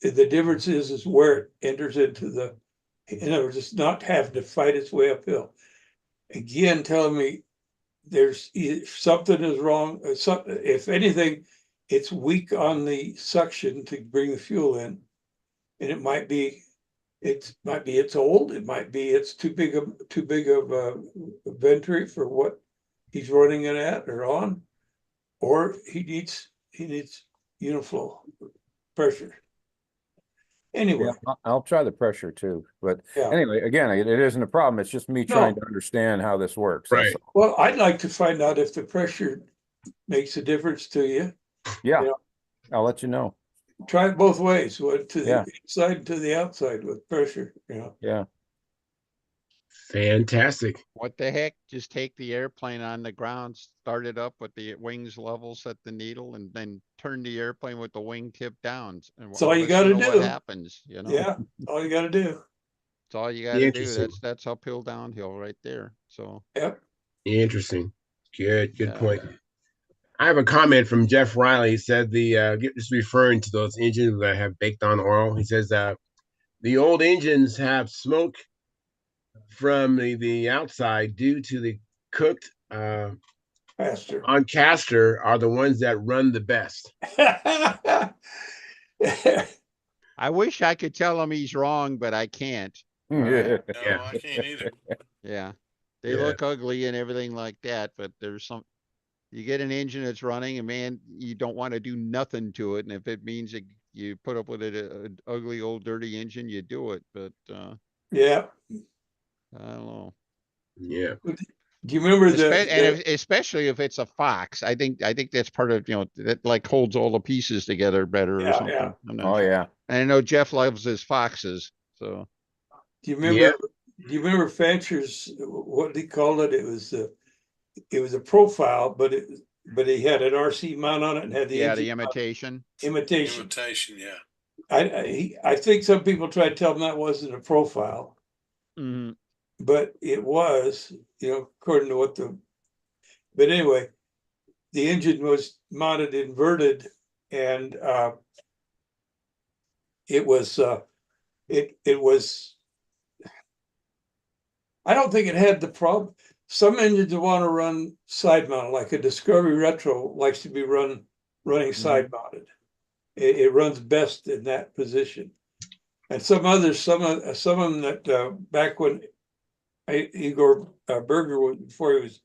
The difference is where it enters into the, in other words, it's not having to fight its way uphill. Again, telling me there's something is wrong. If anything, it's weak on the suction to bring the fuel in, and it might be it's old. It might be it's too big of a venturi for what he's running it at or on, or he needs uniflow pressure. Anyway, yeah, I'll try the pressure too. But yeah. Anyway, again, it isn't a problem. It's just me trying to understand how this works. Right. Well, I'd like to find out if the pressure makes a difference to you. Yeah, You know, I'll let you know. try it both ways, to the Yeah. inside and to the outside with pressure. Yeah. Fantastic. What the heck? Just take the airplane on the ground, start it up with the wings level, set the needle, and then turn the airplane with the wing tip down. And That's all you let's got to see do. what happens, you know? Yeah, all you got to do. That's all you got to do. Interesting. That's uphill, downhill right there. So, Yep. Interesting. Good yeah. point. I have a comment from Jeff Riley. He said just referring to those engines that have baked on oil. He says the old engines have smoke from the outside due to the cooked Faster. on caster are the ones that run the best. I wish I could tell him he's wrong, but I can't. Yeah. No, I can't either. Yeah. They Yeah. look ugly and everything like that, but there's you get an engine that's running and man, you don't want to do nothing to it. And if it means that you put up with an ugly old dirty engine, you do it. But Yeah. I don't know. Yeah. Do you remember Especially if it's a Fox, I think that's part of, that like holds all the pieces together better or something. Yeah. I'm not Oh sure. yeah. And I know Jeff loves his Foxes, so. Do you remember Fancher's, what he called it? It was a profile, but he had an RC mount on it and had the Yeah, the imitation. Imitation. Yeah. I think some people try to tell him that wasn't a profile, but it was, according to but anyway, the engine was mounted inverted, and it was I don't think it had the problem. Some engines want to run side mounted, like a Discovery Retro likes to be running side mounted. It runs best in that position. And some others, some of them that back when Igor Berger, before he was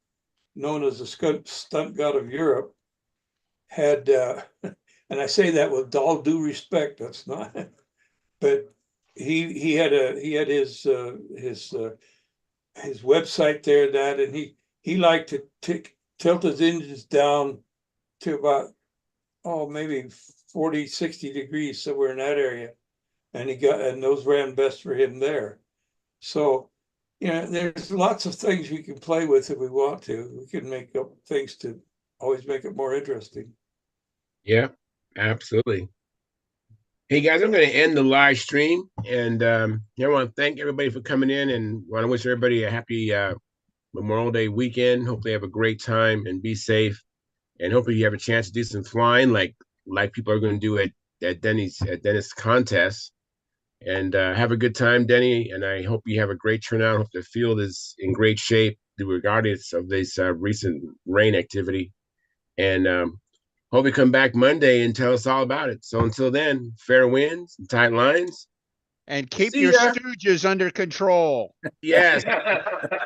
known as the stunt god of Europe, had, and I say that with all due respect, that's not, but he had his website there, and he liked to tilt his engines down to about, maybe 40, 60 degrees, somewhere in that area. And those ran best for him there. So, there's lots of things we can play with if we want to. We can make up things to always make it more interesting. Yeah, absolutely. Hey guys, I'm going to end the live stream, and I want to thank everybody for coming in, and want to wish everybody a happy Memorial Day weekend. Hope they have a great time and be safe. and hopefully you have a chance to do some flying, like people are going to do at Dennis contest. And have a good time, Denny. And I hope you have a great turnout. Hope the field is in great shape, regardless of this recent rain activity. And hope you come back Monday and tell us all about it. So until then, fair winds and tight lines. And keep See your ya. stooges under control. Yes.